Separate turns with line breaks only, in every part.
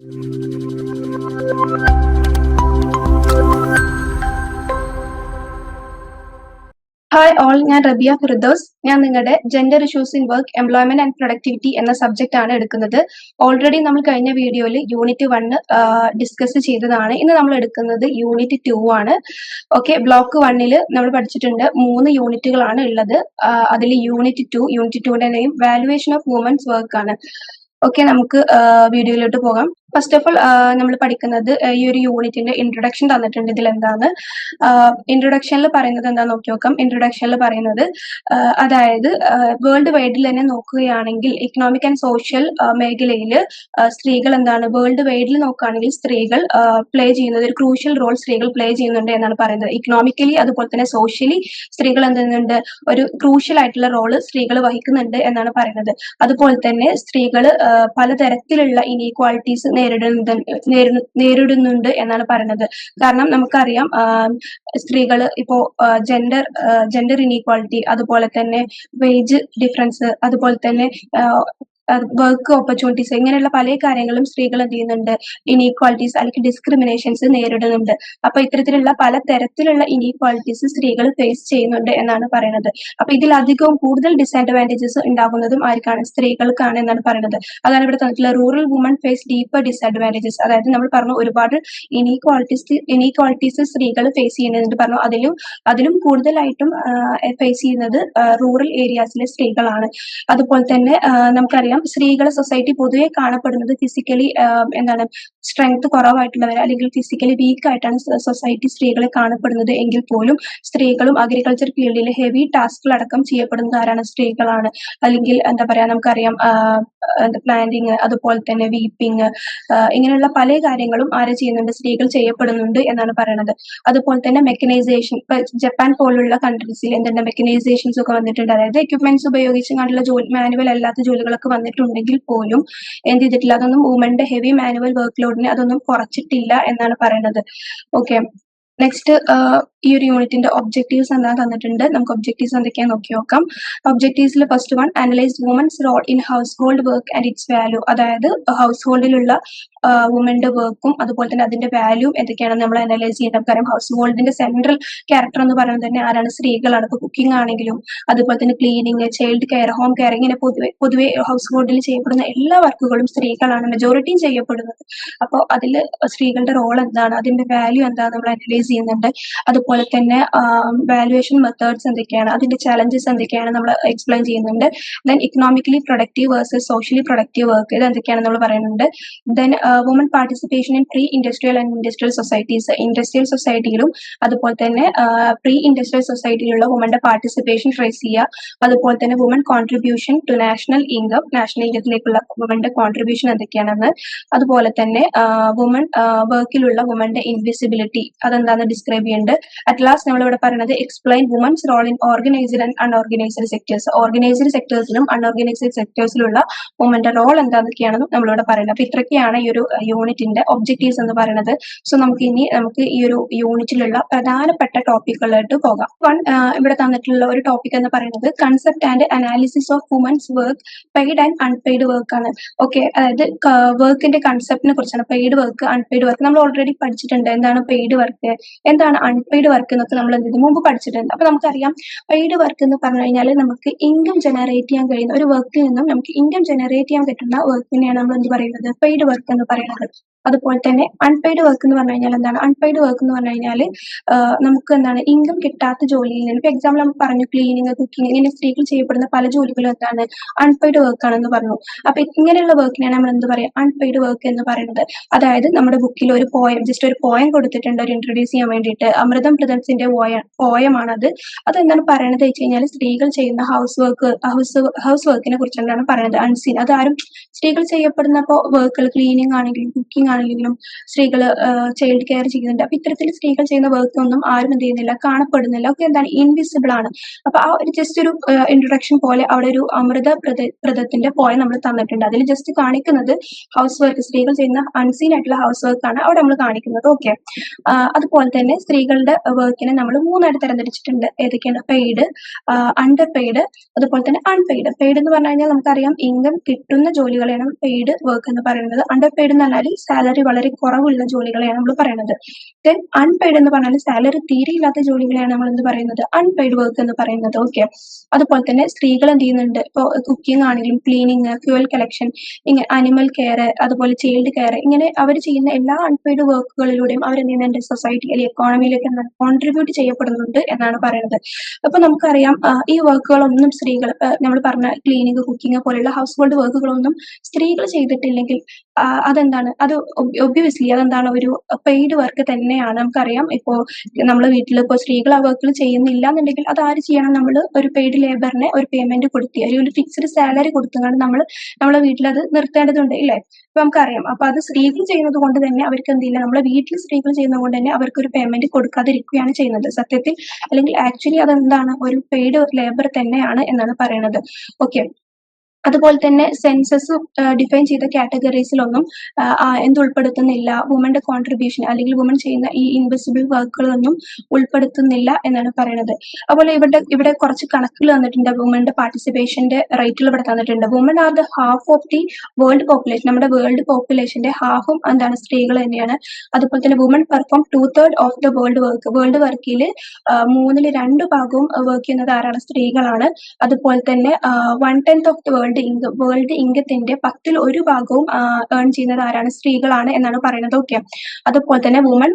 Hi all, ഞാൻ റബിയ ഫിർദോസ്. ഞാൻ നിങ്ങളുടെ gender issues in work, employment and productivity എന്ന സബ്ജക്റ്റ് ആണ് എടുക്കുന്നത്. ഓൾറെഡി നമ്മൾ കഴിഞ്ഞ വീഡിയോയിൽ യൂണിറ്റ് 1 ഡിസ്കസ് ചെയ്തതാണ്. ഇന്ന് നമ്മൾ എടുക്കുന്നത് യൂണിറ്റ് 2 ആണ്. ഓക്കെ, ബ്ലോക്ക് 1 നമ്മൾ പഠിച്ചിട്ടുണ്ട് 3 യൂണിറ്റുകളാണ് ഉള്ളത്. അതിൽ യൂണിറ്റ് 2ന്റെ name valuation of women's work ആണ്. ഓക്കെ, നമുക്ക് വീഡിയോയിലോട്ട് പോകാം. ഫസ്റ്റ് ഓഫ് ഓൾ നമ്മൾ പഠിക്കുന്നത് ഈ ഒരു യൂണിറ്റിന്റെ ഇൻട്രൊഡക്ഷൻ തന്നിട്ടുണ്ട്. ഇതിൽ എന്താണ് ഇൻട്രൊഡക്ഷനിൽ പറയുന്നത് എന്താ നോക്കി നോക്കാം. ഇൻട്രൊഡക്ഷനിൽ പറയുന്നത് അതായത് വേൾഡ് വൈഡിൽ തന്നെ നോക്കുകയാണെങ്കിൽ ഇക്കണോമിക് ആൻഡ് സോഷ്യൽ മേഖലയിൽ സ്ത്രീകൾ എന്താണ് വേൾഡ് വൈഡിൽ നോക്കുകയാണെങ്കിൽ സ്ത്രീകൾ പ്ലേ ചെയ്യുന്നത് ഒരു ക്രൂഷ്യൽ റോൾ സ്ത്രീകൾ പ്ലേ ചെയ്യുന്നുണ്ട് എന്നാണ് പറയുന്നത്. ഇക്കണോമിക്കലി അതുപോലെ തന്നെ സോഷ്യലി സ്ത്രീകൾ എന്തുന്നുണ്ട് ഒരു ക്രൂഷ്യൽ ആയിട്ടുള്ള റോള് സ്ത്രീകൾ വഹിക്കുന്നുണ്ട് എന്നാണ് പറയുന്നത്. അതുപോലെ തന്നെ സ്ത്രീകൾ പലതരത്തിലുള്ള ഇനീക്വാളിറ്റീസ് നേരിടുന്നുണ്ട് എന്നാണ് പറയുന്നത്. കാരണം നമുക്കറിയാം സ്ത്രീകൾ ഇപ്പോ ജെൻഡർ ഇനീക്വാളിറ്റി, അതുപോലെ തന്നെ വേജ് ഡിഫറൻസ്, അതുപോലെ തന്നെ വർക്ക് ഓപ്പർച്യൂണിറ്റീസ്, ഇങ്ങനെയുള്ള പല കാര്യങ്ങളും സ്ത്രീകൾ എന്ത് ചെയ്യുന്നുണ്ട് ഇനീക്വാളിറ്റീസ് അല്ലെങ്കിൽ ഡിസ്ക്രിമിനേഷൻസ് നേരിടുന്നുണ്ട്. അപ്പൊ ഇത്തരത്തിലുള്ള പല തരത്തിലുള്ള ഇനീക്വാളിറ്റീസ് സ്ത്രീകൾ ഫേസ് ചെയ്യുന്നുണ്ട് എന്നാണ് പറയുന്നത്. അപ്പൊ ഇതിലധികവും കൂടുതൽ ഡിസഡ്വാൻറ്റേജസ് ഉണ്ടാകുന്നതും ആർക്കാണ് സ്ത്രീകൾക്കാണ് എന്നാണ് പറയുന്നത്. അതാണ് ഇവിടെ തന്നിട്ടുള്ള rural women face deeper disadvantages. അതായത് നമ്മൾ പറഞ്ഞു ഒരുപാട് ഇനീക്വാളിറ്റീസ് സ്ത്രീകൾ ഫേസ് ചെയ്യുന്നുണ്ട് പറഞ്ഞു. അതിലും കൂടുതലായിട്ടും ഫേസ് ചെയ്യുന്നത് റൂറൽ ഏരിയാസിലെ സ്ത്രീകളാണ്. അതുപോലെ തന്നെ നമുക്കറിയാം സ്ത്രീകളെ സൊസൈറ്റി പൊതുവെ കാണപ്പെടുന്നത് ഫിസിക്കലി സ്ട്രെങ്ത് കുറവായിട്ടുള്ളവർ അല്ലെങ്കിൽ ഫിസിക്കലി വീക്ക് ആയിട്ടാണ് സൊസൈറ്റി സ്ത്രീകളെ കാണപ്പെടുന്നത്. എങ്കിൽ പോലും സ്ത്രീകളും അഗ്രികൾച്ചർ ഫീൽഡിൽ ഹെവി ടാസ്കുകൾ അടക്കം ചെയ്യപ്പെടുന്നത് ആരാണ്? സ്ത്രീകളാണ്. അല്ലെങ്കിൽ നമുക്കറിയാം പ്ലാന്റിങ്, അതുപോലെ തന്നെ വീപ്പിംഗ്, ഇങ്ങനെയുള്ള പല കാര്യങ്ങളും ആര് ചെയ്യുന്നുണ്ട്? സ്ത്രീകൾ ചെയ്യപ്പെടുന്നുണ്ട് എന്നാണ് പറയുന്നത്. അതുപോലെ തന്നെ മെക്കനൈസേഷൻ, ജപ്പാൻ പോലുള്ള കൺട്രീസിൽ മെക്കനൈസേഷൻസ് ഒക്കെ വന്നിട്ടുണ്ട്. അതായത് എക്യുപ്മെന്റ്സ് ഉപയോഗിച്ച് കണ്ടുള്ള മാനുവൽ അല്ലാത്ത ജോലികളൊക്കെ വന്നിട്ടുണ്ടെങ്കിൽ പോലും എന്ത് ചെയ്തിട്ടില്ല, അതൊന്നും വുമന്റെ ഹെവി മാനുവൽ വർക്ക് ലോഡിനെ അതൊന്നും കുറച്ചിട്ടില്ല എന്നാണ് പറയുന്നത്. ഓക്കെ, നെക്സ്റ്റ് ഈ ഒരു യൂണിറ്റിന്റെ ഒബ്ജക്റ്റീവ്സ് എന്താ തന്നിട്ടുണ്ട്. നമുക്ക് ഒബ്ജക്റ്റീവ്സ് എന്തൊക്കെയാ നോക്കി നോക്കാം. ഒബ്ജക്റ്റീവ്സിൽ first one, analyse women's role in household work and its value. അതായത് ഹൗസ് ഹോൾഡിലുള്ള വുമന്റെ വർക്കും അതുപോലെ തന്നെ അതിന്റെ വാല്യൂ എന്തൊക്കെയാണെന്ന് നമ്മൾ അനലൈസ് ചെയ്യണം. കാരണം ഹൗസ് ഹോൾഡിന്റെ സെൻട്രൽ ക്യാരക്ടർ എന്ന് പറയുന്നത് തന്നെ ആരാണ്? സ്ത്രീകളാണ്. ഇപ്പൊ കുക്കിംഗ് ആണെങ്കിലും അതുപോലെ തന്നെ cleaning, child care, home care, ഇങ്ങനെ പൊതുവെ ഹൗസ് ഹോൾഡിൽ ചെയ്യപ്പെടുന്ന എല്ലാ വർക്കുകളും സ്ത്രീകളാണ് മെജോറിറ്റിയും ചെയ്യപ്പെടുന്നത്. അപ്പോൾ അതിൽ സ്ത്രീകളുടെ റോൾ എന്താണ്, അതിന്റെ വാല്യൂ എന്താണ് നമ്മൾ അനലൈസ് ചെയ്യുന്നുണ്ട്. അതുപോലെ തന്നെ വാല്യുവേഷൻ മെത്തേഡ്സ് എന്തൊക്കെയാണ്, അതിന്റെ ചലഞ്ചസ് എന്തൊക്കെയാണ് നമ്മൾ എക്സ്പ്ലെയിൻ ചെയ്യുന്നുണ്ട്. Then economically productive versus socially productive work, ഇത് എന്തൊക്കെയാണെന്ന് നമ്മൾ പറയുന്നുണ്ട്. Then woman participation in pre industrial and industrial societies, industrial സൊസൈറ്റിയിലും അതുപോലെ തന്നെ പ്രീ ഇൻഡസ്ട്രിയൽ സൊസൈറ്റിയിലുള്ള വുമന്റെ പാർട്ടിസിപ്പേഷൻ ട്രേസ് ചെയ്യുക. അതുപോലെ തന്നെ വുമൺ കോൺട്രിബ്യൂഷൻ ടു നാഷണൽ ഇൻകത്തിലേക്കുള്ള വുമന്റെ കോൺട്രിബ്യൂഷൻ എന്തൊക്കെയാണെന്ന്, അതുപോലെ തന്നെ വുമൺ വർക്കിലുള്ള വുമന്റെ ഇൻവിസിബിലിറ്റി അതെന്താണെന്ന് ഡിസ്ക്രൈബ് ചെയ്യുന്നുണ്ട്. അറ്റ് ലാസ്റ്റ് നമ്മളിവിടെ പറയുന്നത് explain women's role in organised and unorganised sectors. Organised സെക്ടേഴ്സിലും അൺഓർഗനൈസ്ഡ് സെക്ടേഴ്സിലുള്ള വുമന്റെ റോൾ എന്താണെന്നൊക്കെയാണ് നമ്മളിവിടെ പറയുന്നത്. അപ്പൊ ഇത്രയൊക്കെയാണ് ഈ ഒരു യൂണിറ്റിന്റെ ഒബ്ജക്റ്റീവ്സ് എന്ന് പറയുന്നത്. സോ നമുക്ക് ഈ ഒരു യൂണിറ്റിലുള്ള പ്രധാനപ്പെട്ട ടോപ്പിക്കുകളായിട്ട് പോകാം. ഇവിടെ തന്നിട്ടുള്ള ഒരു ടോപ്പിക് എന്ന് പറയുന്നത് concept and analysis of women's work, paid and unpaid work ആണ്. ഓക്കെ, അതായത് വർക്കിന്റെ കൺസെപ്റ്റിനെ കുറിച്ചാണ്. പെയ്ഡ് വർക്ക്, അൺപെയ്ഡ് വർക്ക് നമ്മൾ ഓൾറെഡി പഠിച്ചിട്ടുണ്ട്. എന്താണ് പെയ്ഡ് വർക്ക്, എന്താണ് അൺപെയ്ഡ് വർക്ക് എന്നൊക്കെ നമ്മൾ ഇതിനു മുമ്പ് പഠിച്ചിട്ടുണ്ട്. അപ്പൊ നമുക്കറിയാം പെയ്ഡ് വർക്ക് എന്ന് പറഞ്ഞു കഴിഞ്ഞാൽ നമുക്ക് ഇൻകം ജനറേറ്റ് ചെയ്യാൻ കഴിയുന്ന ഒരു വർക്കിൽ നിന്നും നമുക്ക് ഇൻകം ജനറേറ്റ് ചെയ്യാൻ പറ്റുന്ന വർക്കിനെയാണ് നമ്മൾ എന്ത് പറയുന്നത്? പെയ്ഡ് വർക്ക് എന്ന് പറയുന്നത്. അതുപോലെ തന്നെ അൺപെയ്ഡ് വർക്ക് എന്ന് പറഞ്ഞു കഴിഞ്ഞാൽ എന്താണ്? അൺപെയ്ഡ് വർക്ക് എന്ന് പറഞ്ഞു കഴിഞ്ഞാൽ നമുക്ക് ഇൻകം കിട്ടാത്ത ജോലിയിൽ നിന്ന്, ഇപ്പൊ എക്സാമ്പിൾ നമ്മൾ പറഞ്ഞു ക്ലീനിങ്, കുക്കിംഗ്, ഇങ്ങനെ സ്ത്രീകൾ ചെയ്യപ്പെടുന്ന പല ജോലികളും അൺപെയ്ഡ് വർക്ക് ആണെന്ന് പറഞ്ഞു. അപ്പൊ ഇങ്ങനെയുള്ള വർക്കിനെയാണ് നമ്മൾ എന്ത് പറയാ? അൺപെയ്ഡ് വർക്ക് എന്ന് പറയുന്നത്. അതായത് നമ്മുടെ ബുക്കിൽ ഒരു പോയം, ജസ്റ്റ് ഒരു പോയം കൊടുത്തിട്ടുണ്ട് ഒരു ഇൻട്രൊഡ്യൂസ് ചെയ്യാൻ വേണ്ടിയിട്ട്. അമൃതം പ്രദംസിന്റെ പോയമാണത്. അതെന്താണ് പറയണത് വെച്ച് കഴിഞ്ഞാൽ സ്ത്രീകൾ ചെയ്യുന്ന ഹൗസ് വർക്കിനെ കുറിച്ചാണ് പറയുന്നത്. അൺസീൻ, അതാരും സ്ത്രീകൾ ചെയ്യപ്പെടുന്ന വർക്കുകൾ ക്ലീനിങ് ആണെങ്കിലും കുക്കിംഗ് ആണെങ്കിലും സ്ത്രീകൾ ചൈൽഡ് കെയർ ചെയ്യുന്നുണ്ട്. അപ്പൊ ഇത്തരത്തിൽ സ്ത്രീകൾ ചെയ്യുന്ന വർക്ക് ഒന്നും ആരും എന്ത് ചെയ്യുന്നില്ല, കാണപ്പെടുന്നില്ല. ഒക്കെ ഇൻവിസിബിൾ ആണ്. അപ്പൊ ആ ഒരു ജസ്റ്റ് ഒരു ഇൻട്രൊഡക്ഷൻ പോലെ അവിടെ ഒരു അമൃത പ്രദത്തിന്റെ പോയം നമ്മൾ തന്നിട്ടുണ്ട്. അതിൽ ജസ്റ്റ് കാണിക്കുന്നത് ഹൗസ് വർക്ക്, സ്ത്രീകൾ ചെയ്യുന്ന അൺസീൻ ആയിട്ടുള്ള ഹൗസ് വർക്ക് ആണ് അവിടെ നമ്മൾ കാണിക്കുന്നത്. ഓക്കെ, അതുപോലെ തന്നെ സ്ത്രീകളുടെ വർക്കിനെ നമ്മൾ 3 തരംതിരിച്ചിട്ടുണ്ട്. ഏതൊക്കെയാണ്? പെയ്ഡ്, അണ്ടർ പെയ്ഡ്, അതുപോലെ തന്നെ അൺപെയ്ഡ്. പെയ്ഡ് എന്ന് പറഞ്ഞു കഴിഞ്ഞാൽ നമുക്കറിയാം ഇൻകം കിട്ടുന്ന ജോലികളെയാണ് പെയ്ഡ് വർക്ക് എന്ന് പറയുന്നത്. അണ്ടർ പെയ്ഡ് എന്ന് പറഞ്ഞാൽ സാലറി വളരെ കുറവുള്ള ജോലികളെയാണ് നമ്മൾ പറയുന്നത്. ദെൻ അൺപെയ്ഡ് എന്ന് പറഞ്ഞാൽ സാലറി തീരെ ഇല്ലാത്ത ജോലികളെയാണ് നമ്മൾ എന്ത് പറയുന്നത്, അൺപെയ്ഡ് വർക്ക് എന്ന് പറയുന്നത്. ഓക്കെ, അതുപോലെ തന്നെ സ്ത്രീകൾ എന്ത് ചെയ്യുന്നുണ്ട്, ഇപ്പോൾ കുക്കിംഗ് ആണെങ്കിലും ക്ലീനിങ്, ഫ്യൂവൽ കളക്ഷൻ, ഇങ്ങനെ അനിമൽ കെയർ, അതുപോലെ ചൈൽഡ് കെയർ, ഇങ്ങനെ അവർ ചെയ്യുന്ന എല്ലാ അൺപെയ്ഡ് വർക്കുകളിലൂടെയും അവർ എന്ത് ചെയ്യുന്നുണ്ട്, സൊസൈറ്റി അല്ലെങ്കിൽ എക്കോണമിയിലേക്ക് കോൺട്രിബ്യൂട്ട് ചെയ്യപ്പെടുന്നുണ്ട് എന്നാണ് പറയുന്നത്. അപ്പൊ നമുക്കറിയാം ഈ വർക്കുകളൊന്നും സ്ത്രീകൾ, നമ്മൾ പറഞ്ഞ ക്ലീനിങ്, കുക്കിംഗ് പോലെയുള്ള ഹൗസ് ഹോൾഡ് വർക്കുകളൊന്നും സ്ത്രീകൾ ചെയ്തിട്ടില്ലെങ്കിൽ അതെന്താണ്, അത് ഒബ്വിയസ്ലി അതെന്താണ്, ഒരു പെയ്ഡ് വർക്ക് തന്നെയാണ്. നമുക്കറിയാം ഇപ്പോൾ നമ്മളെ വീട്ടിൽ ഇപ്പോൾ സ്ത്രീകൾ ആ വർക്കുകൾ ചെയ്യുന്നില്ല എന്നുണ്ടെങ്കിൽ അത് ആര് ചെയ്യണം, നമ്മൾ ഒരു പെയ്ഡ് ലേബറിനെ ഒരു പേയ്മെന്റ് കൊടുത്തി അല്ലെങ്കിൽ ഒരു ഫിക്സ്ഡ് സാലറി കൊടുത്തുകൊണ്ട് നമ്മൾ നമ്മളെ വീട്ടിൽ അത് നിർത്തേണ്ടതുണ്ട് ഇല്ലേ. അപ്പൊ നമുക്കറിയാം, അപ്പൊ അത് സ്ത്രീകൾ ചെയ്യുന്നത് കൊണ്ട് തന്നെ അവർക്ക് എന്തില്ല, നമ്മളെ വീട്ടിൽ സ്ത്രീകൾ ചെയ്യുന്നത് കൊണ്ട് തന്നെ അവർക്ക് ഒരു പേയ്മെന്റ് കൊടുക്കാതിരിക്കുകയാണ് ചെയ്യുന്നത് സത്യത്തിൽ. അല്ലെങ്കിൽ ആക്ച്വലി അതെന്താണ്, ഒരു പെയ്ഡ് ലേബർ തന്നെയാണ് എന്നാണ് പറയുന്നത്. ഓക്കെ, അതുപോലെ തന്നെ സെൻസസ് ഡിഫൈൻ ചെയ്ത കാറ്റഗറീസിലൊന്നും എന്ത് ഉൾപ്പെടുത്തുന്നില്ല, വുമന്റെ കോൺട്രിബ്യൂഷൻ അല്ലെങ്കിൽ വുമൻ ചെയ്യുന്ന ഈ ഇൻവിസിബിൾ വർക്കുകളൊന്നും ഉൾപ്പെടുത്തുന്നില്ല എന്നാണ് പറയുന്നത്. അതുപോലെ ഇവിടെ കുറച്ച് കണക്കുകൾ തന്നിട്ടുണ്ട്, വുമന്റെ പാർട്ടിസിപ്പേഷന്റെ റേറ്റുകൾ ഇവിടെ തന്നിട്ടുണ്ട്. Women are the half of the world population, നമ്മുടെ വേൾഡ് പോപ്പുലേഷന്റെ ഹാഫും എന്താണ്, സ്ത്രീകൾ തന്നെയാണ്. അതുപോലെ തന്നെ women perform 2/3 of the world work, world വർക്കിൽ 2/3 ഭാഗവും വർക്ക് ചെയ്യുന്നത് ആരാണ്, സ്ത്രീകളാണ്. അതുപോലെ തന്നെ 1/10 ഓഫ് ദ വേൾഡ് ഇൻകത്തിന്റെ 1/10 ഭാഗവും ഏൺ ചെയ്യുന്നത് ആരാണ്, സ്ത്രീകളാണ് എന്നാണ് പറയുന്നത്. ഓക്കെ, അതുപോലെ തന്നെ woman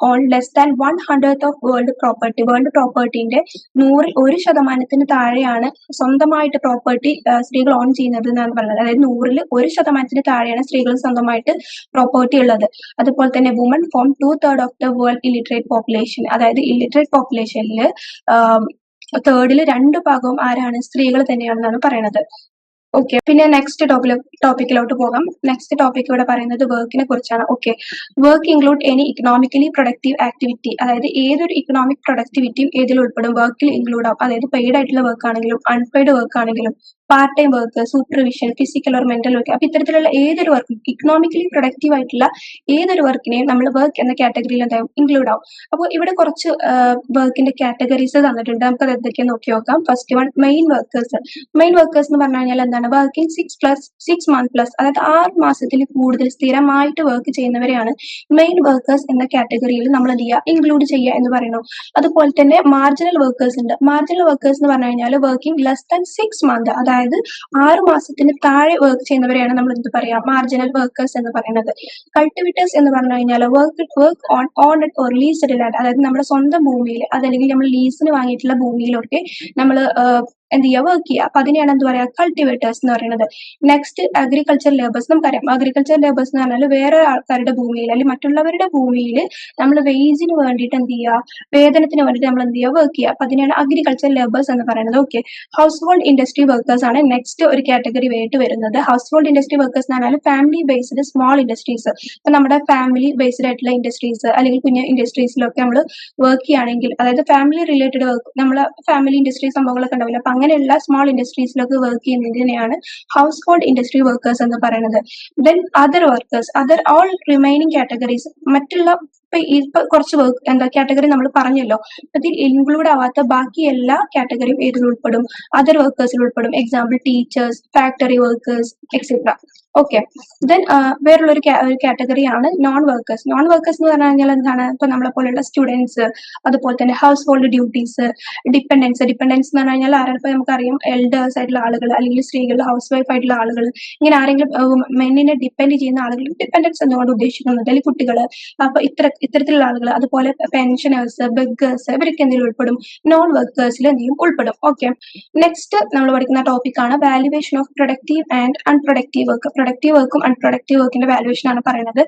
own less than 1/100 of world പ്രോപ്പർട്ടിന്റെ 100% താഴെയാണ് സ്വന്തമായിട്ട് പ്രോപ്പർട്ടി സ്ത്രീകൾ ഓൺ ചെയ്യുന്നത് എന്നാണ് പറയുന്നത്. അതായത് 100% താഴെയാണ് സ്ത്രീകൾ സ്വന്തമായിട്ട് പ്രോപ്പർട്ടി ഉള്ളത്. അതുപോലെ തന്നെ women form 2/3 of the world illiterate population, അതായത് ഇല്ലിറ്ററേറ്റ് പോപ്പുലേഷനിൽ തേർഡിൽ 2 ഭാഗവും ആരാണ്, സ്ത്രീകൾ തന്നെയാണെന്നാണ് പറയുന്നത്. ഓക്കെ, പിന്നെ നെക്സ്റ്റ് ടോപ്പിക്കിലോട്ട് പോകാം. നെക്സ്റ്റ് ടോപ്പിക് ഇവിടെ പറയുന്നത് വർക്കിനെ കുറിച്ചാണ്. Okay, work include any economically productive activity, അതായത് ഏതൊരു ഇക്കണോമിക് പ്രൊഡക്ടിവിറ്റിയും ഏതിൽ ഉൾപ്പെടും, വർക്കിൽ ഇൻക്ലൂഡ് ആവും. അതായത് പെയ്ഡ് ആയിട്ടുള്ള വർക്ക് ആണെങ്കിലും അൺപെയ്ഡ് വർക്ക് ആണെങ്കിലും part time work, supervision, physical or mental work, അപ്പൊ ഇത്തരത്തിലുള്ള ഏതൊരു വർക്കും ഇക്കണോമിക്കലി പ്രൊഡക്റ്റീവ് ആയിട്ടുള്ള ഏതൊരു വർക്കിനെയും നമ്മൾ വർക്ക് എന്ന കാറ്റഗറിയിൽ എന്താവും, ഇൻക്ലൂഡ് ആവും. അപ്പോൾ ഇവിടെ കുറച്ച് വർക്കിന്റെ കാറ്റഗറീസ് തന്നിട്ടുണ്ട്, നമുക്ക് അത് എന്തൊക്കെയാണ് നോക്കി നോക്കാം. First one, main workers. Main workers എന്ന് പറഞ്ഞു കഴിഞ്ഞാൽ എന്താണ്, വർക്കിംഗ് 6 മന്ത് പ്ലസ്, അതായത് 6 മാസത്തിൽ കൂടുതൽ സ്ഥിരമായിട്ട് വർക്ക് ചെയ്യുന്നവരെയാണ് മെയിൻ വർക്കേഴ്സ് എന്ന കാറ്റഗറിയിൽ നമ്മൾ എന്ത് ചെയ്യുക, ഇൻക്ലൂഡ് ചെയ്യുക എന്ന് പറയുന്നു. അതുപോലെ തന്നെ മാർജിനൽ വർക്കേഴ്സ് ഉണ്ട്. മാർജിനൽ വർക്കേഴ്സ് എന്ന് പറഞ്ഞു കഴിഞ്ഞാൽ വർക്കിംഗ് ലെസ് ദാൻ 6 മന്ത്, അതായത് 6 മാസത്തിന് താഴെ വർക്ക് ചെയ്യുന്നവരെയാണ് നമ്മൾ എന്ത് പറയാ, മാർജിനൽ വർക്കേഴ്സ് എന്ന് പറയുന്നത്. കൾട്ടിവേറ്റേഴ്സ് എന്ന് പറഞ്ഞു കഴിഞ്ഞാൽ work on or leased land, അതായത് നമ്മുടെ സ്വന്തം ഭൂമിയിൽ അതല്ലെങ്കിൽ നമ്മൾ ലീസിന് വാങ്ങിയിട്ടുള്ള ഭൂമിയിലൊക്കെ നമ്മൾ എന്ത് ചെയ്യുക, വർക്ക് ചെയ്യുക. അപ്പൊ അതിനെയാണ് എന്ത് പറയാ, കൾട്ടിവേറ്റേഴ്സ് എന്ന് പറയുന്നത്. Next agriculture labours. നമുക്കറിയാം അഗ്രികൾച്ചർ ലേബേഴ്സ് എന്ന് പറഞ്ഞാൽ വേറെ ആൾക്കാരുടെ ഭൂമിയിൽ അല്ലെങ്കിൽ മറ്റുള്ളവരുടെ ഭൂമിയിൽ നമ്മൾ വേജിന് വേണ്ടിയിട്ട് എന്ത് ചെയ്യുക, വേതനത്തിന് വേണ്ടിയിട്ട് നമ്മൾ എന്ത് ചെയ്യുക, വർക്ക് ചെയ്യുക. അപ്പൊ അതിനെയാണ് അഗ്രികൾച്ചർ ലേബേഴ്സ് എന്ന് പറയുന്നത്. Okay, house hold industry workers ആണ് നെക്സ്റ്റ് ഒരു കാറ്റഗറി ആയിട്ട് വരുന്നത്. ഹൗസ് ഹോൾഡ് ഇൻഡസ്ട്രി വർക്കേഴ്സ് എന്ന് പറഞ്ഞാൽ ഫാമിലി ബേസ്ഡ് സ്മോൾ ഇൻഡസ്ട്രീസ്. ഇപ്പൊ നമ്മുടെ ഫാമിലി ബേസ്ഡ് ആയിട്ടുള്ള ഇൻഡസ്ട്രീസ് അല്ലെങ്കിൽ കുഞ്ഞു ഇൻഡസ്ട്രീസിലൊക്കെ നമ്മൾ വർക്ക് ചെയ്യുകയാണെങ്കിൽ, അതായത് ഫാമിലി റിലേറ്റഡ് വർക്ക്, നമ്മളെ ഫാമിലി ഇൻഡസ്ട്രി സംഭവങ്ങളൊക്കെ ഉണ്ടാവില്ല, അപ്പൊ അങ്ങനെയുള്ള സ്മോൾ ഇൻഡസ്ട്രീസിലൊക്കെ വർക്ക് ചെയ്യുന്നതിനെയാണ് ഹൗസ് ഹോൾഡ് ഇൻഡസ്ട്രി വർക്കേഴ്സ് എന്ന് പറയുന്നത്. Then other workers, other all remaining categories, മറ്റുള്ള ഇപ്പൊ കുറച്ച് വർക്ക് കാറ്റഗറി നമ്മൾ പറഞ്ഞല്ലോ, അതിൽ ഇൻക്ലൂഡ് ആവാത്ത ബാക്കി എല്ലാ കാറ്റഗറിയും ഏതിൽ ഉൾപ്പെടും, അതർ വർക്കേഴ്സിൽ ഉൾപ്പെടും. Example teachers, factory workers etcetera. Okay, then വേറുള്ള ഒരു കാറ്റഗറിയാണ് നോൺ വർക്കേഴ്സ്. നോൺ വർക്കേഴ്സ് എന്ന് പറഞ്ഞു കഴിഞ്ഞാൽ എന്താണ്, ഇപ്പൊ നമ്മളെ പോലെയുള്ള സ്റ്റുഡൻസ്, അതുപോലെ തന്നെ ഹൗസ് ഹോൾഡ് ഡ്യൂട്ടീസ്, ഡിപ്പെൻഡൻസ് എന്ന് പറഞ്ഞു കഴിഞ്ഞാൽ ആരാണ്, ഇപ്പൊ നമുക്കറിയാം എൽഡേഴ്സ് ആയിട്ടുള്ള ആളുകൾ അല്ലെങ്കിൽ സ്ത്രീകൾ, ഹൗസ് വൈഫ് ആയിട്ടുള്ള ആളുകൾ, ഇങ്ങനെ ആരെങ്കിലും മെന്നിനെ ഡിപ്പെൻഡ് ചെയ്യുന്ന ആളുകൾ, ഡിപ്പെൻഡൻസ് എന്നുകൊണ്ട് ഉദ്ദേശിക്കുന്നത് അല്ലെങ്കിൽ കുട്ടികൾ. അപ്പൊ ഇത്തരത്തിലുള്ള ആളുകൾ, അതുപോലെ പെൻഷനേഴ്സ്, ബെഗേഴ്സ്, ഇവരൊക്കെ എന്തെങ്കിലും ഉൾപ്പെടും, നോൺ വർക്കേഴ്സിൽ എന്തെങ്കിലും ഉൾപ്പെടും. ഓക്കെ, നെക്സ്റ്റ് നമ്മൾ പഠിക്കുന്ന ടോപ്പിക്കാണ് valuation of productive and unproductive work. Productive വർക്കും അൺപ്രൊഡക്റ്റീവ് വർക്കിന്റെ വാല്യുവേഷൻ ആണ് പറയുന്നത്.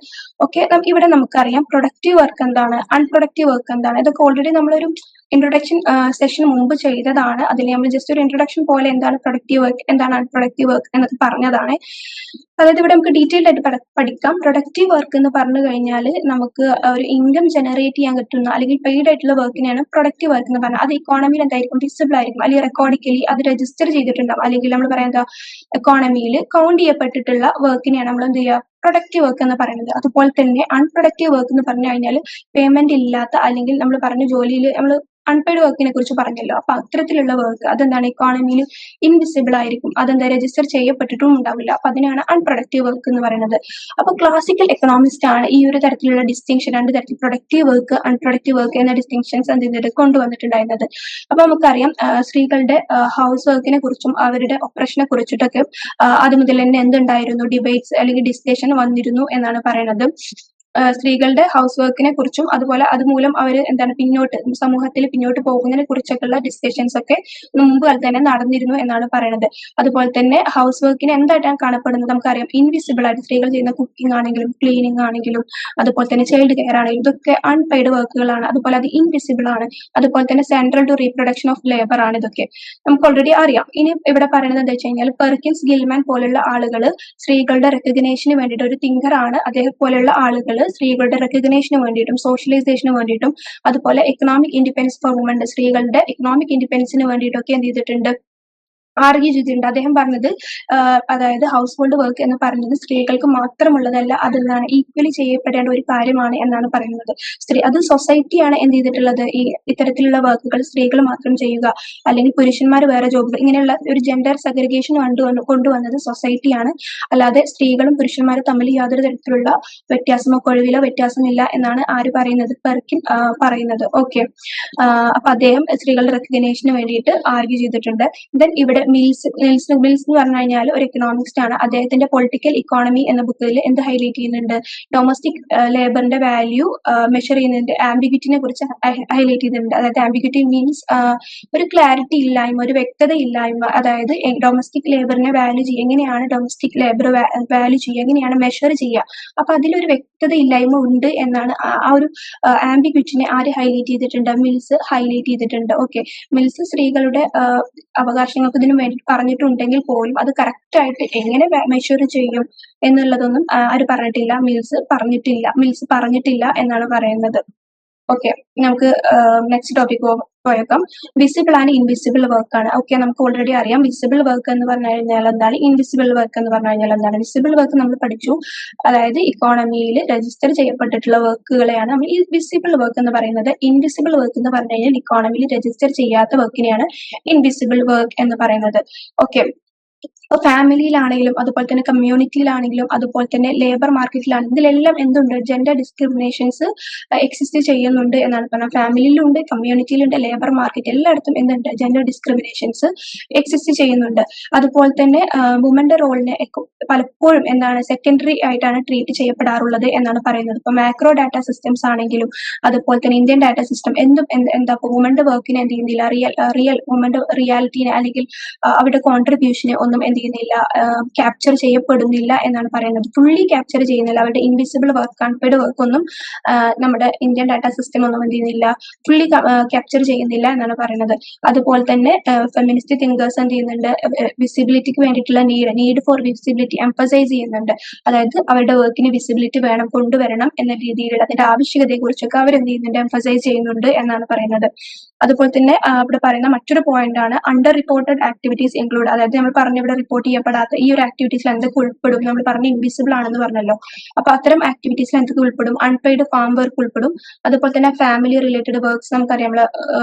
ഓക്കെ, ഇവിടെ നമുക്കറിയാം പ്രൊഡക്റ്റീവ് വർക്ക് എന്താണ്, അൺപ്രൊഡക്റ്റീവ് വർക്ക് എന്താണ്, ഇതൊക്കെ ഓൾറെഡി നമ്മളൊരു ഇൻട്രൊഡക്ഷൻ സെഷൻ മുമ്പ് ചെയ്തതാണ്. അതിൽ നമ്മൾ ജസ്റ്റ് ഒരു ഇൻട്രൊഡക്ഷൻ പോലെ എന്താണ് പ്രൊഡക്റ്റീവ് വർക്ക്, എന്താണ് അൺപ്രൊഡക്റ്റീവ് വർക്ക് എന്നൊക്കെ പറഞ്ഞതാണ്. അതായത് ഇവിടെ നമുക്ക് ഡീറ്റെയിൽഡ് ആയിട്ട് പഠിക്കാം. പ്രൊഡക്റ്റീവ് വർക്ക് എന്ന് പറഞ്ഞു കഴിഞ്ഞാൽ നമുക്ക് ഒരു ഇൻകം ജനറേറ്റ് ചെയ്യാൻ പറ്റുന്ന അല്ലെങ്കിൽ പെയ്ഡ് ആയിട്ടുള്ള വർക്കിനെയാണ് പ്രൊഡക്റ്റീവ് വർക്ക് എന്ന് പറഞ്ഞാൽ. അത് ഇക്കോണമിയിൽ എന്തായിരിക്കും, വിസിബിൾ ആയിരിക്കും, അല്ലെങ്കിൽ റെക്കോർഡിക്കലി അത് രജിസ്റ്റർ ചെയ്തിട്ടുണ്ടാവും, അല്ലെങ്കിൽ നമ്മൾ പറയുന്നത് എക്കോണമിയിൽ കൗണ്ട് ചെയ്യപ്പെട്ടിട്ടുള്ള വർക്കിനെയാണ് നമ്മൾ എന്ത് ചെയ്യുക, പ്രൊഡക്റ്റീവ് വർക്ക് എന്ന് പറയുന്നത്. അതുപോലെ തന്നെ അൺപ്രൊഡക്റ്റീവ് വർക്ക് എന്ന് പറഞ്ഞു കഴിഞ്ഞാൽ പേയ്മെന്റ് ഇല്ലാത്ത അല്ലെങ്കിൽ നമ്മൾ പറഞ്ഞ ജോലിയിൽ നമ്മൾ അൺപെയ്ഡ് വർക്കിനെ കുറിച്ച് പറഞ്ഞല്ലോ. അപ്പൊ അത്തരത്തിലുള്ള വർക്ക് അതെന്താണ് ഇക്കോണമിയിൽ ഇൻവിസിബിൾ ആയിരിക്കും, അതെന്താ രജിസ്റ്റർ ചെയ്യപ്പെട്ടിട്ടും ഉണ്ടാവില്ല. അപ്പൊ അതിനാണ് അൺപ്രൊഡക്റ്റീവ് വർക്ക് എന്ന് പറയുന്നത്. അപ്പൊ ക്ലാസിക്കൽ എക്കണോമിസ്റ്റ് ആണ് ഈ ഒരു തരത്തിലുള്ള ഡിസ്റ്റിങ്ഷൻ, രണ്ട് തരത്തിൽ പ്രൊഡക്റ്റീവ് വർക്ക് അൺപ്രൊഡക്റ്റീവ് വർക്ക് എന്ന ഡിസ്റ്റിങ്ഷൻസ് എന്ത് ചെയ്തിട്ട് കൊണ്ടുവന്നിട്ടുണ്ടായിരുന്നത്. അപ്പൊ നമുക്കറിയാം സ്ത്രീകളുടെ ഹൗസ് വർക്കിനെ കുറിച്ചും അവരുടെ ഒപ്രഷനെ കുറിച്ചിട്ടൊക്കെ അത് മുതൽ തന്നെ എന്തുണ്ടായിരുന്നു, ഡിബേറ്റ്സ് അല്ലെങ്കിൽ ഡിസ്കഷൻ വന്നിരുന്നു എന്നാണ് പറയുന്നത്. സ്ത്രീകളുടെ ഹൗസ് വർക്കിനെ കുറിച്ചും അതുപോലെ അതുമൂലം അവർ എന്താണ് പിന്നോട്ട് സമൂഹത്തിൽ പിന്നോട്ട് പോകുന്നതിനെ കുറിച്ചൊക്കെയുള്ള ഡിസ്കഷൻസ് ഒക്കെ മുമ്പ് കാലത്ത് തന്നെ നടന്നിരുന്നു എന്നാണ് പറയുന്നത്. അതുപോലെ തന്നെ ഹൗസ് വർക്കിന് എന്തായിട്ടാണ് കാണപ്പെടുന്നത് നമുക്കറിയാം, ഇൻവിസിബിൾ ആയിട്ട് സ്ത്രീകൾ ചെയ്യുന്ന കുക്കിംഗ് ആണെങ്കിലും ക്ലീനിങ് ആണെങ്കിലും അതുപോലെ തന്നെ ചൈൽഡ് കെയർ ആണെങ്കിലും ഇതൊക്കെ അൺപെയ്ഡ് വർക്കുകളാണ്. അതുപോലെ അത് ഇൻവിസിബിൾ ആണ്. അതുപോലെ തന്നെ central to reproduction of labour ആണ് ഇതൊക്കെ, നമുക്ക് ഓൾറെഡി അറിയാം. ഇനി ഇവിടെ പറയുന്നത് എന്താ വെച്ച് കഴിഞ്ഞാൽ പെർക്കിൻസ് ഗിൽമാൻ പോലുള്ള ആളുകൾ സ്ത്രീകളുടെ റെക്കഗ്നേഷന് വേണ്ടിയിട്ട്, ഒരു തിങ്കർ ആണ് അദ്ദേഹം പോലുള്ള ആളുകൾ സ്ത്രീകളുടെ റെക്കഗ്നേഷന് വേണ്ടിയിട്ടും സോഷ്യലൈസേഷന് വേണ്ടിയിട്ടും അതുപോലെ എക്കണോമിക് ഇൻഡിപെൻഡൻസ് ഫോർ വുമൺ, സ്ത്രീകളുടെ എക്കണോമിക് ഇൻഡിപെൻഡൻസിന് വേണ്ടിയിട്ടൊക്കെ എന്ത് ചെയ്തിട്ടുണ്ട്, ആർഗ്യൂ ചെയ്തിട്ടുണ്ട്. അദ്ദേഹം പറഞ്ഞത് അതായത് ഹൗസ് ഹോൾഡ് വർക്ക് എന്ന് പറയുന്നത് സ്ത്രീകൾക്ക് മാത്രമുള്ളതല്ല, അതെന്താണ് ഈക്വലി ചെയ്യപ്പെടേണ്ട ഒരു കാര്യമാണ് എന്നാണ് പറയുന്നത്. അത് സൊസൈറ്റിയാണ് എന്ത് ചെയ്തിട്ടുള്ളത്, ഈ ഇത്തരത്തിലുള്ള വർക്കുകൾ സ്ത്രീകൾ മാത്രം ചെയ്യുക അല്ലെങ്കിൽ പുരുഷന്മാർ വേറെ ജോബുകൾ, ഇങ്ങനെയുള്ള ഒരു ജെൻഡർ സെഗ്രിഗേഷൻ കൊണ്ടുവന്നത് സൊസൈറ്റിയാണ്, അല്ലാതെ സ്ത്രീകളും പുരുഷന്മാരും തമ്മിൽ യാതൊരു തരത്തിലുള്ള വ്യത്യാസമോ കൊഴിവിലോ വ്യത്യാസമില്ല എന്നാണ് ആര് പറയുന്നത്, പെർക്കിൻ പറയുന്നത്. ഓക്കെ, അപ്പൊ അദ്ദേഹം സ്ത്രീകളുടെ റെക്കഗ്നേഷന് വേണ്ടിയിട്ട് ആർഗ്യൂ ചെയ്തിട്ടുണ്ട്. ദെൻ ഇവിടെ മിൽസ് എന്ന് പറഞ്ഞു കഴിഞ്ഞാൽ ഒരു എക്കണോമിസ്റ്റ് ആണ്. അദ്ദേഹത്തിന്റെ പൊളിറ്റിക്കൽ ഇക്കോണമി എന്ന ബുക്കിൽ എന്ത് ഹൈലൈറ്റ് ചെയ്യുന്നുണ്ട്, ഡൊമസ്റ്റിക് ലേബറിന്റെ വാല്യൂ മെഷർ ചെയ്യുന്നതിന്റെ ആംബിഗ്വിറ്റിനെ കുറിച്ച് ഹൈലൈറ്റ് ചെയ്യുന്നുണ്ട്. അതായത് ആംബിഗ്വിറ്റി മീൻസ് ഒരു ക്ലാരിറ്റി ഇല്ലായ്മ, ഒരു വ്യക്തത ഇല്ലായ്മ. അതായത് ഡൊമസ്റ്റിക് ലേബറിനെ വാല്യൂ ചെയ്യുക, എങ്ങനെയാണ് ഡൊമസ്റ്റിക് ലേബർ വാല്യൂ ചെയ്യുക, എങ്ങനെയാണ് മെഷർ ചെയ്യുക, അപ്പൊ അതിലൊരു വ്യക്തത ഇല്ലായ്മ ഉണ്ട് എന്നാണ് ആ ഒരു ആംബിഗ്വിറ്റിനെ ആര് ഹൈലൈറ്റ് ചെയ്തിട്ടുണ്ട്, മിൽസ് ഹൈലൈറ്റ് ചെയ്തിട്ടുണ്ട്. ഓക്കെ, മിൽസ് സ്ത്രീകളുടെ അവകാശങ്ങൾക്ക് ഇതിനു വേണ്ടി പറഞ്ഞിട്ടുണ്ടെങ്കിൽ പോലും അത് കറക്റ്റ് ആയിട്ട് എങ്ങനെ മെഷർ ചെയ്യും എന്നുള്ളതൊന്നും ആര് പറഞ്ഞിട്ടില്ല, മിൽസ് പറഞ്ഞിട്ടില്ല എന്നാണ് പറയുന്നത്. ഓക്കെ, നമുക്ക് നെക്സ്റ്റ് ടോപ്പിക് പോയേക്കാം. വിസിബിൾ ആൻഡ് ഇൻവിസിബിൾ വർക്ക് ആണ്. ഓക്കെ, നമുക്ക് ഓൾറെഡി അറിയാം വിസിബിൾ വർക്ക് എന്ന് പറഞ്ഞു കഴിഞ്ഞാൽ എന്താണ്, ഇൻവിസിബിൾ വർക്ക് എന്ന് പറഞ്ഞു കഴിഞ്ഞാൽ എന്താണ്. വിസിബിൾ വർക്ക് നമ്മൾ പഠിച്ചു, അതായത് ഇക്കോണമിയിൽ രജിസ്റ്റർ ചെയ്യപ്പെട്ടിട്ടുള്ള വർക്കുകളെയാണ് നമ്മൾ ഈ വിസിബിൾ വർക്ക് എന്ന് പറയുന്നത്. ഇൻവിസിബിൾ വർക്ക് എന്ന് പറഞ്ഞു കഴിഞ്ഞാൽ ഇക്കോണമിയിൽ രജിസ്റ്റർ ചെയ്യാത്ത വർക്കിനെയാണ് ഇൻവിസിബിൾ വർക്ക് എന്ന് പറയുന്നത്. ഓക്കെ, ഇപ്പൊ ഫാമിലിയിലാണെങ്കിലും അതുപോലെ തന്നെ കമ്മ്യൂണിറ്റിയിലാണെങ്കിലും അതുപോലെ തന്നെ ലേബർ മാർക്കറ്റിലാണെങ്കിലും ഇതിലെല്ലാം എന്തുണ്ട്, ജെൻഡർ ഡിസ്ക്രിമിനേഷൻസ് എക്സിസ്റ്റ് ചെയ്യുന്നുണ്ട് എന്നാണ് പറഞ്ഞത്. ഫാമിലിയിലുണ്ട്, കമ്മ്യൂണിറ്റിയിലുണ്ട്, ലേബർ മാർക്കറ്റ് എല്ലായിടത്തും എന്തുണ്ട്, ജെൻഡർ ഡിസ്ക്രിമിനേഷൻസ് എക്സിസ്റ്റ് ചെയ്യുന്നുണ്ട്. അതുപോലെ തന്നെ വുമന്റെ റോളിനെ പലപ്പോഴും എന്താണ് സെക്കൻഡറി ആയിട്ടാണ് ട്രീറ്റ് ചെയ്യപ്പെടാറുള്ളത് എന്നാണ് പറയുന്നത്. ഇപ്പൊ മാക്രോ ഡാറ്റ സിസ്റ്റംസ് ആണെങ്കിലും അതുപോലെ തന്നെ ഇന്ത്യൻ ഡാറ്റ സിസ്റ്റം എന്താ വുമന്റെ വർക്കിനെ എന്ത് ചെയ്യുന്നില്ല, റിയൽ വുമന്റെ റിയാലിറ്റിനെ അല്ലെങ്കിൽ അവരുടെ കോൺട്രിബ്യൂഷനെ ഒന്നും എന്ത് ചെയ്യുന്നില്ല, ക്യാപ്ചർ ചെയ്യപ്പെടുന്നില്ല എന്നാണ് പറയുന്നത്. ഫുള്ളി ക്യാപ്ചർ ചെയ്യുന്നില്ല, അവരുടെ ഇൻവിസിബിൾ വർക്ക് അൺപെയ്ഡ് വർക്ക് ഒന്നും നമ്മുടെ ഇന്ത്യൻ ഡാറ്റ സിസ്റ്റം ഒന്നും എന്ത് ചെയ്യുന്നില്ല, ഫുള്ളി ക്യാപ്ചർ ചെയ്യുന്നില്ല എന്നാണ് പറയുന്നത്. അതുപോലെ തന്നെ ഫെമിനിസ്റ്റ് തിങ്കേഴ്സ് എന്ത് ചെയ്യുന്നുണ്ട്, വിസിബിലിറ്റിക്ക് വേണ്ടിയിട്ടുള്ള നീഡ് ഫോർ വിസിബിലിറ്റി എംഫസൈസ് ചെയ്യുന്നുണ്ട്. അതായത് അവരുടെ വർക്കിന് വിസിബിലിറ്റി കൊണ്ടുവരണം എന്ന രീതിയിലുള്ള അതിന്റെ ആവശ്യകതയെ കുറിച്ചൊക്കെ അവർ എന്ത് ചെയ്യുന്നുണ്ട്, എംഫസൈസ് ചെയ്യുന്നുണ്ട് എന്നാണ് പറയുന്നത്. അതുപോലെ തന്നെ ഇവിടെ പറയുന്ന മറ്റൊരു പോയിന്റ് ആണ് അണ്ടർ റിപ്പോർട്ടഡ് ആക്ടിവിറ്റീസ് ഇൻക്ലൂഡ്. അതായത് നമ്മൾ പറഞ്ഞ ഇവിടെ റിപ്പോർട്ട് ചെയ്യപ്പെടാത്ത ഈ ഒരു ആക്ടിവിറ്റീസിൽ എന്തൊക്കെ ഉൾപ്പെടും, നമ്മൾ പറഞ്ഞ ഇൻവിസിബിൾ ആണെന്ന് പറഞ്ഞല്ലോ. അപ്പൊ അത്തരം ആക്ടിവിറ്റീസിൽ എന്തൊക്കെ ഉൾപ്പെടും, അൺപെയ്ഡ് ഫാം വർക്ക് ഉൾപ്പെടും. അതുപോലെ തന്നെ ഫാമിലി റിലേറ്റഡ് വർക്ക്സ്, നമുക്കറിയാം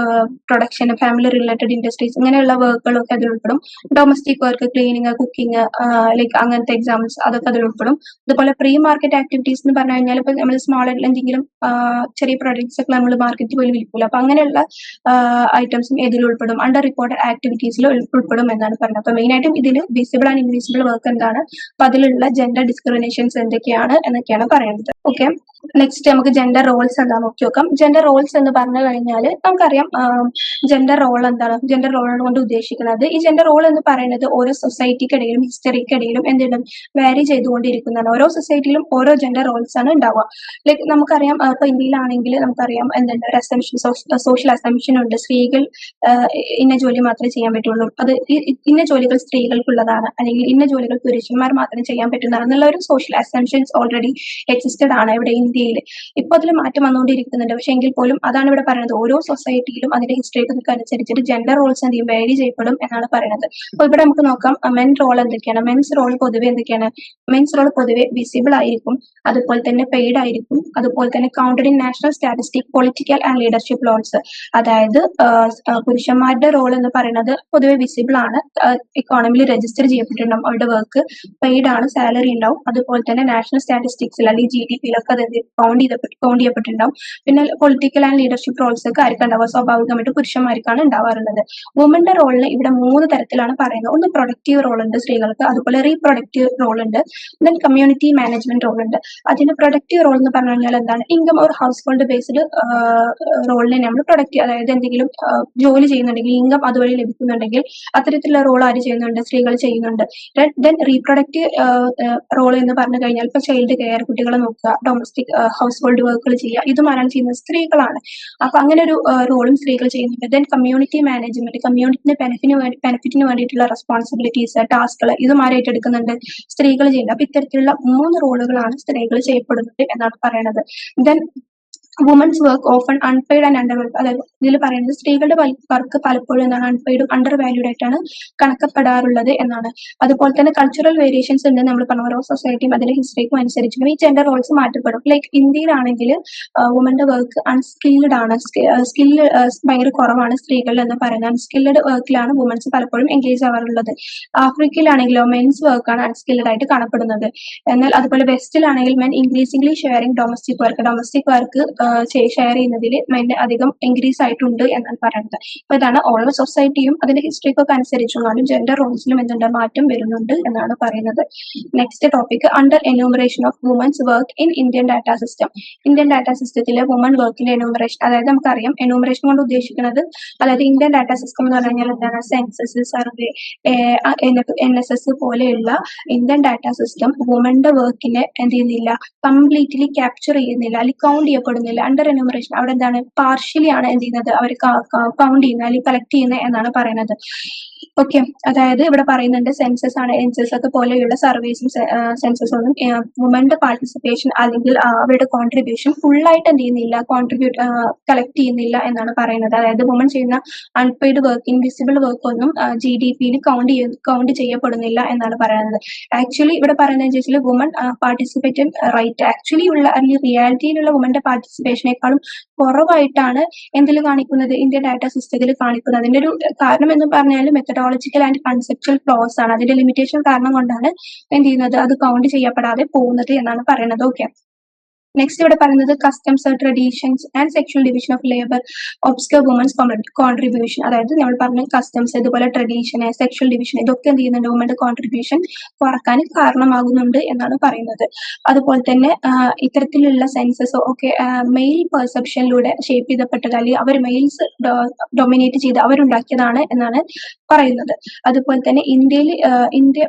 പ്രൊഡക്ഷൻ, ഫാമിലി റിലേറ്റഡ് ഇൻഡസ്ട്രീസ്, ഇങ്ങനെയുള്ള വർക്കുകളൊക്കെ അതിൽ ഉൾപ്പെടും. Domestic work, cleaning, cooking, like അങ്ങനത്തെ എക്സാമ്പിൾസ് അതൊക്കെ അതിൽ ഉൾപ്പെടും. അതുപോലെ പ്രീ മാർക്കറ്റ് ആക്ടിവിറ്റീസ് എന്ന് പറഞ്ഞു കഴിഞ്ഞാൽ ഇപ്പൊ നമ്മൾ സ്മോൾ എന്തെങ്കിലും ചെറിയ പ്രൊഡക്ട്സ് ഒക്കെ നമ്മൾ മാർക്കറ്റിൽ പോയി വിൽക്കൂല, അപ്പൊ അങ്ങനെയുള്ള ഐറ്റംസും ഇതിൽ ഉൾപ്പെടും, അണ്ടർ റിപ്പോർട്ടഡ് ആക്ടിവിറ്റീസിൽ ഉൾപ്പെടും എന്നാണ് പറഞ്ഞത്. അപ്പൊ മെയിൻ ആയിട്ടും ഇതിൽ വിസിബിൾ ആൻഡ് ഇൻവിസിബിൾ വർക്ക് എന്താണ്, അപ്പൊ അതിലുള്ള ജെൻഡർ ഡിസ്ക്രിമിനേഷൻസ് എന്തൊക്കെയാണ് എന്നൊക്കെയാണ് പറയുന്നത്. ഓക്കെ, നെക്സ്റ്റ് നമുക്ക് ജെൻഡർ റോൾസ് എന്താ നോക്കി നോക്കാം. ജെൻഡർ റോൾസ് എന്ന് പറഞ്ഞു കഴിഞ്ഞാൽ നമുക്കറിയാം ജെൻഡർ റോൾ എന്താണ്, ജെൻഡർ റോൾ കൊണ്ട് ഉദ്ദേശിക്കുന്നത്, ഈ ജെൻഡർ റോൾ എന്ന് പറയുന്നത് ഓരോ സൊസൈറ്റിക്കിടയിലും ഹിസ്റ്ററിക്കിടയിലും എന്തെങ്കിലും വാരി ചെയ്തുകൊണ്ടിരിക്കുന്നതാണ്. ഓരോ സൊസൈറ്റിയിലും ഓരോ ജെൻഡർ റോൾസ് ആണ് ഉണ്ടാവുക. ലൈക്ക് നമുക്കറിയാം ഇപ്പൊ ഇന്ത്യയിലാണെങ്കിൽ നമുക്കറിയാം എന്തുണ്ട്, ഒരു അസംഷൻ, സോഷ്യൽ അസംഷൻ ഉണ്ട്, സ്ത്രീകൾ ഇന്ന ജോലി മാത്രമേ ചെയ്യാൻ പറ്റുള്ളൂ, അത് ഇന്ന ജോലികൾ സ്ത്രീകൾക്കുള്ളതാണ്, പറ്റുന്നതാണ്, അല്ലെങ്കിൽ ഇന്ന ജോലികൾ പുരുഷന്മാർ മാത്രം ചെയ്യാൻ പറ്റുന്നതാണ് എന്നുള്ള ഒരു സോഷ്യൽ അസംഷൻസ് ഓൾറെഡി എക്സിസ്റ്റഡ് ആണ് ഇവിടെ ഇന്ത്യയിൽ. ഇപ്പൊ അതിൽ മാറ്റം വന്നുകൊണ്ടിരിക്കുന്നുണ്ട്. പക്ഷെ എങ്കിൽ പോലും അതാണ് ഇവിടെ പറയുന്നത്, ഓരോ സൊസൈറ്റിയിലും അതിന്റെ ഹിസ്റ്ററികൾക്ക് അനുസരിച്ചിട്ട് ജെൻഡർ റോൾസ് എന്തെയും വേരി ചെയ്യപ്പെടും എന്നാണ് പറയുന്നത്. അപ്പൊ ഇവിടെ നമുക്ക് നോക്കാം മെൻ റോൾ എന്തൊക്കെയാണ്. മെൻസ് റോൾ പൊതുവെ എന്തൊക്കെയാണ്? മെൻസ് റോൾ പൊതുവെ വിസിബിൾ ആയിരിക്കും, അതുപോലെ തന്നെ പെയ്ഡ് ആയിരിക്കും, അതുപോലെ തന്നെ counted in national statistic, political and leadership roles. അതായത് പുരുഷന്മാരുടെ റോൾ എന്ന് പറയുന്നത് പൊതുവെ വിസിബിൾ ആണ്, ഇക്കോണമിയിൽ രജിസ്റ്റർ ചെയ്യപ്പെട്ടിട്ടുണ്ടാവും, അവരുടെ വർക്ക് പെയ്ഡ് ആണ്, സാലറി ഉണ്ടാവും, അതുപോലെ തന്നെ നാഷണൽ സ്റ്റാറ്റിസ്റ്റിക്സിൽ അല്ലെങ്കിൽ GDP-യിലൊക്കെ അത് കൗണ്ട് ചെയ്യപ്പെട്ടിട്ടുണ്ടാവും. പിന്നെ പൊളിറ്റിക്കൽ ആൻഡ് ലീഡർഷിപ്പ് റോൾസ് ഒക്കെ ആർക്കും ഉണ്ടാവുക, സ്വാഭാവികമായിട്ട് പുരുഷന്മാർക്കാണ് ഉണ്ടാവാറുള്ളത്. വുമന്റെ റോളിന് ഇവിടെ 3 തരത്തിലാണ് പറയുന്നത്. ഒന്ന് പ്രൊഡക്റ്റീവ് റോൾ ഉണ്ട് സ്ത്രീകൾക്ക്, അതുപോലെ റീപ്രൊഡക്റ്റീവ് റോൾ ഉണ്ട്, ദെൻ കമ്മ്യൂണിറ്റി മാനേജ്മെന്റ് റോൾ ഉണ്ട്. അതിന് പ്രൊഡക്റ്റീവ് റോൾ എന്ന് പറഞ്ഞു കഴിഞ്ഞാൽ എന്താണ്? ഇൻകം ഒരു ഹൗസ് ഹോൾഡ് ബേസ്ഡ് റോളിനെ നമ്മൾ പ്രൊഡക്റ്റീവ്, അതായത് എന്തെങ്കിലും ജോലി ചെയ്യുന്നുണ്ടെങ്കിൽ ഇൻകം അതുവഴി ലഭിക്കുന്നുണ്ടെങ്കിൽ അത്തരത്തിലുള്ള റോൾ ആര് ചെയ്യുന്നുണ്ട്? സ്ത്രീകൾ ചെയ്യുന്നുണ്ട്. ദെൻ റീപ്രൊഡക്റ്റീവ് റോൾ എന്ന് പറഞ്ഞു കഴിഞ്ഞാൽ ഇപ്പൊ ചൈൽഡ് കെയർ, കുട്ടികളെ നോക്കുക, ഡൊമസ്റ്റിക് ഹൗസ് ഹോൾഡ് വർക്കുകൾ ചെയ്യുക, ഇതും ആരാണ് ചെയ്യുന്നത്? സ്ത്രീകളാണ്. അപ്പൊ അങ്ങനെ ഒരു റോളും സ്ത്രീകൾ ചെയ്യുന്നുണ്ട്. ദെൻ കമ്മ്യൂണിറ്റി മാനേജ്മെന്റ്, കമ്മ്യൂണിറ്റിന്റെ ബെനിഫിറ്റിന് വേണ്ടിയിട്ടുള്ള റെസ്പോൺസിബിലിറ്റീസ്, ടാസ്കുകൾ, ഇതും ആര് ഏറ്റെടുക്കുന്നുണ്ട്? സ്ത്രീകൾ ചെയ്യുന്നത്. അപ്പൊ ഇത്തരത്തിലുള്ള 3 റോളുകളാണ് സ്ത്രീകൾ ചെയ്യപ്പെടുന്നത് എന്നാണ് പറയുന്നത്. Then women's work often unpaid and under, അതായത് ഇതിൽ പറയുന്നത് സ്ത്രീകളുടെ വർക്ക് പലപ്പോഴും എന്താണ്? അൺപെയ്ഡും അണ്ടർ വാല്യൂഡ് ആയിട്ടാണ് കണക്കപ്പെടാറുള്ളത് എന്നാണ്. അതുപോലെ തന്നെ കൾച്ചറൽ വേരിയേഷൻസ് ഉണ്ട്. നമ്മൾ പറഞ്ഞ ഓരോ സൊസൈറ്റിയും അതിന്റെ ഹിസ്റ്ററിക്കും അനുസരിച്ചിട്ടും ഈ ജെൻഡർ റോൾസ് മാറ്റപ്പെടും. ലൈക്ക് ഇന്ത്യയിലാണെങ്കിൽ വുമന്റെ വർക്ക് അൺസ്കിൽഡ് ആണ്, സ്കില്ല് ഭയങ്കര കുറവാണ് സ്ത്രീകളിൽ എന്ന് പറയുന്നത്. അൺസ്കിൽഡ് വർക്കിലാണ് വുമൻസ് പലപ്പോഴും എൻഗേജ് ആവാറുള്ളത്. ആഫ്രിക്കയിലാണെങ്കിലോ മെൻസ് വർക്കാണ് അൺസ്കിൽഡ് ആയിട്ട് കാണപ്പെടുന്നത്. എന്നാൽ അതുപോലെ വെസ്റ്റിലാണെങ്കിൽ men increasingly sharing domestic work share ചെയ്യുന്നതിൽ മെൻ അധികം ഇൻക്രീസ് ആയിട്ടുണ്ട് എന്നാണ് പറയുന്നത്. അപ്പൊ ഇതാണ് ഓരോ സൊസൈറ്റിയും അതിന്റെ ഹിസ്റ്ററിക്കൊക്കെ അനുസരിച്ചുകൊണ്ടും ജെൻഡർ റോൾസിലും എന്തുണ്ട്? മാറ്റം വരുന്നുണ്ട് എന്നാണ് പറയുന്നത്. Next topic under enumeration of women's work in Indian data system. Indian data സിസ്റ്റത്തിലെ വുമൻ വർക്കിന്റെ എന്യൂമറേഷൻ, അതായത് നമുക്കറിയാം എന്യൂമറേഷൻ കൊണ്ട് ഉദ്ദേശിക്കുന്നത്, അതായത് ഇന്ത്യൻ ഡാറ്റാ സിസ്റ്റം എന്ന് പറഞ്ഞു കഴിഞ്ഞാൽ എന്താണ്? സെൻസസ്, സർവേ, NSS പോലെയുള്ള ഇന്ത്യൻ ഡാറ്റാ സിസ്റ്റം വുമന്റെ വർക്കിനെ എന്ത് ചെയ്യുന്നില്ല? കംപ്ലീറ്റ്ലി ക്യാപ്ചർ ചെയ്യുന്നില്ല, അല്ലെങ്കിൽ കൗണ്ട് ചെയ്യപ്പെടുന്നില്ല. അണ്ടർ എന്യൂമറേഷൻ അവിടെ എന്താണ്? പാർഷ്യലി ആണ് എന്ത് ചെയ്യുന്നത്? അവർ കൗണ്ട് ചെയ്യുന്നത് അല്ലെങ്കിൽ കളക്ട് ചെയ്യുന്നത് എന്നാണ് പറയുന്നത്. ഓക്കെ, അതായത് ഇവിടെ പറയുന്നുണ്ട് സെൻസസ് ആണ്, എൻസസ് ഒക്കെ പോലെയുള്ള സർവീസും സെൻസസ് ഒന്നും വുമന്റെ പാർട്ടിസിപ്പേഷൻ അല്ലെങ്കിൽ അവരുടെ കോൺട്രിബ്യൂഷൻ ഫുള്ളായിട്ട് എന്ത് ചെയ്യുന്നില്ല? കളക്ട് ചെയ്യുന്നില്ല എന്നാണ് പറയുന്നത്. അതായത് വുമൺ ചെയ്യുന്ന അൺപെയ്ഡ് വർക്ക്, ഇൻവിസിബിൾ വർക്ക് ഒന്നും GDP-യിൽ കൗണ്ട് ചെയ്യപ്പെടുന്നില്ല എന്നാണ് പറയുന്നത്. ആക്ച്വലി ഇവിടെ പറയുന്നത് വുമൺ പാർട്ടിസിപ്പേറ്റ് റൈറ്റ് ആക്ച്വലി ഉള്ള അല്ലെങ്കിൽ റിയാലിറ്റിയിലുള്ള വുമന്റെ പാർട്ടിസിപ്പേഷനേക്കാളും കുറവായിട്ടാണ് എന്തിൽ കാണിക്കുന്നത്? ഇന്ത്യൻ ഡാറ്റാ സിസ്റ്റത്തിൽ കാണിക്കുന്നത്. അതിന്റെ ഒരു കാരണം എന്ന് പറഞ്ഞാൽ മെത്തഡോളജിക്കൽ ആൻഡ് കൺസെപ്ച്വൽ ഫ്ലോസ് ആണ്. അതിന്റെ ലിമിറ്റേഷൻ കാരണം കൊണ്ടാണ് എന്ത് ചെയ്യുന്നത്? അത് കൗണ്ട് ചെയ്യപ്പെടാതെ പോകുന്നത് എന്നാണ് പറയുന്നത്. ഓക്കെ, നെക്സ്റ്റ് ഇവിടെ പറയുന്നത് customs, traditions and sexual division of labour obscure women's contribution. അതായത് നമ്മൾ പറഞ്ഞ കസ്റ്റംസ്, ഇതുപോലെ ട്രഡീഷൻ, സെക്ഷൽ ഡിവിഷൻ, ഇതൊക്കെ എന്ത് ചെയ്യുന്നുണ്ട്? വുമന്റെ കോൺട്രിബ്യൂഷൻ കുറക്കാൻ കാരണമാകുന്നുണ്ട് എന്നാണ് പറയുന്നത്. അതുപോലെ തന്നെ ഇത്തരത്തിലുള്ള സെൻസസ് ഒക്കെ മെയിൽ പെർസെപ്ഷനിലൂടെ ഷേപ്പ് ചെയ്തപ്പെട്ടത്, അല്ലെങ്കിൽ അവർ മെയിൽസ് ഡൊമിനേറ്റ് ചെയ്ത് അവരുണ്ടാക്കിയതാണ് എന്നാണ് പറയുന്നത്. അതുപോലെ തന്നെ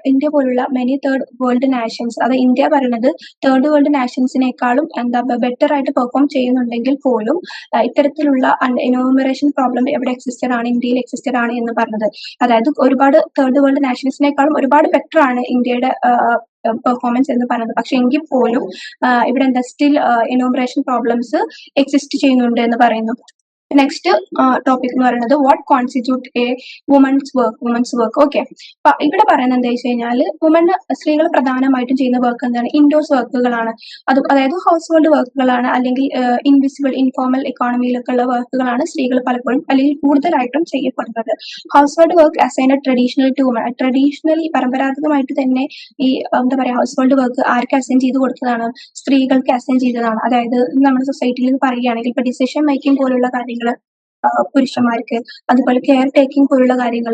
ഇന്ത്യ പോലുള്ള മെനി തേർഡ് വേൾഡ് നാഷൻസ്, അത് ഇന്ത്യ പറയുന്നത് തേർഡ് വേൾഡ് നാഷൻസിനേക്കാളും ബെറ്റർ ആയിട്ട് പെർഫോം ചെയ്യുന്നുണ്ടെങ്കിൽ പോലും ഇത്തരത്തിലുള്ള എന്യൂമറേഷൻ പ്രോബ്ലം എവിടെ എക്സിസ്റ്റഡ് ആണ്? ഇന്ത്യയിൽ എക്സിസ്റ്റഡ് ആണ് എന്ന് പറഞ്ഞത്. അതായത് ഒരുപാട് തേർഡ് വേൾഡ് നാഷൻസിനേക്കാളും ഒരുപാട് ബെറ്റർ ആണ് ഇന്ത്യയുടെ പെർഫോമൻസ് എന്ന് പറയുന്നത്. പക്ഷെ എങ്കിൽ പോലും ഇവിടെ എന്താ സ്റ്റിൽ എന്യൂമറേഷൻ പ്രോബ്ലംസ് എക്സിസ്റ്റ് ചെയ്യുന്നുണ്ട് എന്ന് പറയുന്നു. നെക്സ്റ്റ് ടോപ്പിക് എന്ന് പറയുന്നത് what constitute a women's work. Okay, ഇവിടെ പറയുന്നത് എന്താ വെച്ച് കഴിഞ്ഞാല് സ്ത്രീകൾ പ്രധാനമായിട്ടും ചെയ്യുന്ന വർക്ക് എന്താണ്? ഇൻഡോഴ്സ് വർക്കുകളാണ്. അതായത് ഹൗസ് ഹോൾഡ് വർക്കുകളാണ്, അല്ലെങ്കിൽ ഇൻവിസിബിൾ ഇൻഫോർമൽ എക്കോണമിയിലൊക്കെ ഉള്ള വർക്കുകളാണ് സ്ത്രീകൾ പലപ്പോഴും അല്ലെങ്കിൽ കൂടുതലായിട്ടും ചെയ്യപ്പെടുന്നത്. House hold work assigned traditionally പരമ്പരാഗതമായിട്ട് തന്നെ ഈ എന്താ പറയാ ഹൗസ് ഹോൾഡ് വർക്ക് ആർക്ക് അസൈൻ ചെയ്ത് കൊടുത്തതാണ്? സ്ത്രീകൾക്ക് അസൈൻ ചെയ്തതാണ്. അതായത് നമ്മുടെ സൊസൈറ്റിയിൽ പറയുകയാണെങ്കിൽ ഇപ്പൊ ഡിസിഷൻ മേക്കിംഗ് പോലുള്ള കാര്യങ്ങൾ പുരുഷന്മാർക്ക്, അതുപോലെ കെയർ ടേക്കിംഗ് പോലുള്ള കാര്യങ്ങൾ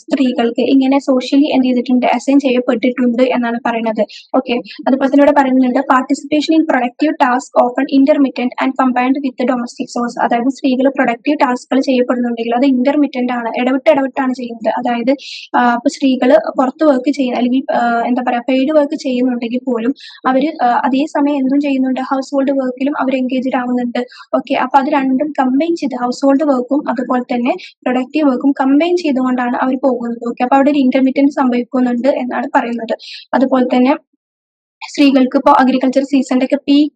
സ്ത്രീകൾക്ക്, ഇങ്ങനെ സോഷ്യലി എന്ത് ചെയ്തിട്ടുണ്ട്? അസൈൻ ചെയ്യപ്പെട്ടിട്ടുണ്ട് എന്നാണ് പറയുന്നത്. ഓക്കെ, അതുപോലെ തന്നെ ഇവിടെ പറയുന്നുണ്ട് participation in productive task often intermittent and combined with domestic source. അതായത് സ്ത്രീകൾ പ്രൊഡക്റ്റീവ് ടാസ്കുകൾ ചെയ്യപ്പെടുന്നുണ്ടെങ്കിൽ അത് ഇന്റർമിറ്റന്റ് ആണ്, ഇടവിട്ടാണ് ചെയ്യുന്നത്. അതായത് ഇപ്പൊ സ്ത്രീകൾ പുറത്ത് വർക്ക് ചെയ്യുന്ന അല്ലെങ്കിൽ എന്താ പറയാ പെയ്ഡ് വർക്ക് ചെയ്യുന്നുണ്ടെങ്കിൽ പോലും അവര് അതേസമയം എന്തും ചെയ്യുന്നുണ്ട്? ഹൗസ് ഹോൾഡ് വർക്കിലും അവർ എൻഗേജ്ഡ് ആവുന്നുണ്ട്. ഓക്കെ, അപ്പൊ അത് രണ്ടും കമ്പൈൻ ചെയ്ത് ഹൗസ് ഹോൾഡ് വർക്കും അതുപോലെ തന്നെ പ്രൊഡക്റ്റീവ് വർക്കും കമ്പൈൻ ചെയ്തുകൊണ്ടാണ് അവർ പോകുന്നത്. ഓക്കെ, അപ്പൊ അവിടെ ഒരു ഇന്റർമീഡിയറ്റ് സംഭവിക്കുന്നുണ്ട് എന്നാണ് പറയുന്നത്. അതുപോലെ തന്നെ സ്ത്രീകൾക്ക് ഇപ്പോൾ അഗ്രികൾച്ചർ സീസണിന്റെ ഒക്കെ പീക്ക്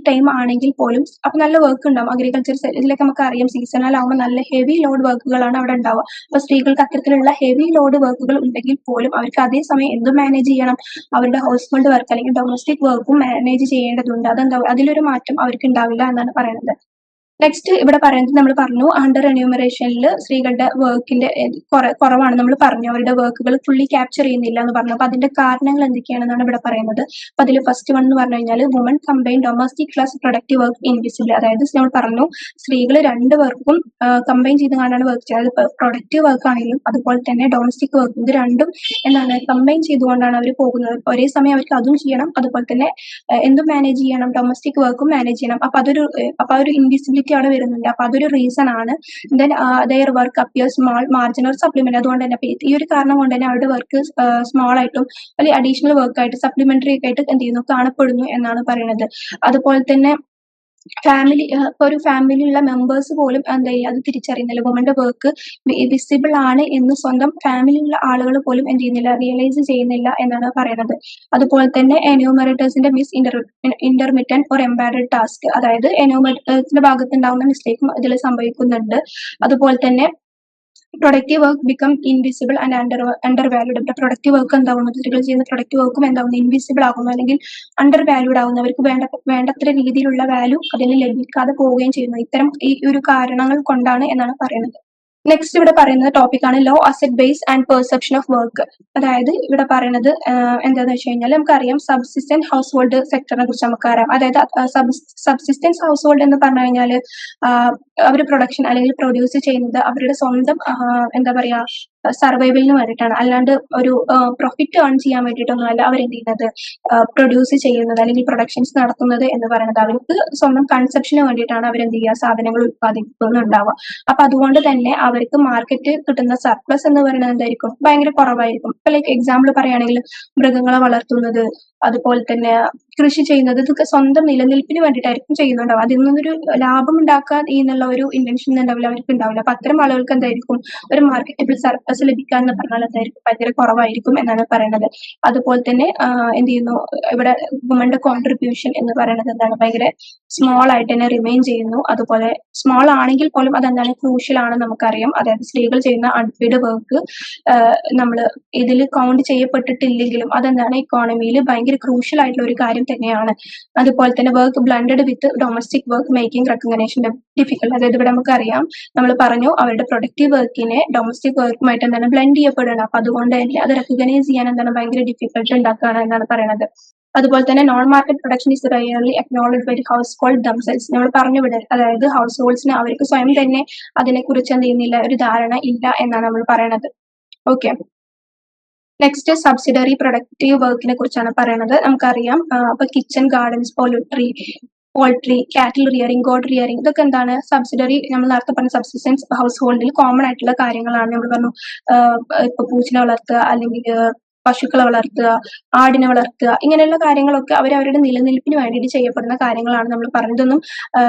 ടൈം ആണെങ്കിൽ പോലും അപ്പൊ നല്ല വർക്ക് ഉണ്ടാവും. അഗ്രികൾച്ചർ ഇതിലൊക്കെ നമുക്ക് അറിയാം സീസണലാവുമ്പോൾ നല്ല ഹെവി ലോഡ് വർക്കുകളാണ് അവിടെ ഉണ്ടാവുക. അപ്പൊ സ്ത്രീകൾക്ക് അത്തരത്തിലുള്ള ഹെവി ലോഡ് വർക്കുകൾ ഉണ്ടെങ്കിൽ പോലും അവർക്ക് അതേ സമയം എന്തും മാനേജ് ചെയ്യണം. അവരുടെ ഹൗസ് ഹോൾഡ് വർക്ക് അല്ലെങ്കിൽ ഡൊമസ്റ്റിക് വർക്കും മാനേജ് ചെയ്യേണ്ടതുണ്ട്. അതെന്താ അതിലൊരു മാറ്റം അവർക്ക് ഉണ്ടാവില്ല എന്നാണ് പറയുന്നത്. നെക്സ്റ്റ് ഇവിടെ പറയുന്നത് നമ്മൾ പറഞ്ഞു അണ്ടർ എന്യൂമറേഷനിൽ സ്ത്രീകളുടെ വർക്കിന്റെ കുറവാണ് നമ്മൾ പറഞ്ഞു. അവരുടെ വർക്കുകൾ ഫുള്ളി ക്യാപ്ചർ ചെയ്യുന്നില്ല എന്ന് പറഞ്ഞു. അപ്പൊ അതിന്റെ കാരണങ്ങൾ എന്തൊക്കെയാണെന്നാണ് ഇവിടെ പറയുന്നത്. അപ്പൊ അതിൽ ഫസ്റ്റ് വൺ എന്ന് പറഞ്ഞു കഴിഞ്ഞാൽ woman combine domestic plus productive work invisible. അതായത് നമ്മൾ പറഞ്ഞു സ്ത്രീകൾ രണ്ട് വർക്കും കമ്പൈൻ ചെയ്ത് കൊണ്ടാണ് വർക്ക് ചെയ്യുന്നത്. പ്രൊഡക്റ്റീവ് വർക്ക് ആണെങ്കിലും അതുപോലെ തന്നെ ഡൊമസ്റ്റിക് വർക്ക്, ഇത് രണ്ടും എന്താണ് കമ്പൈൻ ചെയ്തുകൊണ്ടാണ് അവർ പോകുന്നത്. ഒരേ സമയം അവർക്ക് അതും ചെയ്യണം, അതുപോലെ തന്നെ എന്തും മാനേജ് ചെയ്യണം, ഡൊമസ്റ്റിക് വർക്കും മാനേജ് ചെയ്യണം. അപ്പൊ ഒരു ഇൻവിസിബിലിറ്റി അവിടെ വരുന്നുണ്ട്. അപ്പൊ അതൊരു റീസൺ ആണ്. Then their work appear small margin or supplement. അതുകൊണ്ട് തന്നെ ഈ ഒരു കാരണം കൊണ്ട് തന്നെ അവരുടെ വർക്ക് സ്മോൾ ആയിട്ടും അല്ലെങ്കിൽ അഡീഷണൽ വർക്ക് ആയിട്ട് സപ്ലിമെന്ററി ഒക്കെ ആയിട്ട് എന്ത് ചെയ്യുന്നു കാണപ്പെടുന്നു എന്നാണ് പറയുന്നത്. അതുപോലെ തന്നെ ഒരു ഫാമിലിയിലുള്ള മെമ്പേഴ്സ് പോലും എന്താ ചെയ്യുക അത് തിരിച്ചറിയുന്നില്ല. വുമന്റെ വർക്ക് വിസിബിൾ ആണ് എന്ന് സ്വന്തം ഫാമിലിയിലുള്ള ആളുകൾ പോലും എന്ത് ചെയ്യുന്നില്ല, റിയലൈസ് ചെയ്യുന്നില്ല എന്നാണ് പറയുന്നത്. അതുപോലെ തന്നെ എന്യൂമറേറ്റേഴ്സിന്റെ ഇന്റർമിറ്റന്റ് ഓർ എംബാഡഡ് ടാസ്ക്, അതായത് എന്യൂമറേറ്റേഴ്സിന്റെ ഭാഗത്ത് ഉണ്ടാവുന്ന മിസ്റ്റേക്കും ഇതിൽ സംഭവിക്കുന്നുണ്ട്. അതുപോലെ തന്നെ productive work become invisible and under valued. ഇവിടെ പ്രൊഡക്റ്റീവ് വർക്ക് എന്താവുന്നു, സ്ത്രീകൾ ചെയ്യുന്ന പ്രൊഡക്റ്റീവ് വർക്കും എന്താവുന്നു, ഇൻവിസിബിൾ ആകുന്നു അല്ലെങ്കിൽ അണ്ടർ വാല്യൂഡ് ആകുന്നു. അവർക്ക് വേണ്ടത്ര രീതിയിലുള്ള വാല്യൂ അതിന് ലഭിക്കാതെ പോവുകയും ചെയ്യുന്നു. ഇത്തരം ഈ ഒരു കാരണങ്ങൾ കൊണ്ടാണ് എന്നാണ് പറയുന്നത്. നെക്സ്റ്റ് ഇവിടെ പറയുന്ന ടോപ്പിക്കാണ് low asset base and perception of work. അതായത് ഇവിടെ പറയുന്നത് എന്താണെന്ന് വെച്ച് കഴിഞ്ഞാൽ നമുക്കറിയാം സബ്സിസ്റ്റൻസ് ഹൗസ് ഹോൾഡ് സെക്ടറിനെ കുറിച്ച് നമുക്കറിയാം. അതായത് സബ്സിസ്റ്റൻസ് ഹൗസ് ഹോൾഡ് എന്ന് പറഞ്ഞു കഴിഞ്ഞാൽ അവർ പ്രൊഡക്ഷൻ അല്ലെങ്കിൽ പ്രൊഡ്യൂസ് ചെയ്യുന്നത് അവരുടെ സ്വന്തം എന്താ പറയാ സർവൈവലിന് വേണ്ടിയിട്ടാണ്. അല്ലാണ്ട് ഒരു പ്രോഫിറ്റ് ഏൺ ചെയ്യാൻ വേണ്ടിയിട്ടൊന്നും അല്ല അവരെന്ത് ചെയ്യുന്നത്, പ്രൊഡ്യൂസ് ചെയ്യുന്നത് അല്ലെങ്കിൽ പ്രൊഡക്ഷൻസ് നടത്തുന്നത് എന്ന് പറയുന്നത് അവർക്ക് സ്വന്തം കൺസപ്ഷന് വേണ്ടിയിട്ടാണ് അവരെന്ത് ചെയ്യുക സാധനങ്ങൾ ഉത്പാദിപ്പിക്കുന്നുണ്ടാവുക. അപ്പൊ അതുകൊണ്ട് തന്നെ അവർക്ക് മാർക്കറ്റ് കിട്ടുന്ന സർപ്ലസ് എന്ന് പറയുന്നത് എന്തായിരിക്കും, ഭയങ്കര കുറവായിരിക്കും. ഇപ്പൊ ലൈക്ക് എക്സാമ്പിൾ പറയുകയാണെങ്കിൽ മൃഗങ്ങളെ വളർത്തുന്നത്, അതുപോലെ തന്നെ കൃഷി ചെയ്യുന്നത്, ഇതൊക്കെ സ്വന്തം നിലനിൽപ്പിന് വേണ്ടിയിട്ടായിരിക്കും ചെയ്യുന്നുണ്ടാവും. അതിൽ നിന്നൊരു ലാഭം ഉണ്ടാക്കാൻ എന്നുള്ള ഒരു ഇന്റൻഷൻ ഉണ്ടാവില്ല, അവർക്ക് ഉണ്ടാവില്ല. അപ്പൊ അത്തരം ആളുകൾക്ക് എന്തായിരിക്കും ഒരു മാർക്കറ്റബിൾ സർപ്ലസ് ലഭിക്കുക എന്ന് പറഞ്ഞാൽ എന്തായിരിക്കും ഭയങ്കര കുറവായിരിക്കും എന്നാണ് പറയുന്നത്. അതുപോലെ തന്നെ എന്ത് ചെയ്യുന്നു, ഇവിടെ വുമന്റെ കോൺട്രിബ്യൂഷൻ എന്ന് പറയുന്നത് എന്താണ്, ഭയങ്കര സ്മോൾ ആയിട്ട് തന്നെ റിമെയിൻ ചെയ്യുന്നു. അതുപോലെ സ്മോൾ ആണെങ്കിൽ പോലും അതെന്താണ് ക്രൂഷ്യൽ ആണ് നമുക്കറിയാം. അതായത് സ്ത്രീകൾ ചെയ്യുന്ന അൺപെയ്ഡ് വർക്ക് നമ്മൾ ഇതിൽ കൗണ്ട് ചെയ്യപ്പെട്ടിട്ടില്ലെങ്കിലും അതെന്താണ് ഇക്കോണമിയിൽ ഭയങ്കര ക്രൂഷ്യൽ ആയിട്ടുള്ള ഒരു കാര്യം തന്നെയാണ്. അതുപോലെ തന്നെ work blended with domestic work making recognition difficult. അതായത് ഇവിടെ നമുക്കറിയാം നമ്മൾ പറഞ്ഞു അവരുടെ പ്രൊഡക്റ്റീവ് വർക്കിനെ ഡൊമസ്റ്റിക് വർക്കുമായിട്ട് എന്താണ് ബ്ലെൻഡ് ചെയ്യപ്പെടുകയാണ്. അപ്പൊ അതുകൊണ്ട് തന്നെ അത് റെക്കഗ്നൈസ് ചെയ്യാൻ എന്താണ് ഭയങ്കര ഡിഫിക്കൽട്ട് ഉണ്ടാക്കുകയാണ് എന്നാണ് പറയുന്നത്. അതുപോലെ തന്നെ non market production is rarely acknowledged by household themselves. നമ്മൾ പറഞ്ഞു വിടൽ, അതായത് ഹൗസ് ഹോൾഡ്സിന് അവർക്ക് സ്വയം തന്നെ അതിനെക്കുറിച്ച് എന്ത് ചെയ്യുന്നില്ല, ഒരു ധാരണ ഇല്ല എന്നാണ് നമ്മൾ പറയുന്നത്. ഓക്കെ, നെക്സ്റ്റ് സബ്സിഡറി പ്രൊഡക്റ്റീവ് വർക്കിനെ കുറിച്ചാണ് പറയുന്നത്. നമുക്കറിയാം അപ്പൊ കിച്ചൺ ഗാർഡൻസ്, പോൾട്രി, കാറ്റിൽ റിയറിംഗ്, ഗോഡ് റിയറിംഗ്, ഇതൊക്കെ എന്താണ് സബ്സിഡറി, നമ്മൾ നേരത്തെ പറഞ്ഞ സബ്സിസ്റ്റൻസ് ഹൗസ് ഹോൾഡിൽ കോമൺ ആയിട്ടുള്ള കാര്യങ്ങളാണ്. നമ്മൾ പറഞ്ഞു ഇപ്പൊ പൂച്ചനെ വളർത്തുക അല്ലെങ്കിൽ പശുക്കളെ വളർത്തുക, ആടിനെ വളർത്തുക, ഇങ്ങനെയുള്ള കാര്യങ്ങളൊക്കെ അവരവരുടെ നിലനിൽപ്പിന് വേണ്ടിയിട്ട് ചെയ്യപ്പെടുന്ന കാര്യങ്ങളാണ്. നമ്മൾ പറഞ്ഞതൊന്നും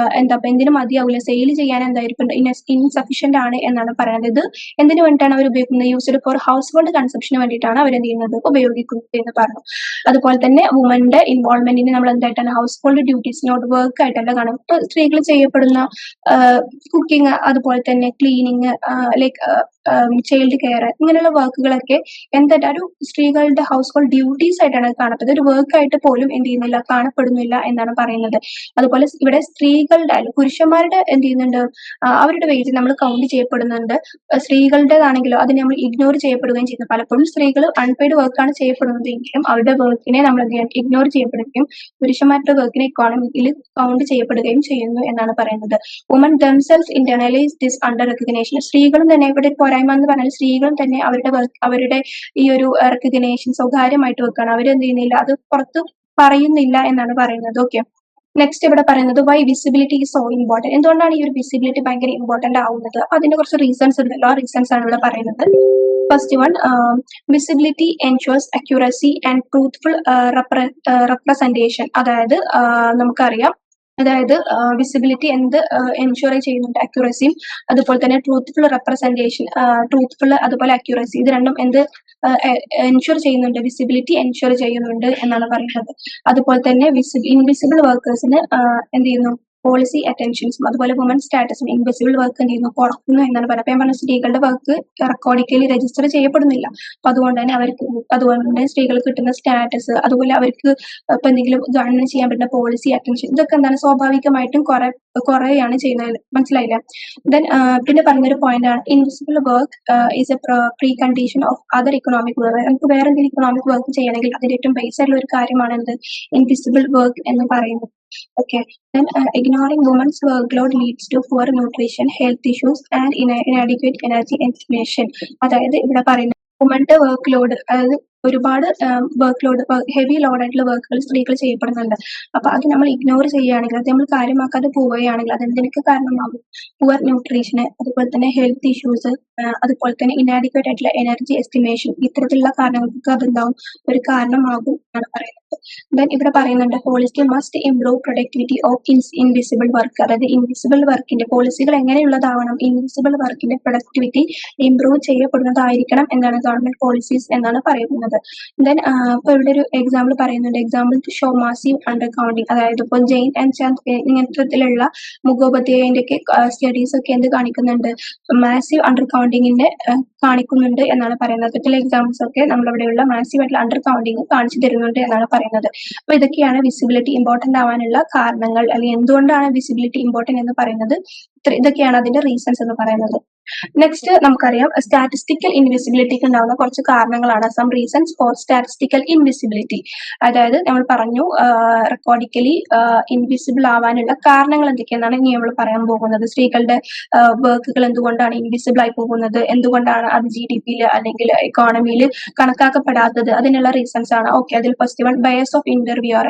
എന്തിനു മതിയാവില്ല, സെയിൽ ചെയ്യാൻ എന്തായിരിക്കും ഇൻസഫിഷ്യന്റ് ആണ് എന്നാണ് പറയുന്നത്. ഇത് എന്തിനു വേണ്ടിയിട്ടാണ് അവർ ഉപയോഗിക്കുന്നത്, യൂസ്ഡ് ഫോർ ഹൗസ് ഹോൾഡ് കൺസപ്ഷന് വേണ്ടിയിട്ടാണ് അവർ എന്ത് ചെയ്യുന്നത് ഉപയോഗിക്കുന്നത് എന്ന് പറഞ്ഞു. അതുപോലെ തന്നെ വുമന്റെ ഇൻവോൾവ്മെന്റിന് നമ്മൾ എന്തായിട്ടാണ് ഹൗസ് ഹോൾഡ് ഡ്യൂട്ടീസിനോട് വർക്ക് ആയിട്ടല്ല കാണും. ഇപ്പൊ സ്ത്രീകൾ ചെയ്യപ്പെടുന്ന കുക്കിംഗ്, അതുപോലെ തന്നെ ക്ലീനിങ്, ലൈക്ക് ചൈൽഡ് കെയർ, ഇങ്ങനെയുള്ള വർക്കുകളൊക്കെ എന്തായിട്ട് ഒരു സ്ത്രീകളുടെ ഹൗസ് ഹോൾഡ് ഡ്യൂട്ടീസ് ആയിട്ടാണ് കാണപ്പെടുന്നത്. ഒരു വർക്ക് ആയിട്ട് പോലും എന്ത് ചെയ്യുന്നില്ല, കാണപ്പെടുന്നില്ല എന്നാണ് പറയുന്നത്. അതുപോലെ ഇവിടെ സ്ത്രീകളുടെ പുരുഷന്മാരുടെ എന്ത് ചെയ്യുന്നുണ്ട്, അവരുടെ വേജ് നമ്മൾ കൗണ്ട് ചെയ്യപ്പെടുന്നുണ്ട്. സ്ത്രീകളുടേതാണെങ്കിലോ അതിനെ നമ്മൾ ഇഗ്നോർ ചെയ്യപ്പെടുകയും ചെയ്യുന്നു. പലപ്പോഴും സ്ത്രീകൾ അൺപെയ്ഡ് വർക്കാണ് ചെയ്യപ്പെടുന്നതെങ്കിലും അവരുടെ വർക്കിനെ നമ്മൾ ഇഗ്നോർ ചെയ്യപ്പെടുകയും പുരുഷന്മാരുടെ വർക്കിനെ ഇക്കോണമിക്കലി കൗണ്ട് ചെയ്യപ്പെടുകയും ചെയ്യുന്നു എന്നാണ് പറയുന്നത്. Woman themselves internalise this under recognition. സ്ത്രീകളും തന്നെ ഇവിടെ പോരായ്മ എന്ന് പറഞ്ഞാൽ സ്ത്രീകളും തന്നെ അവരുടെ ഈ ഒരു റെക്കഗ്നേഷൻ സ്വകാര്യമായിട്ട് വെക്കുകയാണ്. അവരെന്ത് ചെയ്യുന്നില്ല, അത് പുറത്ത് പറയുന്നില്ല എന്നാണ് പറയുന്നത്. ഓക്കെ, നെക്സ്റ്റ് ഇവിടെ പറയുന്നത് why visibility is so important. എന്തുകൊണ്ടാണ് ഈ ഒരു വിസിബിലിറ്റി ഭയങ്കര ഇമ്പോർട്ടന്റ് ആവുന്നത്? അതിന്റെ കുറച്ച് റീസൺസ് ഉണ്ടല്ലോ, ആ റീസൺസ് ആണ് ഇവിടെ പറയുന്നത്. First one, visibility ensures accuracy and truthful representation. അതായത് നമുക്കറിയാം അതായത് വിസിബിലിറ്റി എന്ത് എൻഷുർ ചെയ്യുന്നുണ്ട്, അക്യുറസിയും അതുപോലെ തന്നെ ട്രൂത്ത്ഫുൾ റെപ്രസെന്റേഷൻ, ട്രൂത്ത്ഫുൾ അതുപോലെ അക്യുറസി ഇത് രണ്ടും എന്ത് എൻഷുർ ചെയ്യുന്നുണ്ട്, വിസിബിലിറ്റി എൻഷുർ ചെയ്യുന്നുണ്ട് എന്നാണ് പറയുന്നത്. അതുപോലെ തന്നെ ഇൻവിസിബിൾ വർക്കേഴ്സിന് എന്ത് ചെയ്യുന്നു, പോളിസി അറ്റൻഷൻസും അതുപോലെ വുമൺ സ്റ്റാറ്റസും ഇൻവിസിബിൾ വർക്ക് എന്ത് ചെയ്യുന്നു, കുറക്കുന്നു എന്നാണ് പറയുന്നത്. അപ്പൊ ഞാൻ പറഞ്ഞ സ്ത്രീകളുടെ വർക്ക് റെക്കോർഡിക്കലി രജിസ്റ്റർ ചെയ്യപ്പെടുന്നില്ല. അപ്പൊ അതുകൊണ്ട് തന്നെ സ്ത്രീകൾക്ക് കിട്ടുന്ന സ്റ്റാറ്റസ്, അതുപോലെ അവർക്ക് ഇപ്പൊ എന്തെങ്കിലും ഗവൺമെന്റ് ചെയ്യാൻ പറ്റുന്ന പോളിസി അറ്റൻഷൻ ഇതൊക്കെ എന്താണ് സ്വാഭാവികമായിട്ടും കുറെയാണ് ചെയ്യുന്നത്. മനസ്സിലായില്ല? ദെൻ പിന്നെ പറഞ്ഞൊരു പോയിന്റ് ആണ് invisible work is A pre condition of other economic work. നമുക്ക് വേറെ എന്തെങ്കിലും ഇക്കണോമിക് വർക്ക് ചെയ്യണമെങ്കിൽ അതിന്റെ ഏറ്റവും ബേസ് ആയിട്ടുള്ള ഒരു കാര്യമാണ് എന്ത്, ഇൻവിസിബിൾ വർക്ക് എന്ന് പറയുന്നത്. Okay, then ignoring women's workload leads to poor nutrition, health issues and inadequate energy estimation. അതായത് ഇവിടെ പറയുന്നത് വുമന്റെ വർക്ക് ലോഡ്, അതായത് ഒരുപാട് വർക്ക് ലോഡ്, ഹെവി ലോഡ് ആയിട്ടുള്ള വർക്കുകൾ സ്ത്രീകൾ ചെയ്യപ്പെടുന്നുണ്ട്. അപ്പൊ അത് നമ്മൾ ഇഗ്നോർ ചെയ്യുകയാണെങ്കിൽ, അത് നമ്മൾ കാര്യമാക്കാതെ പോവുകയാണെങ്കിൽ അത് എന്തിനൊക്കെ കാരണമാകും, പുവർ ന്യൂട്രീഷന്, അതുപോലെ തന്നെ ഹെൽത്ത് ഇഷ്യൂസ്, അതുപോലെ തന്നെ ഇനാഡിക്വേറ്റ് ആയിട്ടുള്ള എനർജി എസ്റ്റിമേഷൻ, ഇത്തരത്തിലുള്ള കാരണങ്ങൾക്ക് അതുണ്ടാവും, ഒരു കാരണമാകും എന്നാണ് പറയുന്നത്. ദെൻ ഇവിടെ പറയുന്നുണ്ട് policy must improve productivity of invisible work. അതായത് ഇൻവിസിബിൾ വർക്കിന്റെ പോളിസികൾ എങ്ങനെയുള്ളതാവണം, ഇൻവിസിബിൾ വർക്കിന്റെ പ്രൊഡക്ടിവിറ്റി ഇംപ്രൂവ് ചെയ്യപ്പെടുന്നതായിരിക്കണം എന്നാണ് ഗവൺമെന്റ് പോളിസീസ് എന്നാണ് പറയുന്നത്. ദെൻ ഇപ്പൊ ഇവിടെ ഒരു എക്സാമ്പിൾ പറയുന്നുണ്ട്, example to show massive under counting. അതായത് ഇപ്പോൾ ജെയിൻ ആൻഡ് ചാന്ദ് ഇങ്ങനത്തിലുള്ള മുഖോപാധ്യായന്റെ ഒക്കെ സ്റ്റഡീസ് ഒക്കെ എന്ത് കാണിക്കുന്നുണ്ട്, മാസീവ് അണ്ടർ കൗണ്ടിങ്ങിന്റെ കാണിക്കുന്നുണ്ട് എന്നാണ് പറയുന്നത്. ചില എക്സാമ്പിൾസ് ഒക്കെ നമ്മളിവിടെയുള്ള മാസീവ് ആയിട്ടുള്ള അണ്ടർ കൗണ്ടിങ് കാണിച്ചു തരുന്നുണ്ട് എന്നാണ് പറയുന്നത്. അപ്പൊ ഇതൊക്കെയാണ് വിസിബിലിറ്റി ഇമ്പോർട്ടന്റ് ആവാനുള്ള കാരണങ്ങൾ, അല്ലെങ്കിൽ എന്തുകൊണ്ടാണ് വിസിബിലിറ്റി ഇമ്പോർട്ടന്റ് എന്ന് പറയുന്നത്. ഇതൊക്കെയാണ് അതിന്റെ റീസൺസ് എന്ന് പറയുന്നത്. നെക്സ്റ്റ് നമുക്കറിയാം സ്റ്റാറ്റിസ്റ്റിക്കൽ ഇൻവിസിബിലിറ്റിക്ക് ഉണ്ടാവുന്ന കുറച്ച് കാരണങ്ങളാണ്, some reasons for statistical invisibility. അതായത് നമ്മൾ പറഞ്ഞു റെക്കോർഡിക്കലി ഇൻവിസിബിൾ ആവാനുള്ള കാരണങ്ങൾ എന്തൊക്കെയെന്നാണ് ഇനി നമ്മൾ പറയാൻ പോകുന്നത്. സ്ത്രീകളുടെ വർക്കുകൾ എന്തുകൊണ്ടാണ് ഇൻവിസിബിൾ ആയി പോകുന്നത്, എന്തുകൊണ്ടാണ് അത് GDP-യിൽ അല്ലെങ്കിൽ എക്കോണമിയിൽ കണക്കാക്കപ്പെടാത്തത്, അതിനുള്ള റീസൺസ് ആണ്. ഓക്കെ, അതിൽ ഫസ്റ്റ് വൺ ബയസ് ഓഫ്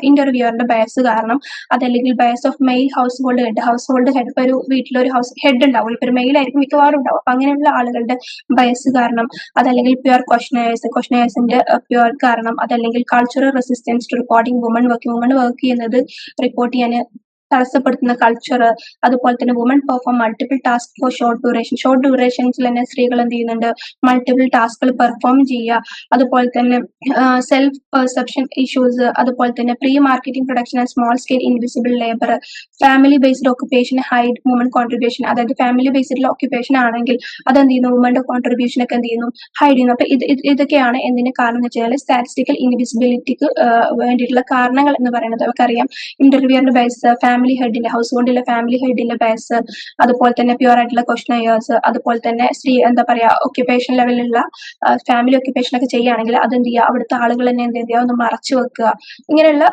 ഇന്റർവ്യൂറിന്റെ ബയസ് കാരണം, അതല്ലെങ്കിൽ bias of male household head. ഇപ്പൊ ഒരു വീട്ടിലൊരു ഹൗസ് ഹെഡ് ഉണ്ടാവും, ഇപ്പൊ ഒരു മെയിൽ ആയിരിക്കും മിക്കവാറും ഉണ്ടാവും. അപ്പൊ അങ്ങനെയുള്ള ആളുകളുടെ ബയസ് കാരണം, അതല്ലെങ്കിൽ പ്യുവർ ക്വസ്റ്റനേഴ്സിന്റെ പ്യുവർ കാരണം, അതല്ലെങ്കിൽ cultural resistance to reporting woman work ചെയ്യുന്നത് റിപ്പോർട്ട് ചെയ്യാൻ തടസ്സപ്പെടുത്തുന്ന കൾച്ചർ, അതുപോലെ തന്നെ woman perform multiple task for short ഡ്യൂറേഷൻസിൽ തന്നെ സ്ത്രീകൾ എന്ത് ചെയ്യുന്നുണ്ട്, മൾട്ടിപ്പിൾ ടാസ്കുകൾ പെർഫോം ചെയ്യുക. അതുപോലെ തന്നെ സെൽഫ് പെർസെപ്ഷൻ ഇഷ്യൂസ്, അതുപോലെ തന്നെ pre marketing production and small scale invisible labour, family based occupation hide woman contribution. അതായത് ഫാമിലി ബേസ്ഡ് ഓക്കുപേഷൻ ആണെങ്കിൽ അതെന്ത് ചെയ്യുന്നു, വുമന്റെ കോൺട്രിബ്യൂഷൻ ഒക്കെ എന്ത് ചെയ്യുന്നു, ഹൈഡ് ചെയ്യുന്നു. അപ്പൊ ഇതൊക്കെയാണ് എന്തിന്റെ കാരണം എന്ന് വെച്ചാൽ സ്റ്റാറ്റിസ്റ്റിക്കൽ ഇൻവിസിബിലിറ്റിക്ക് വേണ്ടിയിട്ടുള്ള കാരണങ്ങൾ എന്ന് പറയുന്നത്. നമുക്കറിയാം ഇന്റർവ്യൂറിന്റെ ബേസ്, ഫാമിലി ഹെഡിന്റെ ഹൗസ് ഹോൾഡിലെ ഫാമിലി ഹെഡിന്റെ ബേസ്, അതുപോലെ തന്നെ പ്യുവർ ആയിട്ടുള്ള ക്വസ്റ്റനേഴ്സ്, അതുപോലെ തന്നെ എന്താ പറയാ ഓക്യുപ്പേഷൻ ലെവലിലുള്ള ഫാമിലി ഓക്യുപ്പേഷൻ ഒക്കെ ചെയ്യുകയാണെങ്കിൽ അതെന്ത് ചെയ്യുക, അവിടുത്തെ ആളുകൾ തന്നെ എന്ത് ചെയ്യുക, ഒന്ന് മറച്ചു വെക്കുക. ഇങ്ങനെയുള്ള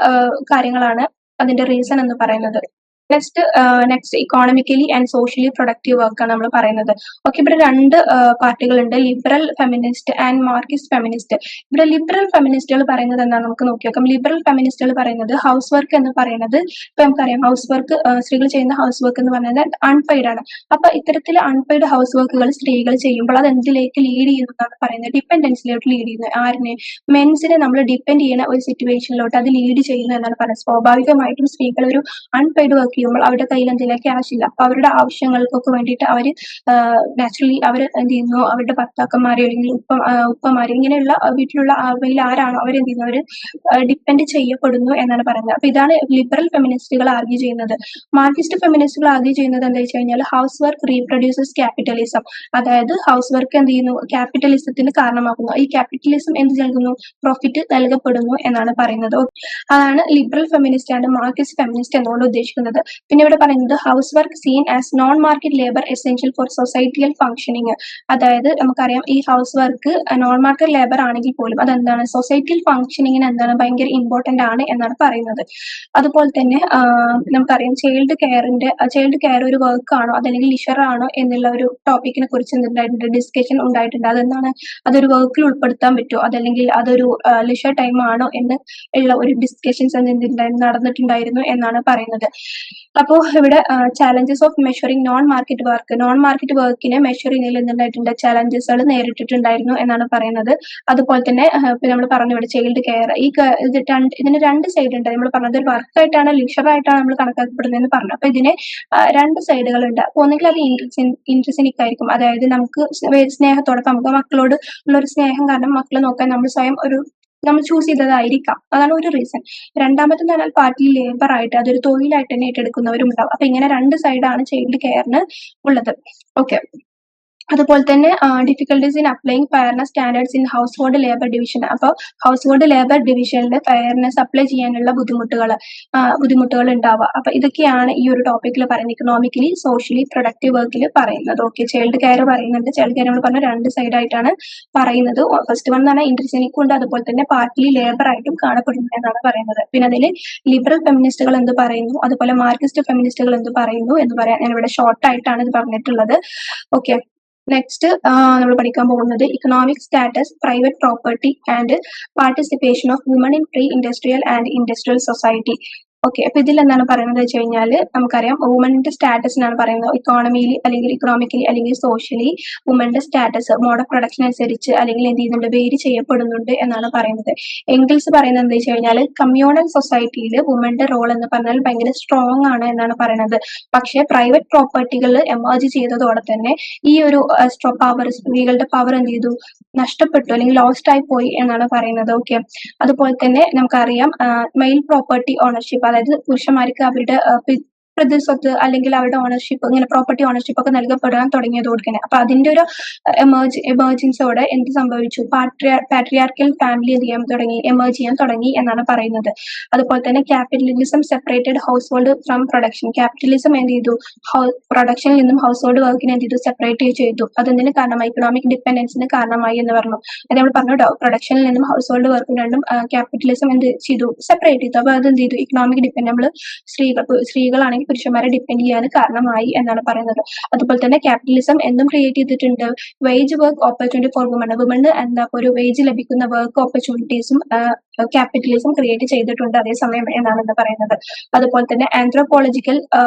കാര്യങ്ങളാണ് അതിന്റെ റീസൺ എന്ന് പറയുന്നത്. Next economically and socially productive work ആണ് നമ്മൾ പറയുന്നത്. ഓക്കെ, ഇവിടെ രണ്ട് പാർട്ടികളുണ്ട്, liberal feminist and Marxist feminist. ഇവിടെ ലിബറൽ ഫെമിനിസ്റ്റുകൾ പറയുന്നത് എന്താണ് നമുക്ക് നോക്കി നോക്കാം. ലിബറൽ ഫെമിനിസ്റ്റുകൾ പറയുന്നത് ഹൗസ് വർക്ക് എന്ന് പറയുന്നത്, ഇപ്പൊ നമുക്കറിയാം ഹൗസ് വർക്ക്, സ്ത്രീകൾ ചെയ്യുന്ന ഹൗസ് വർക്ക് എന്ന് പറയുന്നത് അൺപെയ്ഡ് ആണ്. അപ്പൊ ഇത്തരത്തിൽ അൺപെയ്ഡ് ഹൗസ് വർക്കുകൾ സ്ത്രീകൾ ചെയ്യുമ്പോൾ അത് എന്തിലേക്ക് ലീഡ് ചെയ്യുന്നു എന്നാണ് പറയുന്നത്, ഡിപ്പെൻഡൻസിലോട്ട് ലീഡ് ചെയ്യുന്നു. ആരിനെ, മെൻസിനെ നമ്മൾ ഡിപ്പെൻഡ് ചെയ്യുന്ന ഒരു സിറ്റുവേഷനിലോട്ട് അത് ലീഡ് ചെയ്യുന്നു എന്നാണ് പറയുന്നത്. സ്വാഭാവികമായിട്ടും സ്ത്രീകൾ ഒരു അൺപെയ്ഡ് വർക്ക് ചെയ്യുമ്പോൾ അവരുടെ കയ്യിൽ എന്തെങ്കിലും ക്യാഷ് ഇല്ല. അപ്പൊ അവരുടെ ആവശ്യങ്ങൾക്കൊക്കെ വേണ്ടിയിട്ട് അവര് നാച്ചുറലി അവർ എന്ത് ചെയ്യുന്നു, അവരുടെ ഭർത്താക്കന്മാരെ അല്ലെങ്കിൽ ഉപ്പമാരെ ഇങ്ങനെയുള്ള വീട്ടിലുള്ള അവയിൽ ആരാണോ അവരെന്ത് ചെയ്യുന്നു, അവര് ഡിപ്പെൻഡ് ചെയ്യപ്പെടുന്നു എന്നാണ് പറയുന്നത്. അപ്പൊ ഇതാണ് ലിബറൽ ഫെമിനിസ്റ്റുകൾ ആർഗ്യൂ ചെയ്യുന്നത്. മാർക്സിസ്റ്റ് ഫെമിനിസ്റ്റുകൾ ആർഗ്യൂ ചെയ്യുന്നത് എന്താ വെച്ച് കഴിഞ്ഞാൽ ഹൗസ് വർക്ക് റീപ്രൊഡ്യൂസസ് ക്യാപിറ്റലിസം. അതായത് ഹൗസ് വർക്ക് എന്ത് ചെയ്യുന്നു, ക്യാപിറ്റലിസത്തിന് കാരണമാകുന്നു. ഈ ക്യാപിറ്റലിസം എന്ത് നൽകുന്നു, പ്രോഫിറ്റ് നൽകപ്പെടുന്നു എന്നാണ് പറയുന്നത്. അതാണ് liberal feminist and Marxist feminist എന്നുകൊണ്ട് ഉദ്ദേശിക്കുന്നത്. പിന്നെ ഇവിടെ പറയുന്നത് house work scene as non market labour essential for societal functioning. അതായത് നമുക്കറിയാം ഈ house work non market labour ആണെങ്കിൽ പോലും അതെന്താണ്, സൊസൈറ്റിയൽ ഫംഗ്ഷനിങ്ങിന് എന്താണ് ഭയങ്കര ഇമ്പോർട്ടന്റ് ആണ് എന്നാണ് പറയുന്നത്. അതുപോലെ തന്നെ നമുക്കറിയാം ചൈൽഡ് കെയർ ഒരു വർക്ക് ആണോ അതല്ലെങ്കിൽ ലിഷർ ആണോ എന്നുള്ള ഒരു ടോപ്പിക്കിനെ കുറിച്ച് എന്തുണ്ടായിട്ടുണ്ട്, ഡിസ്കഷൻ ഉണ്ടായിട്ടുണ്ട്. അതെന്താണ്, അതൊരു വർക്കിൽ ഉൾപ്പെടുത്താൻ പറ്റുമോ അതല്ലെങ്കിൽ അതൊരു ലിഷർ ടൈം ആണോ എന്ന് ഉള്ള ഒരു ഡിസ്കഷൻസ് നടന്നിട്ടുണ്ടായിരുന്നു എന്നാണ് പറയുന്നത്. അപ്പോൾ ഇവിടെ challenges of measuring non market വർക്കിനെ മെഷർ ചെയ്യുന്നതിൽ എന്തുണ്ടായിട്ടുണ്ട്, ചാലഞ്ചസുകൾ നേരിട്ടിട്ടുണ്ടായിരുന്നു എന്നാണ് പറയുന്നത്. അതുപോലെ തന്നെ ഇപ്പൊ നമ്മൾ പറഞ്ഞു ഇവിടെ ചൈൽഡ് കെയർ, ഇതിന് രണ്ട് സൈഡ് ഉണ്ട്. നമ്മൾ പറഞ്ഞത് ഒരു വർക്കായിട്ടാണ് ലിഷറായിട്ടാണ് നമ്മൾ കണക്കാക്കപ്പെടുന്നതെന്ന് പറഞ്ഞു. അപ്പൊ ഇതിന് രണ്ട് സൈഡുകളുണ്ട്. അപ്പൊ ഒന്നെങ്കിൽ അത് ഇൻട്രസിനിക് ആയിരിക്കും, അതായത് നമുക്ക് സ്നേഹത്തോടൊപ്പം നമുക്ക് മക്കളോട് ഉള്ള ഒരു സ്നേഹം കാരണം മക്കളെ നോക്കാൻ നമ്മൾ ചൂസ് ചെയ്തതായിരിക്കാം. അതാണ് ഒരു റീസൺ. രണ്ടാമത്തെന്ന് പറഞ്ഞാൽ പാർട്ട്ലി ലേബർ ആയിട്ട് അതൊരു തൊഴിലായിട്ട് തന്നെ ഏറ്റെടുക്കുന്നവരും ഉണ്ടാവും. അപ്പൊ ഇങ്ങനെ രണ്ട് സൈഡാണ് ചൈൽഡ് കെയറിന് ഉള്ളത്. ഓക്കെ. അതുപോലെ തന്നെ difficulties in applying fairness standards in house hold labour division. അപ്പോൾ ഹൗസ് ഹോൾഡ് ലേബർ ഡിവിഷനിൽ ഫെയർനെസ് അപ്ലൈ ചെയ്യാനുള്ള ബുദ്ധിമുട്ടുകൾ ഉണ്ടാവുക. അപ്പൊ ഇതൊക്കെയാണ് ഈ ഒരു ടോപ്പിക്കിൽ പറയുന്നത്, ഇക്കണോമിക്കലി സോഷ്യലി പ്രൊഡക്റ്റീവ് വർക്കിൽ പറയുന്നത്. ഓക്കെ. ചൈൽഡ് കെയർ പറയുന്നുണ്ട്. ചൈൽഡ് കെയർ നമ്മൾ പറഞ്ഞ രണ്ട് സൈഡായിട്ടാണ് പറയുന്നത്. ഫസ്റ്റ് വൺ എന്ന് പറഞ്ഞാൽ ഇൻട്രസിനിക്കും ഉണ്ട്, അതുപോലെ തന്നെ പാർട്ട്ലി ലേബർ ആയിട്ടും കാണപ്പെടുന്നു എന്നാണ് പറയുന്നത്. പിന്നെ അതിൽ ലിബറൽ ഫെമിനിസ്റ്റുകൾ എന്ത് പറയുന്നു, അതുപോലെ മാർക്സിസ്റ്റ് ഫെമിനിസ്റ്റുകൾ എന്ത് പറയുന്നു എന്ന് പറയാം. ഞാൻ ഇവിടെ ഷോർട്ട് ആയിട്ടാണ് ഇത് പറഞ്ഞിട്ടുള്ളത്. ഓക്കെ. നെക്സ്റ്റ് നമ്മൾ പഠിക്കാൻ പോകുന്നത് economic status, private property and participation of woman in pre industrial and industrial society. Okay. അപ്പൊ ഇതിൽ എന്താണ് പറയുന്നത് വെച്ച് കഴിഞ്ഞാൽ നമുക്കറിയാം വുമണിന്റെ സ്റ്റാറ്റസിനാണ് പറയുന്നത്. ഇക്കോണമിയിൽ അല്ലെങ്കിൽ ഇക്കണോമിക്കലി അല്ലെങ്കിൽ സോഷ്യലി വുമണിന്റെ സ്റ്റാറ്റസ് മോഡ് ഓഫ് പ്രൊഡക്ഷൻ അനുസരിച്ച് അല്ലെങ്കിൽ എന്ത് ചെയ്യുന്നുണ്ട്, വേരി ചെയ്യപ്പെടുന്നുണ്ട് എന്നാണ് പറയുന്നത്. എങ്കിൽസ് പറയുന്നത് എന്താ വെച്ച് കഴിഞ്ഞാൽ കമ്മ്യൂണൽ സൊസൈറ്റിയിൽ വുമണിന്റെ റോൾ എന്ന് പറഞ്ഞാൽ ഭയങ്കര സ്ട്രോങ് ആണ് എന്നാണ് പറയുന്നത്. പക്ഷേ പ്രൈവറ്റ് പ്രോപ്പർട്ടികൾ എമേർജ് ചെയ്തതോടെ തന്നെ ഈ ഒരു പവർ, സ്ത്രീകളുടെ പവർ എന്ത് ചെയ്തു, നഷ്ടപ്പെട്ടു അല്ലെങ്കിൽ ലോസ്റ്റ് ആയി പോയി എന്നാണ് പറയുന്നത്. ഓക്കെ. അതുപോലെ തന്നെ നമുക്കറിയാം മെയിൽ പ്രോപ്പർട്ടി ഓണർഷിപ്പ്, അതായത് പുരുഷന്മാർക്ക് അവരുടെ പ്രതിസ്വത്ത് അല്ലെങ്കിൽ അവരുടെ ഓണർഷിപ്പ്, ഇങ്ങനെ പ്രോപ്പർട്ടി ഓണർഷിപ്പ് ഒക്കെ നൽകപ്പെടാൻ തുടങ്ങിയതോടെ അപ്പൊ അതിന്റെ ഒരു എമർജൻസോടെ എന്ത് സംഭവിച്ചു, പാട്രിയാർക്കൽ ഫാമിലി എന്ത് ചെയ്യാൻ തുടങ്ങി, എമേർജ് ചെയ്യാൻ തുടങ്ങി എന്നാണ് പറയുന്നത്. അതുപോലെ തന്നെ capitalism separated house hold from production. Capitalism എന്ത് ചെയ്തു, പ്രൊഡക്ഷനിൽ നിന്നും ഹൗസ് ഹോൾഡ് വർക്കിനെ എന്ത് ചെയ്തു, സെപ്പറേറ്റ് ചെയ്തു. അതെന്തിന് കാരണമായി, ഇക്കണോമിക് ഡിപ്പെൻഡൻസിന് കാരണമായി എന്ന് പറഞ്ഞു. അത് നമ്മൾ പറഞ്ഞു കേട്ടോ, പ്രൊഡക്ഷനിൽ നിന്നും ഹൗസ് ഹോൾഡ് വർക്കും രണ്ടും ക്യാപിറ്റലിസം എന്ത് ചെയ്തു, സെപ്പറേറ്റ് ചെയ്തു. അപ്പൊ അത് എന്ത് ചെയ്തു, ഇക്കണോമിക് ഡിപ്പെൻഡ്, നമ്മൾ സ്ത്രീകളാണെങ്കിൽ പുരുഷന്മാരെ ഡിപ്പെൻഡ് ചെയ്യാൻ കാരണമായി എന്നാണ് പറയുന്നത്. അതുപോലെ തന്നെ ക്യാപിറ്റലിസം എന്തും ക്രിയേറ്റ് ചെയ്തിട്ടുണ്ട്, wage work opportunity for woman. Woman ഒരു വേജ് ലഭിക്കുന്ന വർക്ക് ഓപ്പർച്യൂണിറ്റീസും ക്യാപിറ്റലിസം ക്രിയേറ്റ് ചെയ്തിട്ടുണ്ട് അതേസമയം എന്നാണ് പറയുന്നത്. അതുപോലെ തന്നെ anthropological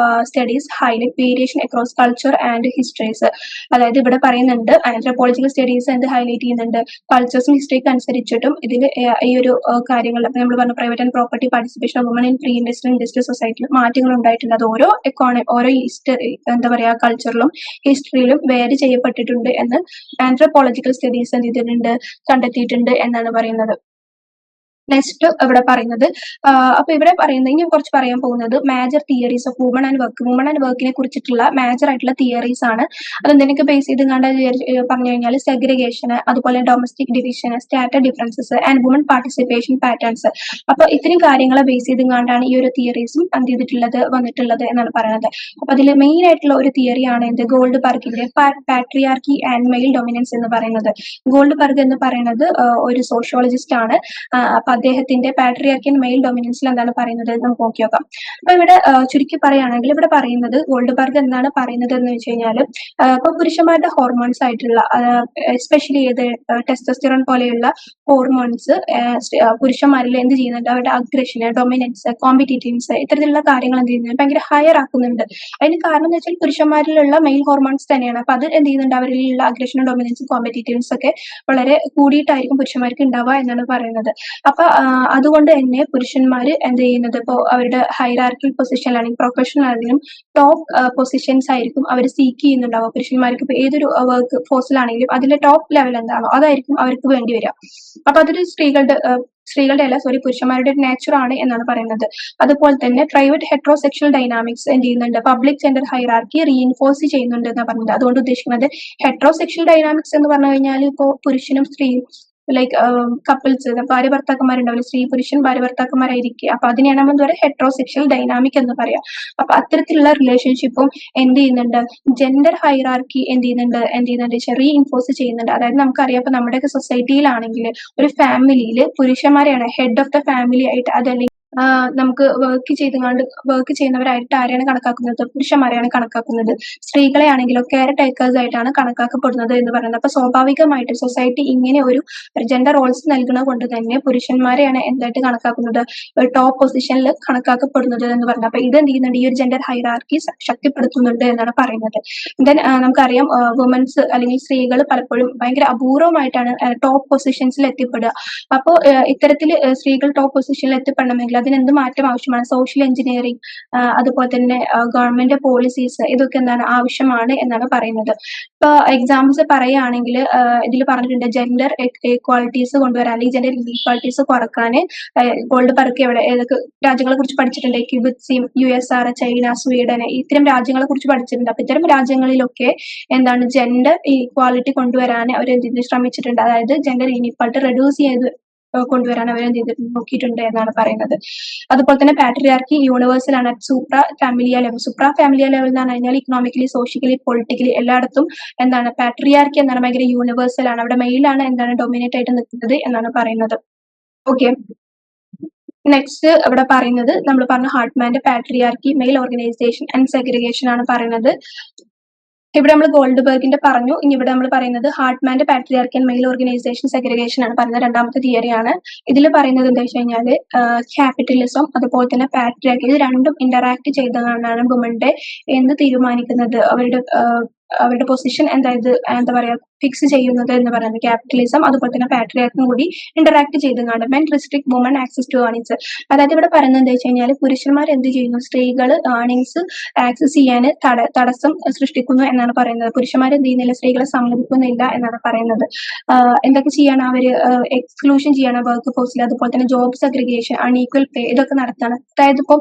studies highlight variation across culture and histories. അതായത് ഇവിടെ പറയുന്നുണ്ട് ആന്ത്രോപോളജിക്കൽ സ്റ്റഡീസ് എന്ത് ഹൈലൈറ്റ് ചെയ്യുന്നുണ്ട്, കൾച്ചേഴ്സും ഹിസ്റ്ററിക്ക് അനുസരിച്ചിട്ടും ഇതിൽ ഈ ഒരു കാര്യങ്ങൾ നമ്മൾ പറഞ്ഞ private and property participation of woman in pre industrial സൊസൈറ്റിയിൽ മാറ്റങ്ങൾ ഉണ്ടായിട്ടുണ്ട്. അത് ഓരോ ഹിസ്റ്ററി എന്താ പറയാ കൾച്ചറിലും ഹിസ്റ്ററിയിലും വേരി ചെയ്യപ്പെട്ടിട്ടുണ്ട് എന്ന് ആന്ത്രോപോളജിക്കൽ സ്റ്റഡീസ് എന്ത് ചെയ്തിട്ടുണ്ട്, കണ്ടെത്തിയിട്ടുണ്ട് എന്നാണ് പറയുന്നത്. നെക്സ്റ്റ് ഇവിടെ പറയുന്നത് അപ്പൊ ഇവിടെ പറയുന്നത് ഇനി കുറച്ച് പറയാൻ പോകുന്നത് major theories of woman and വർക്കിനെ കുറിച്ചിട്ടുള്ള മേജർ ആയിട്ടുള്ള തിയറീസ് ആണ്. അതെന്തിനൊക്കെ ബേസ് ചെയ്ത് കണ്ട പറഞ്ഞു കഴിഞ്ഞാൽ സെഗ്രിഗേഷൻ, അതുപോലെ domestic division, stator differences and woman participation patterns. അപ്പൊ ഇത്രയും കാര്യങ്ങളെ ബേസ് ചെയ്ത് കണ്ടാണ് ഈ ഒരു തിയറീസും വന്നിട്ടുള്ളത് എന്നാണ് പറയുന്നത്. അപ്പൊ അതിൽ മെയിൻ ആയിട്ടുള്ള ഒരു തിയറിയാണ് എന്ത്, ഗോൾഡ് ബർഗിന്റെ പാട്രിയാർക്കി ആൻഡ് മെയിൽ ഡൊമിനൻസ് എന്ന് പറയുന്നത്. ഗോൾഡ് ബർഗ് എന്ന് പറയുന്നത് ഒരു സോഷ്യോളജിസ്റ്റ് ആണ്. അപ്പൊ അദ്ദേഹത്തിന്റെ പാട്രിയാർക്കി മെയിൽ ഡൊമിനൻസിൽ എന്താണ് പറയുന്നത് നമുക്ക് നോക്കി നോക്കാം. അപ്പൊ ഇവിടെ ചുരുക്കി പറയുകയാണെങ്കിൽ ഇവിടെ പറയുന്നത് ഗോൾഡ് ബർഗ് എന്താണ് പറയുന്നത് എന്ന് വെച്ച് കഴിഞ്ഞാൽ ഇപ്പൊ പുരുഷന്മാരുടെ ഹോർമോൺസ് ആയിട്ടുള്ള എസ്പെഷ്യലി ഏത് ടെസ്റ്റോസ്റ്റെറോൺ പോലെയുള്ള ഹോർമോൺസ് പുരുഷന്മാരിൽ എന്ത് ചെയ്യുന്നുണ്ട്, അവരുടെ അഗ്രഷന്, ഡൊമിനൻസ്, കോമ്പറ്റീറ്റീവ്സ് ഇത്തരത്തിലുള്ള കാര്യങ്ങൾ എന്ത് ചെയ്യുന്നുണ്ട്, ഭയങ്കര ഹയർ ആക്കുന്നുണ്ട്. അതിന് കാരണം എന്ന് വെച്ചാൽ പുരുഷന്മാരിലുള്ള മെയിൽ ഹോർമോൺസ് തന്നെയാണ്. അപ്പൊ അത് എന്ത് ചെയ്യുന്നുണ്ട്, അവരിലുള്ള അഗ്രഷനും ഡൊമിനൻസും കോമ്പറ്റീറ്റീവ്സ് ഒക്കെ വളരെ കൂടിയിട്ടായിരിക്കും പുരുഷന്മാർക്ക് ഉണ്ടാവുക എന്നാണ് പറയുന്നത്. അപ്പൊ അതുകൊണ്ട് തന്നെ പുരുഷന്മാര് എന്ത് ചെയ്യുന്നത്, ഇപ്പോ അവരുടെ ഹൈറാർക്കിൽ പൊസിഷനിലാണെങ്കിൽ പ്രൊഫഷണലാണെങ്കിലും ടോപ്പ് പൊസിഷൻസ് ആയിരിക്കും അവർ സീക്ക് ചെയ്യുന്നുണ്ടാവുക. പുരുഷന്മാർക്ക് ഇപ്പൊ ഏതൊരു വർക്ക് ഫോഴ്സിലാണെങ്കിലും അതിലെ ടോപ്പ് ലെവൽ എന്താണോ അതായിരിക്കും അവർക്ക് വേണ്ടി വരിക. അപ്പൊ അതൊരു സ്ത്രീകളുടെ അല്ല, പുരുഷന്മാരുടെ ഒരു നേച്ചർ ആണ് എന്നാണ് പറയുന്നത്. അതുപോലെ തന്നെ പ്രൈവറ്റ് ഹെട്രോസെക്ഷൽ ഡൈനാമിക്സ് എന്ത് ചെയ്യുന്നുണ്ട്, പബ്ലിക് ജെൻഡർ ഹൈറാർക്കി റീഇൻഫോഴ്സ് ചെയ്യുന്നുണ്ട് എന്നാണ് പറഞ്ഞത്. അതുകൊണ്ട് ഉദ്ദേശിക്കുന്നത് ഹെട്രോസെക്ഷൽ ഡൈനാമിക്സ് എന്ന് പറഞ്ഞു കഴിഞ്ഞാൽ ഇപ്പോ പുരുഷനും സ്ത്രീയും ലൈക്ക് കപ്പിൾസ്, ഭാര്യ ഭർത്താക്കന്മാരുണ്ടാവില്ല, സ്ത്രീ പുരുഷൻ ഭാര്യ ഭർത്താക്കന്മാരായിരിക്കുക. അപ്പൊ അതിനെയാണ് നമ്മൾ എന്താ പറയുക, ഹെട്രോസെക്ഷൽ ഡൈനാമിക് എന്ന് പറയാം. അപ്പൊ അത്തരത്തിലുള്ള റിലേഷൻഷിപ്പും എന്ത് ചെയ്യുന്നുണ്ട്, ജെൻഡർ ഹൈറാർക്കി എന്ത് ചെയ്യുന്നുണ്ട് റീഇൻഫോഴ്സ് ചെയ്യുന്നുണ്ട്. അതായത് നമുക്കറിയാം ഇപ്പൊ നമ്മുടെയൊക്കെ സൊസൈറ്റിയിലാണെങ്കിൽ ഒരു ഫാമിലിയിൽ പുരുഷന്മാരെയാണ് ഹെഡ് ഓഫ് ദ ഫാമിലി ആയിട്ട്, അതല്ലെങ്കിൽ നമുക്ക് വർക്ക് ചെയ്യുന്നവരായിട്ട് ആരെയാണ് കണക്കാക്കുന്നത്? പുരുഷന്മാരെയാണ് കണക്കാക്കുന്നത്. സ്ത്രീകളെ ആണെങ്കിലോ കെയർ ടേക്കേഴ്സ് ആയിട്ടാണ് കണക്കാക്കപ്പെടുന്നത് എന്ന് പറയുന്നത്. അപ്പൊ സ്വാഭാവികമായിട്ടും സൊസൈറ്റി ഇങ്ങനെ ഒരു ജെൻഡർ റോൾസ് നൽകുന്നത് കൊണ്ട് തന്നെ പുരുഷന്മാരെയാണ് എന്തായിട്ട് കണക്കാക്കുന്നത്? ടോപ്പ് പൊസിഷനിൽ കണക്കാക്കപ്പെടുന്നത് എന്ന് പറയുന്നത്. അപ്പൊ ഇത് എന്ത് ചെയ്യുന്നുണ്ട്? ഈ ഒരു ജെൻഡർ ഹൈറാർക്കി ശക്തിപ്പെടുത്തുന്നുണ്ട് എന്നാണ് പറയുന്നത്. ദെൻ നമുക്കറിയാം വുമൻസ് അല്ലെങ്കിൽ സ്ത്രീകൾ പലപ്പോഴും ഭയങ്കര അപൂർവമായിട്ടാണ് ടോപ്പ് പൊസിഷൻസിൽ എത്തിപ്പെടുക. അപ്പോൾ ഇത്തരത്തിൽ സ്ത്രീകൾ ടോപ്പ് പൊസിഷനിൽ എത്തിപ്പെടണമെങ്കിൽ അതിനെന്ത് മാറ്റം ആവശ്യമാണ്? സോഷ്യൽ എഞ്ചിനീയറിംഗ് അതുപോലെ തന്നെ ഗവൺമെന്റ് പോളിസീസ് ഇതൊക്കെ എന്താണ് ആവശ്യമാണ് എന്നാണ് പറയുന്നത്. ഇപ്പൊ എക്സാമ്പിൾസ് പറയുകയാണെങ്കിൽ ഇതിൽ പറഞ്ഞിട്ടുണ്ട് ജെൻഡർ ഇക്വാളിറ്റീസ് കൊണ്ടുവരാൻ അല്ലെങ്കിൽ ജെൻഡർ ഇക്വാളിറ്റീസ് കുറക്കാൻ ഗോൾഡ് പറക്ക് ഏതൊക്കെ രാജ്യങ്ങളെ കുറിച്ച് പഠിച്ചിട്ടുണ്ട്? ക്യൂബിക്സിയും USR, ചൈന, സ്വീഡൻ ഇത്തരം രാജ്യങ്ങളെ കുറിച്ച് പഠിച്ചിട്ടുണ്ട്. അപ്പൊ ഇത്തരം രാജ്യങ്ങളിലൊക്കെ എന്താണ് ജെൻഡർ ഇക്വാളിറ്റി കൊണ്ടുവരാൻ അവർ ശ്രമിച്ചിട്ടുണ്ട്. അതായത് ജെൻഡർ ഇൻഇക്വാളിറ്റി റെഡ്യൂസ് ചെയ്ത് കൊണ്ടുവരാൻ അവർ നോക്കിയിട്ടുണ്ട് എന്നാണ് പറയുന്നത്. അതുപോലെ തന്നെ പാട്രിയാർക്കി യൂണിവേഴ്സൽ ആണ് at supra ഫാമിലിയ level. Supra ഫാമിലിയ level എന്ന് പറഞ്ഞു കഴിഞ്ഞാൽ ഇക്കണോമിക്കലി, സോഷ്യലി, പൊളിറ്റിക്കലി എല്ലായിടത്തും എന്താണ് പാട്രിയാർക്കി എന്നാണ് ഭയങ്കര യൂണിവേഴ്സൽ ആണ്. അവിടെ മെയിലാണ് എന്താണ് ഡൊമിനേറ്റ് ആയിട്ട് നിൽക്കുന്നത് എന്നാണ് പറയുന്നത്. ഓക്കെ, നെക്സ്റ്റ് ഇവിടെ പറയുന്നത് നമ്മൾ പറഞ്ഞ ഹാർട്ട്മാന്റെ patriarchy, male organisation and segregation ആണ് പറയുന്നത്. ഇവിടെ നമ്മൾ ഗോൾഡ്ബർഗിന്റെ പറഞ്ഞു. ഇനി ഇവിടെ നമ്മൾ പറയുന്നത് ഹാർട്ട്മാന്റെ patriarchy and male organisation segregation ആണ് പറയുന്നത്. രണ്ടാമത്തെ തിയറിയാണ്. ഇതിൽ പറയുന്നത് എന്താ വെച്ച് കഴിഞ്ഞാല് ക്യാപിറ്റലിസം അതുപോലെ തന്നെ പാട്രിയാർക്കി ഇത് രണ്ടും ഇന്ററാക്ട് ചെയ്തതാണ് വുമന്റെ എന്ത് തീരുമാനിക്കുന്നത്, അവരുടെ പൊസിഷൻ എന്താ പറയാ ഫിക്സ് ചെയ്യുന്നത് എന്ന് പറയുന്നത്. ക്യാപിറ്റലിസം അതുപോലെ തന്നെ പാട്രിയാർക്കും കൂടി ഇന്ററാക്ട് ചെയ്തതാണ്. Men restrict woman access to earnings. അതായത് ഇവിടെ പറയുന്നത് എന്താ വെച്ച് കഴിഞ്ഞാൽ പുരുഷന്മാർ എന്ത് ചെയ്യുന്നു? സ്ത്രീകൾ ഏർണിങ്സ് ആക്സസ് ചെയ്യാൻ തടസ്സം സൃഷ്ടിക്കുന്നു എന്നാണ് പറയുന്നത്. പുരുഷന്മാർ എന്ത് ചെയ്യുന്നില്ല? സ്ത്രീകളെ സമ്മതിക്കുന്നില്ല എന്നാണ് പറയുന്നത്. എന്തൊക്കെ ചെയ്യാണ് അവര്? എക്സ്ക്ലൂഷൻ ചെയ്യാണ് വർക്ക് ഫോഴ്സിൽ. അതുപോലെ തന്നെ ജോബ് സെഗ്രിഗേഷൻ, അൺഈക്വൽ പേ ഇതൊക്കെ നടത്താണ്. അതായത് ഇപ്പൊ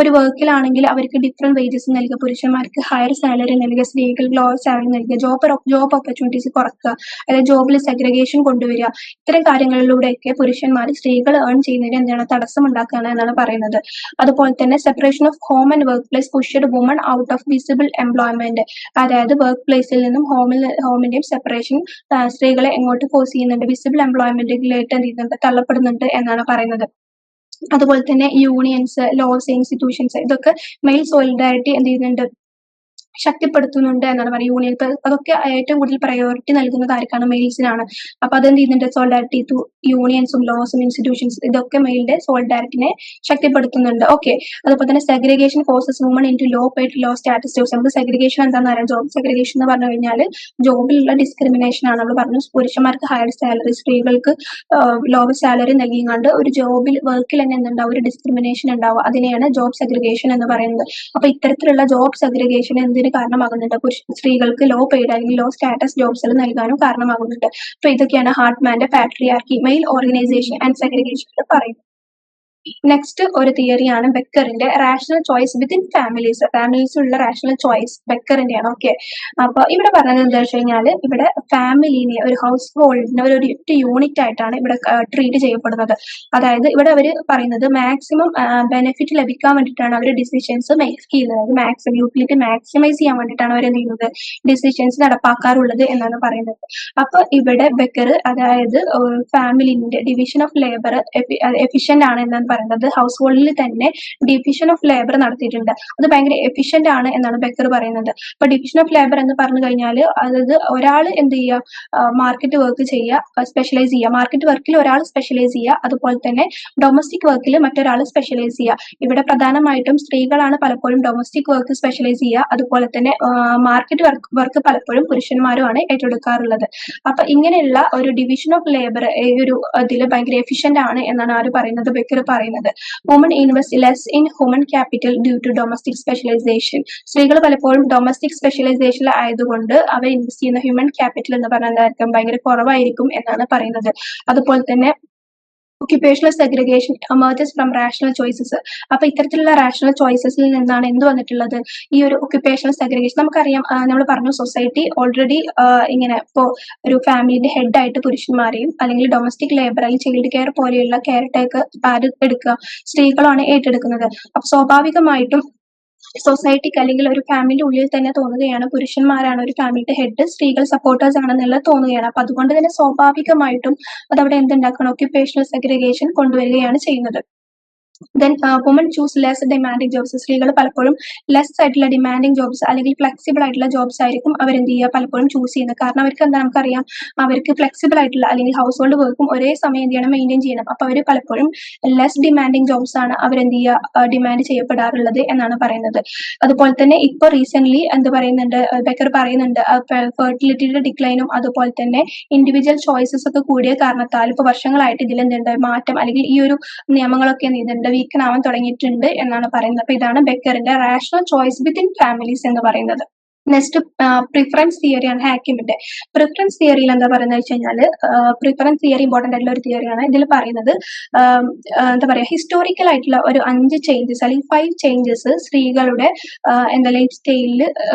ഒരു വർക്കിലാണെങ്കിൽ അവർക്ക് ഡിഫറെന്റ് വേജസ് നൽകുക, പുരുഷന്മാർക്ക് ഹയർ സാലറി നൽകുക, സ്ത്രീകൾക്ക് ലോവർ സാലറി നൽകുക, ജോബ് ഓപ്പർച്യൂണിറ്റീസ് കുറക്കുക, അതായത് ജോബിൽ സെഗ്രിഗേഷൻ കൊണ്ടുവരിക. ഇത്തരം കാര്യങ്ങളിലൂടെയൊക്കെ പുരുഷന്മാർ സ്ത്രീകൾ ഏൺ ചെയ്യുന്നതിന് എന്താണ് തടസ്സം ഉണ്ടാക്കുകയാണ് എന്നാണ് പറയുന്നത്. അതുപോലെ തന്നെ separation of home and work place pushed woman out of visible employment. അതായത് വർക്ക് പ്ലേസിൽ നിന്നും ഹോമിന്റെയും സെപ്പറേഷൻ സ്ത്രീകളെ എങ്ങോട്ട് ഫോഴ്സ് ചെയ്യുന്നുണ്ട്? വിസിബിൾ എംപ്ലോയ്മെന്റിലേക്ക് എന്ത് ചെയ്യുന്നുണ്ട്? തള്ളപ്പെടുന്നുണ്ട് എന്നാണ് പറയുന്നത്. അതുപോലെ തന്നെ യൂണിയൻസ്, ലോസ്, ഇൻസ്റ്റിറ്റ്യൂഷൻസ് ഇതൊക്കെ മെയിൽ സോളിഡാരിറ്റി എന്ത് ചെയ്യുന്നുണ്ട്? ശക്തിപ്പെടുത്തുന്നുണ്ട് എന്നാണ് പറയുന്നത്. യൂണിയൻ അതൊക്കെ ഏറ്റവും കൂടുതൽ പ്രയോറിറ്റി നൽകുന്നത് ആർക്കാണ്? മെയിൽസിനാണ്. അപ്പൊ അതെന്ത് ചെയ്യുന്നുണ്ട്? സോളിഡാരിറ്റി ടു യൂണിയൻസും ലോസും ഇൻസ്റ്റിറ്റ്യൂഷൻസ് ഇതൊക്കെ മെയിലിന്റെ സോളിഡാരിറ്റിനെ ശക്തിപ്പെടുത്തുന്നുണ്ട്. ഓക്കെ, അതുപോലെ തന്നെ segregation forces woman in to low paid low status jobs. നമുക്ക് സെഗ്രിഗേഷൻ എന്താണെന്ന് അറിയാം. ജോബ് സെഗ്രിഗേഷൻ എന്ന് പറഞ്ഞു കഴിഞ്ഞാൽ ജോബിലുള്ള ഡിസ്ക്രിമിനേഷൻ ആണ്. നമ്മൾ പറഞ്ഞു പുരുഷന്മാർക്ക് ഹയർ സാലറി, സ്ത്രീകൾക്ക് ലോവർ സാലറി നൽകിക്കൊണ്ട് ഒരു ജോബിൽ വർക്കിൽ തന്നെ എന്തുണ്ടാവും? ഒരു ഡിസ്ക്രിമിനേഷൻ ഉണ്ടാവും. അതിനെയാണ് ജോബ് സെഗ്രിഗേഷൻ എന്ന് പറയുന്നത്. അപ്പൊ ഇത്തരത്തിലുള്ള ജോബ് സെഗ്രിഗേഷൻ എന്തിന് കാരണമാകുന്നുണ്ട്? സ്ത്രീകൾക്ക് ലോ പെയ്ഡ് അല്ലെങ്കിൽ ലോ സ്റ്റാറ്റസ് ജോബ്സ് നൽകാനും കാരണമാകുന്നുണ്ട്. അപ്പൊ ഇതൊക്കെയാണ് ഹാർട്ട്മാന്റെ patriarchy, male organisation and segregation പറയുന്നത്. നെക്സ്റ്റ് ഒരു തിയറിയാണ് ബെക്കറിന്റെ റാഷണൽ ചോയ്സ് വിത്തിൻ ഫാമിലീസ്. ഫാമിലീസിലുള്ള റാഷണൽ ചോയ്സ് ബെക്കറിന്റെയാണ്. ഓക്കെ, അപ്പൊ ഇവിടെ പറഞ്ഞത് എന്താ വെച്ച് കഴിഞ്ഞാൽ ഇവിടെ ഫാമിലിനെ ഒരു ഹൗസ് ഹോൾഡിനെ ഒരു യൂണിറ്റ് ആയിട്ടാണ് ഇവിടെ ട്രീറ്റ് ചെയ്യപ്പെടുന്നത്. അതായത് ഇവിടെ അവർ പറയുന്നത് മാക്സിമം ബെനിഫിറ്റ് ലഭിക്കാൻ വേണ്ടിയിട്ടാണ് അവർ ഡിസിഷൻസ് മേക്ക് ചെയ്യുന്നത്. മാക്സിമം യൂട്ടിലിറ്റി മാക്സിമൈസ് ചെയ്യാൻ വേണ്ടിയിട്ടാണ് അവർ എന്ത് ചെയ്യുന്നത്? ഡിസിഷൻസ് നടപ്പാക്കാറുള്ളത് എന്നാണ് പറയുന്നത്. അപ്പൊ ഇവിടെ ബെക്കർ അതായത് ഫാമിലിന്റെ ഡിവിഷൻ ഓഫ് ലേബർ എഫിഷ്യന്റ് ആണ് എന്നാണ് പറയുന്നത്. ഹൗസ് ഹോൾഡിൽ തന്നെ ഡിവിഷൻ ഓഫ് ലേബർ നടത്തിയിട്ടുണ്ട്. അത് ഭയങ്കര എഫിഷ്യന്റ് ആണ് എന്നാണ് ബെക്കർ പറയുന്നത്. അപ്പൊ ഡിവിഷൻ ഓഫ് ലേബർ എന്ന് പറഞ്ഞു കഴിഞ്ഞാൽ അതായത് ഒരാൾ എന്ത് ചെയ്യുക? മാർക്കറ്റ് വർക്ക് ചെയ്യുക, സ്പെഷ്യലൈസ് ചെയ്യുക. മാർക്കറ്റ് വർക്കിൽ ഒരാൾ സ്പെഷ്യലൈസ് ചെയ്യുക, അതുപോലെ തന്നെ ഡൊമസ്റ്റിക് വർക്കിൽ മറ്റൊരാൾ സ്പെഷ്യലൈസ് ചെയ്യുക. ഇവിടെ പ്രധാനമായിട്ടും സ്ത്രീകളാണ് പലപ്പോഴും ഡൊമസ്റ്റിക് വർക്ക് സ്പെഷ്യലൈസ് ചെയ്യുക. അതുപോലെ തന്നെ മാർക്കറ്റ് വർക്ക് പലപ്പോഴും പുരുഷന്മാരുമാണ് ഏറ്റെടുക്കാറുള്ളത്. അപ്പൊ ഇങ്ങനെയുള്ള ഒരു ഡിവിഷൻ ഓഫ് ലേബർ ഈ ഒരു ഇതിൽ ഭയങ്കര എഫിഷ്യന്റ് ആണ് എന്നാണ് ആര് പറയുന്നത്? ബെക്കർ പറയുന്നത്. Woman invest less in human capital due to domestic specialisation. സ്ത്രീകൾ പലപ്പോഴും ഡൊമസ്റ്റിക് സ്പെഷ്യലൈസേഷൻ ആയതുകൊണ്ട് അവർ ഇൻവെസ്റ്റ് ചെയ്യുന്ന ഹ്യൂമൻ ക്യാപിറ്റൽ എന്ന് പറഞ്ഞാൽ ഭയങ്കര കുറവായിരിക്കും എന്നാണ് പറയുന്നത്. അതുപോലെ തന്നെ occupational segregation emerges from rational choices. അപ്പൊ ഇത്തരത്തിലുള്ള റാഷണൽ ചോയ്സസിൽ നിന്നാണ് എന്ത് വന്നിട്ടുള്ളത്? ഈ ഒരു ഒക്യുപേഷണൽ സെഗ്രിഗേഷൻ. നമുക്കറിയാം, നമ്മൾ പറഞ്ഞു സൊസൈറ്റി ഓൾറെഡി ഇങ്ങനെ ഇപ്പോ ഒരു ഫാമിലിന്റെ ഹെഡ് ആയിട്ട് പുരുഷന്മാരെയും അല്ലെങ്കിൽ ഡൊമസ്റ്റിക് ലേബർ അല്ലെങ്കിൽ ചൈൽഡ് കെയർ പോലെയുള്ള കെയർ ടേക്ക് ആര് എടുക്കുക? സ്ത്രീകളാണ് ഏറ്റെടുക്കുന്നത്. അപ്പൊ സ്വാഭാവികമായിട്ടും സൊസൈറ്റിക്ക് അല്ലെങ്കിൽ ഒരു ഫാമിലിയുടെ ഉള്ളിൽ തന്നെ തോന്നുകയാണ് പുരുഷന്മാരാണ് ഒരു ഫാമിലിയുടെ ഹെഡ്, സ്ത്രീകൾ സപ്പോർട്ടേഴ്സ് ആണെന്നുള്ളത് തോന്നുകയാണ്. അപ്പൊ അതുകൊണ്ട് തന്നെ സ്വാഭാവികമായിട്ടും അതവിടെ എന്തുണ്ടാക്കണം? ഒക്യുപേഷണൽ സെഗ്രിഗേഷൻ കൊണ്ടുവരികയാണ് ചെയ്യുന്നത്. Then woman choose less demanding jobs. സ്ത്രീകൾ പലപ്പോഴും ലെസ് ആയിട്ടുള്ള ഡിമാൻഡിങ് ജോബ്സ് അല്ലെങ്കിൽ ഫ്ലെക്സിബിൾ ആയിട്ടുള്ള ജോബ്സ് ആയിരിക്കും അവരെന്ത് ചെയ്യുക പലപ്പോഴും ചൂസ് ചെയ്യുന്നത്. കാരണം അവർക്ക് എന്താ നമുക്കറിയാം, അവർക്ക് ഫ്ലെക്സിബിൾ ആയിട്ടുള്ള അല്ലെങ്കിൽ ഹൗസ് ഹോൾഡ് വർക്കും ഒരേ സമയം എന്ത് ചെയ്യണം മെയിൻറ്റെയിൻ ചെയ്യണം. അപ്പോൾ അവർ പലപ്പോഴും ലെസ് ഡിമാൻഡിങ് ജോബ്സ് ആണ് അവരെന്ത് ചെയ്യുക ഡിമാൻഡ് ചെയ്യപ്പെടാറുള്ളത് എന്നാണ് പറയുന്നത്. അതുപോലെ തന്നെ ഇപ്പോൾ റീസെന്റ് എന്ത് പറയുന്നുണ്ട്, ബെക്കർ പറയുന്നുണ്ട് ഫെർട്ടിലിറ്റിയുടെ ഡിക്ലൈനും അതുപോലെ തന്നെ ഇൻഡിവിജ്വൽ ചോയ്സസ് ഒക്കെ കൂടിയ കാരണത്താൽ ഇപ്പോൾ വർഷങ്ങളായിട്ട് ഇതിൽ എന്തുണ്ട് മാറ്റം അല്ലെങ്കിൽ ഈ ഒരു നിയമങ്ങളൊക്കെ എന്ത് ചെയ്യുന്നുണ്ട് വീക്കൻ ആവാൻ തുടങ്ങിയിട്ടുണ്ട് എന്നാണ് പറയുന്നത്. അപ്പൊ ഇതാണ് ബെക്കറിന്റെ റാഷണൽ ചോയ്സ് വിത്തിൻ ഫാമിലീസ് എന്ന് പറയുന്നത്. നെക്സ്റ്റ് പ്രിഫറൻസ് തിയറിയാണ് ഹാക്കിമിന്റെ. പ്രിഫറൻസ് തിയറിയിൽ എന്താ പറയുന്നത് വെച്ച് കഴിഞ്ഞാല് പ്രിഫറൻസ് തിയറി ഇമ്പോർട്ടന്റ് ആയിട്ടുള്ള ഒരു തിയറിയാണ്. ഇതിൽ പറയുന്നത് എന്താ പറയാ ഹിസ്റ്റോറിക്കൽ ആയിട്ടുള്ള ഒരു 5 ചേഞ്ചസ് അല്ലെങ്കിൽ 5 ചേഞ്ചസ് സ്ത്രീകളുടെ എന്താ ലൈഫ് സ്റ്റൈലിൽ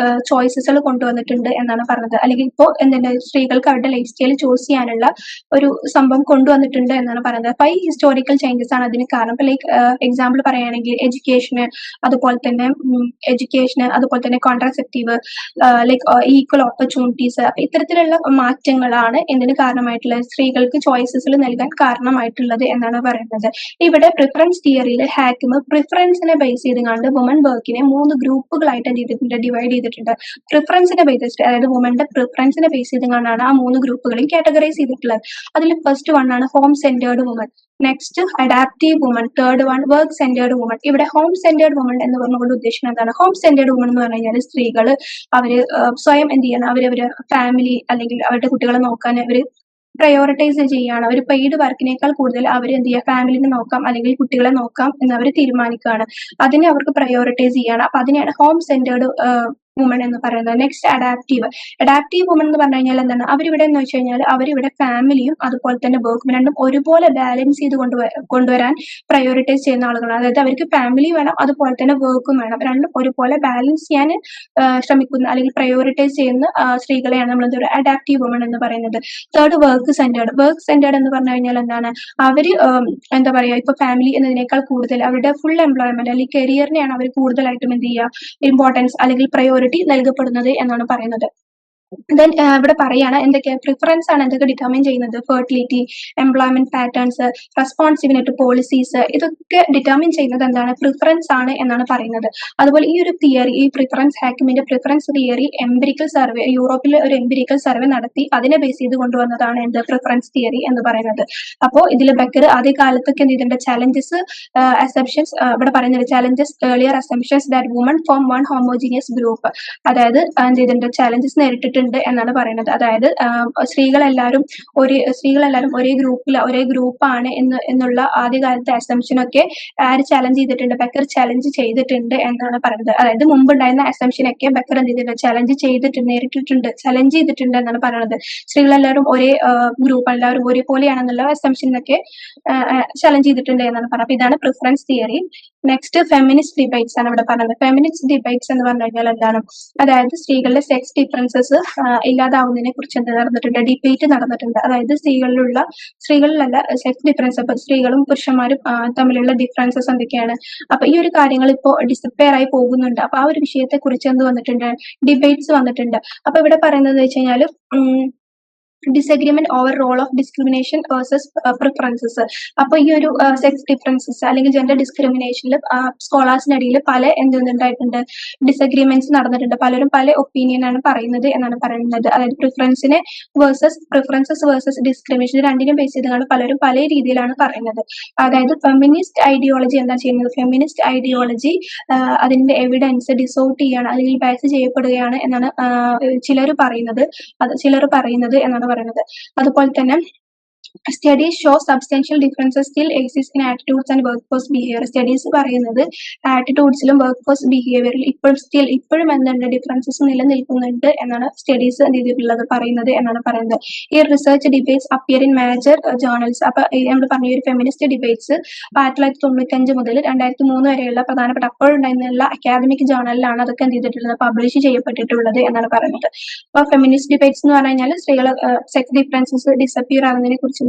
ചോയ്സസുകൾ കൊണ്ടുവന്നിട്ടുണ്ട് എന്നാണ് പറഞ്ഞത്. അല്ലെങ്കിൽ ഇപ്പോൾ എന്തുണ്ട് സ്ത്രീകൾക്ക് അവരുടെ ലൈഫ് സ്റ്റൈൽ ചൂസ് ചെയ്യാനുള്ള ഒരു സംഭവം കൊണ്ടുവന്നിട്ടുണ്ട് എന്നാണ് പറയുന്നത്. 5 ഹിസ്റ്റോറിക്കൽ ചേഞ്ചസ് ആണ് അതിന് കാരണം. ഇപ്പൊ ലൈക്ക് എക്സാമ്പിൾ പറയുകയാണെങ്കിൽ എഡ്യൂക്കേഷന് അതുപോലെ തന്നെ കോൺട്രാസെപ്റ്റീവ് ലൈക്ക് ഈക്വൽ ഓപ്പർച്യൂണിറ്റീസ്. അപ്പൊ ഇത്തരത്തിലുള്ള മാറ്റങ്ങളാണ് എന്തിന് കാരണമായിട്ടുള്ളത്, സ്ത്രീകൾക്ക് ചോയ്സസിൽ നൽകാൻ കാരണമായിട്ടുള്ളത് എന്നാണ് പറയുന്നത്. ഇവിടെ പ്രിഫറൻസ് തിയറിയിൽ ഹാക്കിമ് പ്രിഫറൻസിനെ ബേസ് ചെയ്തുകൊണ്ട് വുമൺ വർക്കിനെ 3 ഗ്രൂപ്പുകളായിട്ട് എന്ത് ചെയ്തിട്ടുണ്ട് ഡിവൈഡ് ചെയ്തിട്ടുണ്ട്. പ്രിഫറൻസിനെ ബേസ് അതായത് വുമന്റെ പ്രിഫറൻസിനെ ബേസ് ചെയ്തുകൊണ്ടാണ് ആ 3 ഗ്രൂപ്പുകളെയും കാറ്റഗറൈസ് ചെയ്തിട്ടുള്ളത്. അതിൽ ഫസ്റ്റ് വൺ ആണ് home centred woman, next adaptive woman, third one work centred woman. ഇവിടെ ഹോം സെന്റേർഡ് വുമൺ എന്ന് പറഞ്ഞുകൊണ്ട് ഉദ്ദേശിക്കുന്നത് എന്താണ്, ഹോം സെന്റേർഡ് വുമൺ എന്ന് പറഞ്ഞു കഴിഞ്ഞാൽ സ്ത്രീകൾ അവര് സ്വയം എന്ത് ചെയ്യണം, അവരവര് ഫാമിലി അല്ലെങ്കിൽ അവരുടെ കുട്ടികളെ നോക്കാൻ അവര് പ്രയോറിറ്റൈസ് ചെയ്യാണ്. അവർ പെയ്ഡ് വർക്കിനേക്കാൾ കൂടുതൽ അവർ എന്ത് ചെയ്യുക ഫാമിലിനെ നോക്കാം അല്ലെങ്കിൽ കുട്ടികളെ നോക്കാം എന്ന് അവർ തീരുമാനിക്കുകയാണ്. അതിനെ അവർക്ക് പ്രയോറിറ്റൈസ് ചെയ്യാണ്. അപ്പൊ അതിനെയാണ് ഹോം സെന്റേർഡ് വുമൺ എന്ന് പറയുന്നത്. നെക്സ്റ്റ് അഡാപ്റ്റീവ് വുമൺ എന്ന് പറഞ്ഞു കഴിഞ്ഞാൽ എന്താണ്, അവരിവിടെ എന്ന് വെച്ച് കഴിഞ്ഞാൽ അവരിവിടെ ഫാമിലിയും അതുപോലെ തന്നെ വർക്കും രണ്ടും ഒരുപോലെ ബാലൻസ് ചെയ്ത് കൊണ്ടുവരാൻ പ്രയോറിറ്റൈസ് ചെയ്യുന്ന ആളുകളാണ്. അതായത് അവർക്ക് ഫാമിലി വേണം അതുപോലെ തന്നെ വർക്കും വേണം, രണ്ടും ഒരുപോലെ ബാലൻസ് ചെയ്യാൻ ശ്രമിക്കുന്ന അല്ലെങ്കിൽ പ്രയോറിറ്റൈസ് ചെയ്യുന്ന സ്ത്രീകളെയാണ് നമ്മൾ എന്താ പറയുക അഡാപ്റ്റീവ് വുമൺ എന്ന് പറയുന്നത്. തേർഡ് വർക്ക് സെന്റേർഡ് എന്ന് പറഞ്ഞു കഴിഞ്ഞാൽ എന്താണ്, അവര് എന്താ പറയാ ഇപ്പൊ ഫാമിലി എന്നതിനേക്കാൾ കൂടുതൽ അവരുടെ ഫുൾ എംപ്ലോയ്മെന്റ് അല്ലെങ്കിൽ കരിയറിനെയാണ് അവർ കൂടുതലായിട്ടും എന്ത് ചെയ്യുക ഇമ്പോർട്ടൻസ് അല്ലെങ്കിൽ പ്രയോറിറ്റി നൽകപ്പെടുന്നത് എന്നാണ് പറയുന്നത്. ദെൻ ഇവിടെ പറയാണ് എന്തൊക്കെ പ്രിഫറൻസ് ആണ് എന്തൊക്കെ ഡിറ്റർമിൻ ചെയ്യുന്നത്, fertility, employment patterns, responsibility policies, ഇതൊക്കെ ഡിറ്റർമിൻ ചെയ്യുന്നത് എന്താണ് പ്രിഫറൻസ് ആണ് എന്നാണ് പറയുന്നത്. അതുപോലെ ഈ ഒരു തിയറി, ഈ പ്രിഫറൻസ് ഹാക്കിമിന്റെ പ്രിഫറൻസ് തിയറി എംപിരിക്കൽ സർവേ, യൂറോപ്പിലെ ഒരു എംപിരിക്കൽ സർവേ നടത്തി അതിനെ ബേസ് ചെയ്ത് കൊണ്ടുവന്നതാണ് എന്ത് പ്രിഫറൻസ് തിയറി എന്ന് പറയുന്നത്. അപ്പോൾ ഇതിൽ ബെക്കർ ആദ്യ കാലത്തൊക്കെ എന്ത് ചെയ്തിട്ടുണ്ട് ചലഞ്ചസ് അസംപ്ഷൻസ് ഇവിടെ പറയുന്നത് challenges earlier assumptions that woman form one homogeneous group. അതായത് എന്ത് ചെയ്തിട്ടുണ്ട് ചലഞ്ചസ് നേരിട്ടിട്ടുണ്ട് എന്നാണ് പറയുന്നത്. അതായത് സ്ത്രീകളെല്ലാവരും ഒരേ ഗ്രൂപ്പാണ് എന്നുള്ള ആദ്യകാലത്തെ അസംഷനൊക്കെ ആര് ചലഞ്ച് ചെയ്തിട്ടുണ്ട്, ബെക്കർ ചലഞ്ച് ചെയ്തിട്ടുണ്ട് എന്നാണ് പറയുന്നത്. അതായത് മുമ്പുണ്ടായിരുന്ന അസംഷനൊക്കെ ബെക്കർ എന്ത് ചെയ്തിട്ടുണ്ട് ചലഞ്ച് ചെയ്തിട്ടുണ്ട് എന്നാണ് പറയുന്നത്. സ്ത്രീകളെല്ലാവരും ഒരേ ഗ്രൂപ്പ് എല്ലാവരും ഒരേപോലെയാണെന്നുള്ള അസംഷനൊക്കെ ചലഞ്ച് ചെയ്തിട്ടുണ്ട് എന്നാണ് പറയുന്നത്. ഇതാണ് preference theory. Next feminist debates ആണ് ഇവിടെ പറഞ്ഞത്. ഫെമിനിസ്റ്റ് ഡിബേറ്റ്സ് എന്ന് പറഞ്ഞു കഴിഞ്ഞാൽ എന്താണ്, അതായത് സ്ത്രീകളുടെ സെക്സ് ഡിഫറൻസസ് ഇല്ലാതാവുന്നതിനെ കുറിച്ച് എന്ത് നടന്നിട്ടുണ്ട്, ഡിബേറ്റ് നടന്നിട്ടുണ്ട്. അതായത് സ്ത്രീകളിലല്ല സെക്സ് ഡിഫറൻസ്, അപ്പൊ സ്ത്രീകളും പുരുഷന്മാരും തമ്മിലുള്ള ഡിഫറൻസസ് എന്തൊക്കെയാണ്, അപ്പൊ ഈ ഒരു കാര്യങ്ങൾ ഇപ്പോൾ ഡിസപ്പയർ ആയി പോകുന്നുണ്ട്. അപ്പൊ ആ ഒരു വിഷയത്തെ കുറിച്ച് എന്ത് വന്നിട്ടുണ്ട്, ഡിബേറ്റ്സ് വന്നിട്ടുണ്ട്. അപ്പൊ ഇവിടെ പറയുന്നത് വെച്ച് കഴിഞ്ഞാൽ disagreement over role of discrimination versus preferences. അപ്പൊ ഈ ഒരു സെക്സ് ഡിഫറൻസസ് അല്ലെങ്കിൽ ജെൻഡർ ഡിസ്ക്രിമിനേഷനിൽ സ്കോളേഴ്സിനിടയിൽ പല എന്തുണ്ടായിട്ടുണ്ട് ഡിസഗ്രിമെന്റ്സ് നടന്നിട്ടുണ്ട്. പലരും പല ഒപ്പീനിയൻ ആണ് പറയുന്നത് എന്നാണ് പറയുന്നത്. അതായത് പ്രിഫറൻസസ് വേഴ്സസ് ഡിസ്ക്രിമിനേഷൻ രണ്ടിനും ബേസ് ചെയ്താണ് പലരും പല രീതിയിലാണ് പറയുന്നത്. അതായത് ഫെമിനിസ്റ്റ് ഐഡിയോളജി എന്താ ചെയ്യുന്നത്, ഫെമിനിസ്റ്റ് ഐഡിയോളജി അതിന്റെ എവിഡൻസ് ഡിസോർട്ട് ചെയ്യാണ് അല്ലെങ്കിൽ ബേസ് ചെയ്യപ്പെടുകയാണ് എന്നാണ് ചിലർ പറയുന്നത് എന്നാണ് പറയുന്നത്. അതുപോലെ തന്നെ studies show substantial differences still exist in attitudes and work force behaviour. Studies പറയുന്നത് ആറ്റിറ്റ്യൂഡ്സിലും വർക്ക് ഫോഴ്സ് ബിഹേവിയറിൽ ഇപ്പോഴും എന്തുണ്ട് ഡിഫറൻസസ് നിലനിൽക്കുന്നുണ്ട് എന്നാണ് സ്റ്റഡീസ് ചെയ്തിട്ടുള്ളത് പറയുന്നത് എന്നാണ് പറയുന്നത്. ഈ research debates appear in major journals. അപ്പൊ നമ്മൾ പറഞ്ഞ ഒരു ഫെമിനിസ്റ്റ് ഡിബേറ്റ്സ് 1995 മുതൽ 2003 വരെയുള്ള പ്രധാനപ്പെട്ട അപ്പോഴുണ്ടായിരുന്നുള്ള അക്കാദമിക് ജേർണലിലാണ് അതൊക്കെ എന്ത് ചെയ്തിട്ടുള്ളത് പബ്ലിഷ് ചെയ്യപ്പെട്ടിട്ടുള്ളത് എന്നാണ് പറയുന്നത്. അപ്പൊ ഫെമിനിസ്റ്റ് ഡിബേറ്റ്സ് എന്ന് പറഞ്ഞു കഴിഞ്ഞാൽ സ്ത്രീകൾ സെക്സ് ഡിഫറൻസസ് ഡിസപ്പിയർ ആകുന്നതിനെ കുറിച്ചുള്ള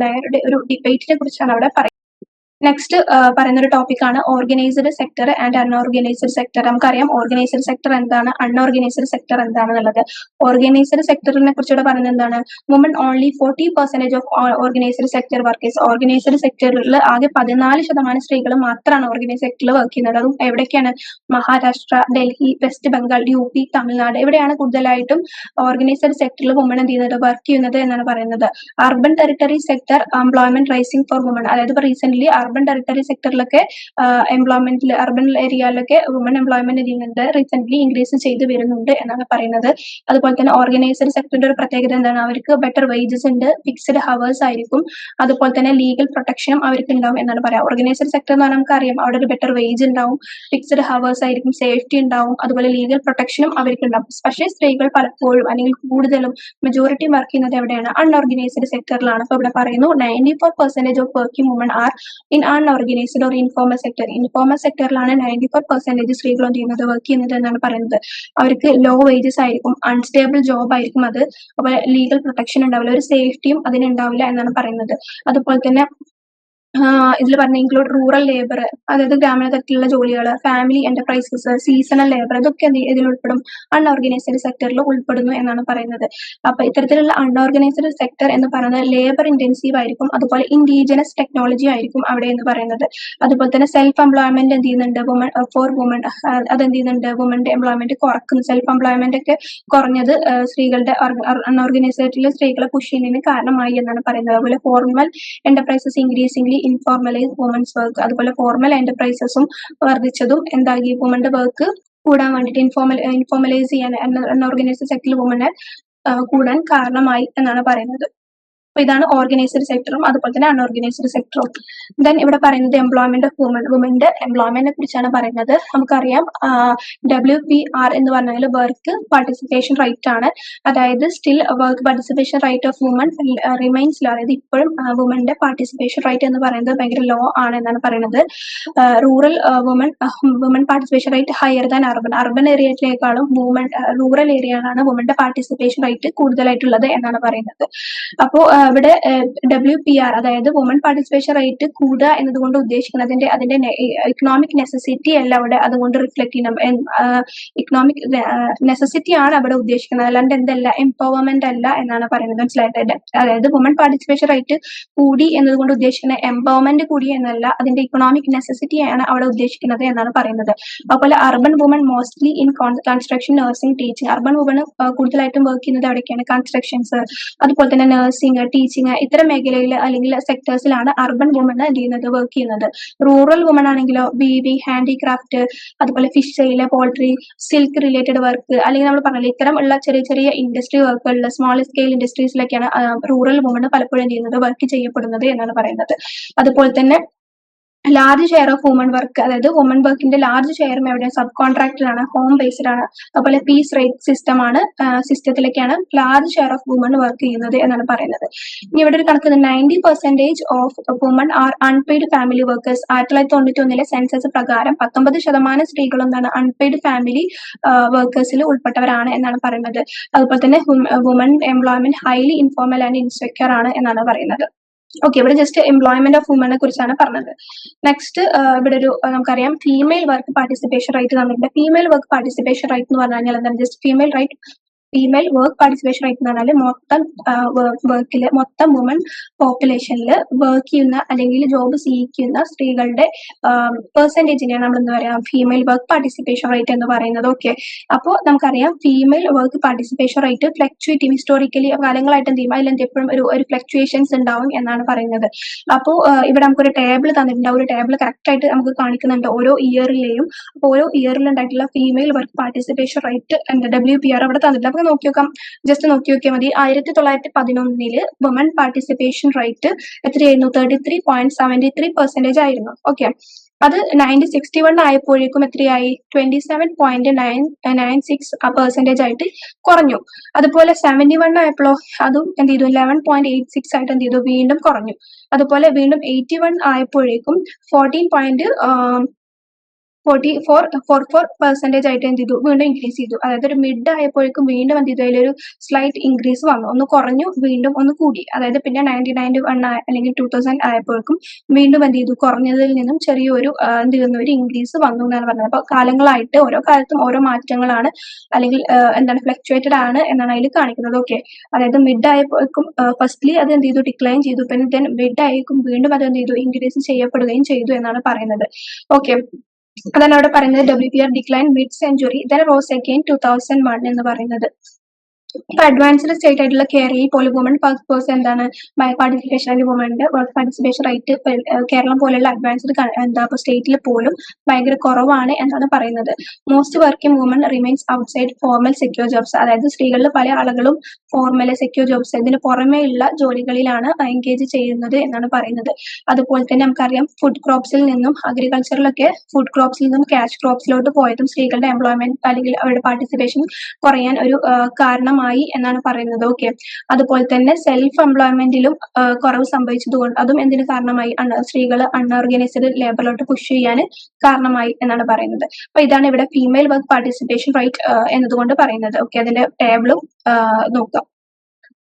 ഒരു ഡിബേറ്റിനെ കുറിച്ചാണ് അവിടെ പറയുന്നത്. നെക്സ്റ്റ് പറയുന്ന ഒരു ടോപ്പിക്കാണ് organised sector and unorganised sector. നമുക്കറിയാം ഓർഗനൈസ്ഡ് സെക്ടർ എന്താണ്, അൺഓർഗനൈസ്ഡ് സെക്ടർ എന്താണെന്നുള്ളത്. ഓർഗനൈസ്ഡ് സെക്ടറിനെ കുറിച്ചുകൂടെ പറയുന്നത് എന്താണ്, woman only 40% of organised sector workers. Organised സെക്ടറിൽ ആകെ 14% സ്ത്രീകൾ മാത്രമാണ് ഓർഗനൈസ്ഡ് സെക്ടറിൽ വർക്ക് ചെയ്യുന്നത്. അതും എവിടേക്കാണ്, മഹാരാഷ്ട്ര, ഡൽഹി, വെസ്റ്റ് ബംഗാൾ, UP, തമിഴ്നാട്, ഇവിടെയാണ് കൂടുതലായിട്ടും ഓർഗനൈസ്ഡ് സെക്ടറിൽ വുമൺ എന്ത് ചെയ്യുന്നത്, വർക്ക് ചെയ്യുന്നത് എന്നാണ് പറയുന്നത്. Urban tertiary sector employment rising for woman. അതായത് ഇപ്പോൾ റീസെന്റ് അർബൻ ടെറിട്ടറി സെക്ടറിലൊക്കെ എംപ്ലോയ്മെന്റിൽ അർബൻ ഏരിയയിലൊക്കെ വുമൺ എംപ്ലോയ്മെന്റ് ചെയ്യുന്നുണ്ട്, റീസെന്റ് ഇൻക്രീസ് ചെയ്ത് വരുന്നുണ്ട് എന്നാണ് പറയുന്നത്. അതുപോലെ തന്നെ ഓർഗനൈസ്ഡ് സെക്ടറിന്റെ ഒരു പ്രത്യേകത എന്താണ്, അവർക്ക് ബെറ്റർ വേജസ് ഉണ്ട്, ഫിക്സ്ഡ് ഹവേഴ്സ് ആയിരിക്കും, അതുപോലെ തന്നെ ലീഗൽ പ്രൊട്ടക്ഷനും അവർക്ക് ഉണ്ടാവും എന്നാണ് പറയാം. ഓർഗനൈസ്ഡ് സെക്ടർ എന്ന് പറഞ്ഞാൽ നമുക്കറിയാം അവിടെ ഒരു ബെറ്റർ വേജ് ഉണ്ടാവും, ഫിക്സ്ഡ് ഹവേഴ്സ് ആയിരിക്കും, സേഫ്റ്റി ഉണ്ടാവും, അതുപോലെ ലീഗൽ പ്രൊട്ടക്ഷനും അവർക്ക് ഉണ്ടാവും. പക്ഷേ സ്ത്രീകൾ പലപ്പോഴും അല്ലെങ്കിൽ കൂടുതലും മെജോറിറ്റി വർക്ക് ചെയ്യുന്നത് എവിടെയാണ്, അൺഓർഗനൈസ്ഡ് സെക്ടറിലാണ്. അപ്പോൾ ഇവിടെ പറയുന്നു 94% of working woman are in unorganised or informal sector. Informal സെക്ടറിലാണ് 94% സ്ത്രീകൾ എന്ത് ചെയ്യുന്നത്, വർക്ക് ചെയ്യുന്നത് എന്നാണ് പറയുന്നത്. അവർക്ക് ലോ വേജസ് ആയിരിക്കും, അൺസ്റ്റേബിൾ ജോബ് ആയിരിക്കും അത്, അപ്പോൾ ലീഗൽ പ്രൊട്ടക്ഷൻ ഉണ്ടാവില്ല, ഒരു സേഫ്റ്റിയും അതിനുണ്ടാവില്ല എന്നാണ് പറയുന്നത്. അതുപോലെ തന്നെ ഇതിൽ പറഞ്ഞ ഇൻക്ലൂഡ് റൂറൽ ലേബർ, അതായത് ഗ്രാമീണ തരത്തിലുള്ള ജോലികൾ, ഫാമിലി എന്റർപ്രൈസസ്, സീസണൽ ലേബർ, ഇതൊക്കെ ഇതിൽ ഉൾപ്പെടും, അൺഓർഗനൈസ്ഡ് സെക്ടറിൽ ഉൾപ്പെടുന്നു എന്നാണ് പറയുന്നത്. അപ്പൊ ഇത്തരത്തിലുള്ള അൺഓർഗനൈസ്ഡ് സെക്ടർ എന്ന് പറയുന്നത് ലേബർ ഇന്റൻസീവ് ആയിരിക്കും, അതുപോലെ ഇൻഡിജിനസ് ടെക്നോളജി ആയിരിക്കും അവിടെ എന്ന് പറയുന്നത്. അതുപോലെ തന്നെ സെൽഫ് എംപ്ലോയ്മെന്റ് എന്ത് ചെയ്യുന്നുണ്ട്, വുമൺ ഫോർ വുമൺ, അതെന്ത് ചെയ്യുന്നുണ്ട്, വുമന്റെ എംപ്ലോയ്മെന്റ് കുറക്കുന്നു. സെൽഫ് എംപ്ലോയ്മെന്റ് ഒക്കെ കുറഞ്ഞത് സ്ത്രീകളുടെ അൺഓർഗനൈസ്ഡ് സ്ത്രീകളെ പുഷ് ചെയ്യുന്നതിന് കാരണമായി എന്നാണ് പറയുന്നത്. അതുപോലെ formal enterprises increasingly informalise women's work. അതുപോലെ ഫോർമൽ എന്റർപ്രൈസസും വർദ്ധിച്ചതും എന്താക്കി, വുമന്റെ വർക്ക് കൂടാൻ വേണ്ടിയിട്ട്, ഇൻഫോർമലൈസ് ചെയ്യാൻ അൺഓർഗനൈസ്ഡ് സെക്ടറിൽ വുമനെ കൂടാൻ കാരണമായി എന്നാണ് പറയുന്നത്. അപ്പൊ ഇതാണ് ഓർഗനൈസ്ഡ് സെക്ടറും അതുപോലെ തന്നെ അൺഓർഗനൈസ്ഡ് സെക്ടറും. ദെൻ ഇവിടെ പറയുന്നത് എംപ്ലോയ്മെന്റ് ഓഫ് വുമൺ, വുമന്റെ എംപ്ലോയ്മെന്റിനെ കുറിച്ചാണ് പറയുന്നത്. നമുക്കറിയാം WPR എന്ന് പറഞ്ഞാൽ വർക്ക് പാർട്ടിസിപ്പേഷൻ റൈറ്റ് ആണ്. അതായത് still work participation rate of woman remains low. അതായത് ഇപ്പോഴും വുമന്റെ പാർട്ടിസിപ്പേഷൻ റൈറ്റ് എന്ന് പറയുന്നത് ഭയങ്കര ലോ ആണ് എന്നാണ് പറയുന്നത്. Rural woman participation rate higher than urban. Urban ഏരിയയിലേക്കാളും റൂറൽ ഏരിയയിലാണ് വുമന്റെ പാർട്ടിസിപ്പേഷൻ റൈറ്റ് കൂടുതലായിട്ടുള്ളത് എന്നാണ് പറയുന്നത്. അപ്പോൾ ഇവിടെ WPR അതായത് വുമൺ പാർട്ടിസിപ്പേഷൻ റേറ്റ് കൂടുക എന്നതുകൊണ്ട് ഉദ്ദേശിക്കുന്നത് അതിന്റെ ഇക്കണോമിക് നെസസിറ്റി അല്ല അവിടെ അതുകൊണ്ട് റിഫ്ലക്ട് ചെയ്യുന്ന, ഇക്കണോമിക് നെസസിറ്റി ആണ് അവിടെ ഉദ്ദേശിക്കുന്നത്, അല്ലാണ്ട് എന്തല്ല, എംപവർമെന്റ് അല്ല എന്നാണ് പറയുന്നത്. മനസ്സിലായിട്ട്, അതായത് വുമൺ പാർട്ടിസിപ്പേഷൻ റേറ്റ് കൂടി എന്നതുകൊണ്ട് ഉദ്ദേശിക്കുന്നത് എംപവർമെന്റ് കൂടി എന്നല്ല, അതിന്റെ ഇക്കണോമിക് നെസസിറ്റി ആണ് അവിടെ ഉദ്ദേശിക്കുന്നത് എന്നാണ് പറയുന്നത്. അതുപോലെ urban woman mostly in construction, nursing, teaching. Urban woman കൂടുതലായിട്ടും വർക്ക് ചെയ്യുന്നത് എവിടെയൊക്കെയാണ്, കൺസ്ട്രക്ഷൻസ്, അതുപോലെ തന്നെ നഴ്സിംഗ്, ടീച്ചിങ്, ഇത്തരം മേഖലയിൽ അല്ലെങ്കിൽ സെക്ടേഴ്സിലാണ് അർബൻ വുമൺ എന്ത് ചെയ്യുന്നത്, വർക്ക് ചെയ്യുന്നത്. റൂറൽ വുമൺ ആണെങ്കിലോ വീവിംഗ്, ഹാൻഡിക്രാഫ്റ്റ്, അതുപോലെ fish sale, poultry, silk related work, അല്ലെങ്കിൽ നമ്മൾ പറഞ്ഞില്ല ഇത്തരം ഉള്ള ചെറിയ ചെറിയ ഇൻഡസ്ട്രി വർക്കുകളിൽ, സ്മോൾ സ്കെയിൽ ഇൻഡസ്ട്രീസിലൊക്കെയാണ് റൂറൽ വുമൺ പലപ്പോഴും എന്ത് ചെയ്യുന്നത്, വർക്ക് ചെയ്യപ്പെടുന്നത് എന്നാണ് പറയുന്നത്. അതുപോലെ തന്നെ large share of woman work, അതായത് വുമൺ വർക്കിന്റെ ലാർജ് ഷെയറും എവിടെയാണ്, സബ് കോൺട്രാക്ടഡ് ആണ്, ഹോം ബേസ്ഡ് ആണ്. അതുപോലെ പീസ് റേറ്റ് സിസ്റ്റം ആണ്, സിസ്റ്റത്തിലേക്കാണ് large share of woman work ചെയ്യുന്നത് എന്നാണ് പറയുന്നത്. ഇനി ഇവിടെ ഒരു കണക്ക് 90% of woman are unpaid family workers. 1991 census പ്രകാരം 19% സ്ത്രീകൾ എന്താണ്, അൺപെയ്ഡ് ഫാമിലി വർക്കേഴ്സിൽ ഉൾപ്പെട്ടവരാണ് എന്നാണ് പറയുന്നത്. അതുപോലെ തന്നെ woman employment highly informal and insecure ആണ് എന്നാണ് പറയുന്നത്. ഓക്കെ, ഇവിടെ ജസ്റ്റ് എംപ്ലോയ്മെന്റ് ഓഫ് വുമനെ കുറിച്ചാണ് പറഞ്ഞത്. നെക്സ്റ്റ് ഇവിടെ ഒരു നമുക്കറിയാം ഫീമെയിൽ വർക്ക് പാർട്ടിസിപ്പേഷൻ റൈറ്റ് തന്നിട്ടുണ്ട്. ഫീമെയിൽ വർക്ക് പാർട്ടിസിപ്പേഷൻ റൈറ്റ് എന്ന് പറഞ്ഞു കഴിഞ്ഞാൽ എന്താണ്, just female work participation rate എന്ന് പറഞ്ഞാൽ മൊത്തം വർക്കില്, മൊത്തം വുമൺ പോപ്പുലേഷനിൽ വർക്ക് ചെയ്യുന്ന അല്ലെങ്കിൽ ജോബ് സ്വീകരിക്കുന്ന സ്ത്രീകളുടെ പെർസെന്റേജിനെയാണ് നമ്മൾ എന്താ പറയാ, ഫീമെയിൽ വർക്ക് പാർട്ടിസിപ്പേഷൻ റേറ്റ് എന്ന് പറയുന്നത്. ഓക്കെ, അപ്പോൾ നമുക്കറിയാം female work participation rate fluctuate, historically കാലങ്ങളായിട്ട് എന്ത് ചെയ്യും, അതിലെന്ത് എപ്പോഴും ഒരു ഫ്ലക്ച്വേഷൻസ് ഉണ്ടാവും എന്നാണ് പറയുന്നത്. അപ്പോൾ ഇവിടെ നമുക്കൊരു ടേബിൾ തന്നിട്ടുണ്ട്. ഒരു ടേബിൾ കറക്റ്റ് ആയിട്ട് നമുക്ക് കാണിക്കുന്നുണ്ട് ഓരോ ഇയറിലെയും. അപ്പോൾ ഓരോ ഇയറിലും ഉണ്ടായിട്ടുള്ള ഫീമെയിൽ വർക്ക് പാർട്ടിസിപ്പേഷൻ റേറ്റ് എന്താ WPR അവിടെ തന്നിട്ടുണ്ട്. നമുക്ക് നോക്കി നോക്കാം, ജസ്റ്റ് നോക്കി നോക്കിയാൽ മതി. 1911 വുമൺ പാർട്ടിസിപ്പേഷൻ റേറ്റ് എത്രയായിരുന്നു, 33.73% ആയിരുന്നു. ഓക്കെ, അത് 1961 ആയപ്പോഴേക്കും എത്രയായി, 27.96% ആയിട്ട് കുറഞ്ഞു. അതുപോലെ 71 ആയപ്പോഴോ അതും എന്ത് ചെയ്തു, 11.86 ആയിട്ട് എന്ത് ചെയ്തു, വീണ്ടും കുറഞ്ഞു. അതുപോലെ വീണ്ടും 81 ആയപ്പോഴേക്കും 14. 44% ആയിട്ട് എന്ത് ചെയ്തു, വീണ്ടും ഇൻക്രീസ് ചെയ്തു. അതായത് ഒരു മിഡ് ആയപ്പോഴേക്കും വീണ്ടും എന്ത് ചെയ്തു, അതിലൊരു സ്ലൈറ്റ് ഇൻക്രീസ് വന്നു, ഒന്ന് കുറഞ്ഞു വീണ്ടും ഒന്ന് കൂടി. അതായത് പിന്നെ 99 അല്ലെങ്കിൽ 2000 ആയപ്പോഴേക്കും വീണ്ടും എന്ത് ചെയ്തു, കുറഞ്ഞതിൽ നിന്നും ചെറിയൊരു എന്ത് ചെയ്യുന്നു, ഒരു ഇൻക്രീസ് വന്നു എന്നാണ് പറഞ്ഞത്. അപ്പൊ കാലങ്ങളായിട്ട് ഓരോ കാലത്തും ഓരോ മാറ്റങ്ങളാണ്, അല്ലെങ്കിൽ എന്താണ് ഫ്ലക്ച്വേറ്റഡ് ആണ് എന്നാണ് അതിൽ കാണിക്കുന്നത്. ഓക്കെ, അതായത് മിഡ് ആയപ്പോഴേക്കും ഫസ്റ്റ്ലി അത് എന്ത് ചെയ്തു, ഡിക്ലൈൻ ചെയ്തു, പിന്നെ ദെൻ മിഡ് ആയിരിക്കും വീണ്ടും അത് എന്ത് ചെയ്തു, ഇൻക്രീസ് ചെയ്യപ്പെടുകയും ചെയ്തു എന്നാണ് പറയുന്നത്. ഓക്കെ, അതാണ് അവിടെ പറയുന്നത്. WPR decline mid century then rose again 2001 എന്ന് പറയുന്നത്. ഇപ്പൊ അഡ്വാൻസ്ഡ് സ്റ്റേറ്റ് ആയിട്ടുള്ള കേരള പോലെ വുമൺ പേഴ്സൺ എന്താണ്, പാർട്ടിസിപ്പേഷൻ വുമന്റെ വർക്ക് പാർട്ടിസിപ്പേഷൻ റേറ്റ് കേരളം പോലെയുള്ള അഡ്വാൻസ്ഡ് എന്താ സ്റ്റേറ്റിൽ പോലും ഭയങ്കര കുറവാണ് എന്നാണ് പറയുന്നത്. Most working woman remains outside formal secure jobs. അതായത് സ്ത്രീകളിൽ പല ആളുകളും ഫോർമൽ സെക്യൂർ ജോബ്സ് ഇതിന് പുറമേയുള്ള ജോലികളിലാണ് എൻഗേജ് ചെയ്യുന്നത് എന്നാണ് പറയുന്നത്. അതുപോലെ തന്നെ നമുക്കറിയാം ഫുഡ് ക്രോപ്സിൽ നിന്നും അഗ്രികൾച്ചറിലൊക്കെ ഫുഡ് ക്രോപ്സിൽ നിന്നും ക്യാഷ് ക്രോപ്സിലോട്ട് പോയതും സ്ത്രീകളുടെ എംപ്ലോയ്മെന്റ് അല്ലെങ്കിൽ അവരുടെ പാർട്ടിസിപ്പേഷൻ കുറയാൻ ഒരു കാരണമായി എന്നാണ് പറയുന്നത്. ഓക്കെ, അതുപോലെ തന്നെ സെൽഫ് എംപ്ലോയ്മെന്റിലും കുറവ് സംഭവിച്ചതുകൊണ്ട് അതും എന്തിനു കാരണമായി, സ്ത്രീകൾ അൺഓർഗനൈസ്ഡ് ലേബറിലോട്ട് പുഷ് ചെയ്യാൻ കാരണമായി എന്നാണ് പറയുന്നത്. അപ്പൊ ഇതാണ് ഇവിടെ ഫീമെയിൽ വർക്ക് പാർട്ടിസിപ്പേഷൻ റേറ്റ് എന്നതുകൊണ്ട് പറയുന്നത്. ഓക്കെ, അതിന്റെ ടേബിളും നോക്കാം.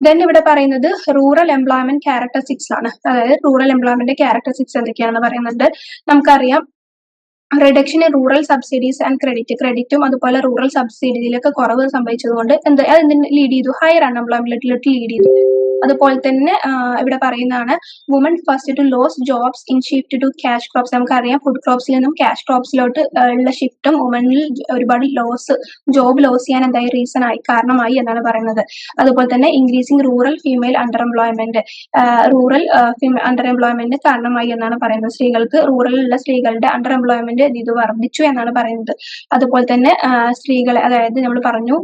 ദെൻ ഇവിടെ പറയുന്നത് റൂറൽ എംപ്ലോയ്മെന്റ് ക്യാരക്ടറിസ്റ്റിക്സ് ആണ്. അതായത് റൂറൽ എംപ്ലോയ്മെന്റ് ക്യാരക്ടറിസ്റ്റിക്സ് എന്തൊക്കെയാണെന്ന് പറയുന്നുണ്ട്. നമുക്കറിയാം reduction in rural subsidies and ക്രെഡിറ്റും അതുപോലെ റൂറൽ സബ്സിഡിയിലൊക്കെ കുറവ് സംഭവിച്ചതുകൊണ്ട് എന്തിന് ലീഡ് ചെയ്തു, ഹയർ അൺഎംപ്ലോയ്മെന്റിലോട്ട് ലീഡ് ചെയ്തു. അതുപോലെ തന്നെ ഇവിടെ പറയുന്നതാണ് woman first to lose jobs in shift to cash crops. നമുക്കറിയാം ഫുഡ് ക്രോപ്സിൽ നിന്നും ക്യാഷ് ക്രോപ്സിലോട്ട് ഉള്ള ഷിഫ്റ്റും വുമണിൽ ഒരുപാട് ജോബ് ലോസ് ചെയ്യാൻ എന്തായി റീസൺ ആയി, കാരണമായി എന്നാണ് പറയുന്നത്. അതുപോലെ തന്നെ increasing rural female under employment, rural under employment കാരണമായി എന്നാണ് പറയുന്നത്. റൂറലിലുള്ള സ്ത്രീകളുടെ അണ്ടർ എംപ്ലോയ്മെന്റ് ഇത് വർദ്ധിച്ചു എന്നാണ് പറയുന്നത്. അതുപോലെ തന്നെ സ്ത്രീകളെ, അതായത് നമ്മൾ പറഞ്ഞു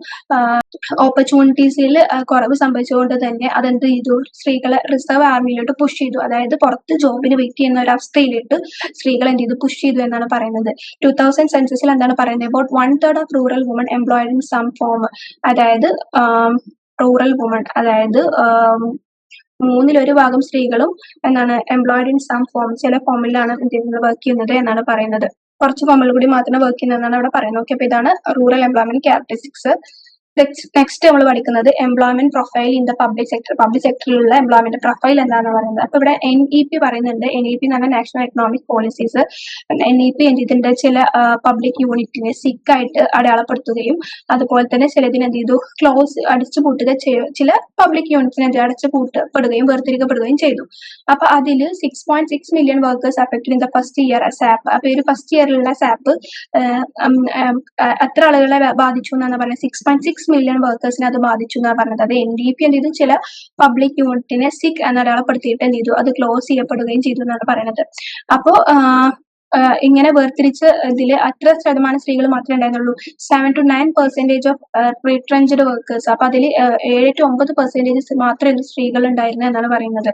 ഓപ്പർച്യൂണിറ്റീസിൽ കുറവ് സംഭവിച്ചുകൊണ്ട് തന്നെ അതെന്ത് ചെയ്തു, സ്ത്രീകളെ റിസർവ് ആർമിയിലോട്ട് പുഷ് ചെയ്തു. അതായത് പുറത്ത് ജോബിന് വെയിറ്റ് ചെയ്യുന്ന ഒരു അവസ്ഥയിലിട്ട് സ്ത്രീകൾ എന്ത് ചെയ്തു, പുഷ് ചെയ്തു എന്നാണ് പറയുന്നത്. 2000 സെൻസസിൽ എന്താണ് പറയുന്നത്, about 1/3 of rural woman employed in some form. അതായത് റൂറൽ വുമൺ, അതായത് 1/3 സ്ത്രീകളും എന്താണ് എംപ്ലോയിഡ് ഇൻ സം ഫോം, ചില ഫോമിലാണ് വർക്ക് ചെയ്യുന്നത് എന്നാണ് പറയുന്നത്. കുറച്ച് ഫോമിൽ കൂടി മാത്രമേ വർക്ക് ചെയ്യുന്നതെന്നാണ് അവിടെ പറയുന്നത്. ഓക്കെ, അപ്പൊ ഇതാണ് റൂറൽ എംപ്ലോയ്മെന്റ് ക്യാരക്ടറിസ്റ്റിക്സ്. നെക്സ്റ്റ് നമ്മൾ പഠിക്കുന്നത് employment profile in the public sector. Public സെക്ടറിലുള്ള എംപ്ലോയ്മെന്റ് പ്രൊഫൈൽ എന്താണെന്ന് പറയുന്നത്. അപ്പൊ ഇവിടെ NEP പറയുന്നുണ്ട്. NEP എന്ന് പറഞ്ഞാൽ നാഷണൽ എക്കണോമിക് പോളിസീസ്. NEP ഇതിന്റെ ചില പബ്ലിക് യൂണിറ്റിനെ സിക്ക് ആയിട്ട് അടയാളപ്പെടുത്തുകയും അതുപോലെ തന്നെ ചിലതിന് എന്ത് ചെയ്തു, ക്ലോസ് അടിച്ചുപൂട്ടുക ചില പബ്ലിക് യൂണിറ്റിനെ അടച്ചുപൂട്ടപ്പെടുകയും വേർതിരിക്കപ്പെടുകയും ചെയ്തു. അപ്പൊ അതിൽ 6.6 million workers affected in the first year sap. അപ്പൊ ഒരു ഫസ്റ്റ് ഇയറിലുള്ള സാപ്പ് എത്ര ആളുകളെ ബാധിച്ചു എന്നാണ് പറയുന്നത്, 6.6 മില്യൺ വർക്കേഴ്സിനെ അത് ബാധിച്ചു എന്നാണ് പറഞ്ഞത്. അത് NDP എന്ത് ചെയ്തു, ചില പബ്ലിക് യൂണിറ്റിനെ സിക്ക് എന്നടയാളപ്പെടുത്തിയിട്ട് എന്ത് ചെയ്തു, അത് ക്ലോസ് ചെയ്യപ്പെടുകയും ചെയ്തു എന്നാണ് പറയുന്നത്. അപ്പോ ഇങ്ങനെ വേർതിരിച്ച് ഇതിൽ അത്ര ശതമാനം സ്ത്രീകൾ മാത്രമേ ഉണ്ടായിരുന്നുള്ളൂ. 7 to 9% ഓഫ് റിട്രെഞ്ച്ഡ് വർക്കേഴ്സ്. അപ്പൊ അതിൽ 7 to 9% മാത്രമേ സ്ത്രീകൾ ഉണ്ടായിരുന്നു എന്നാണ് പറയുന്നത്.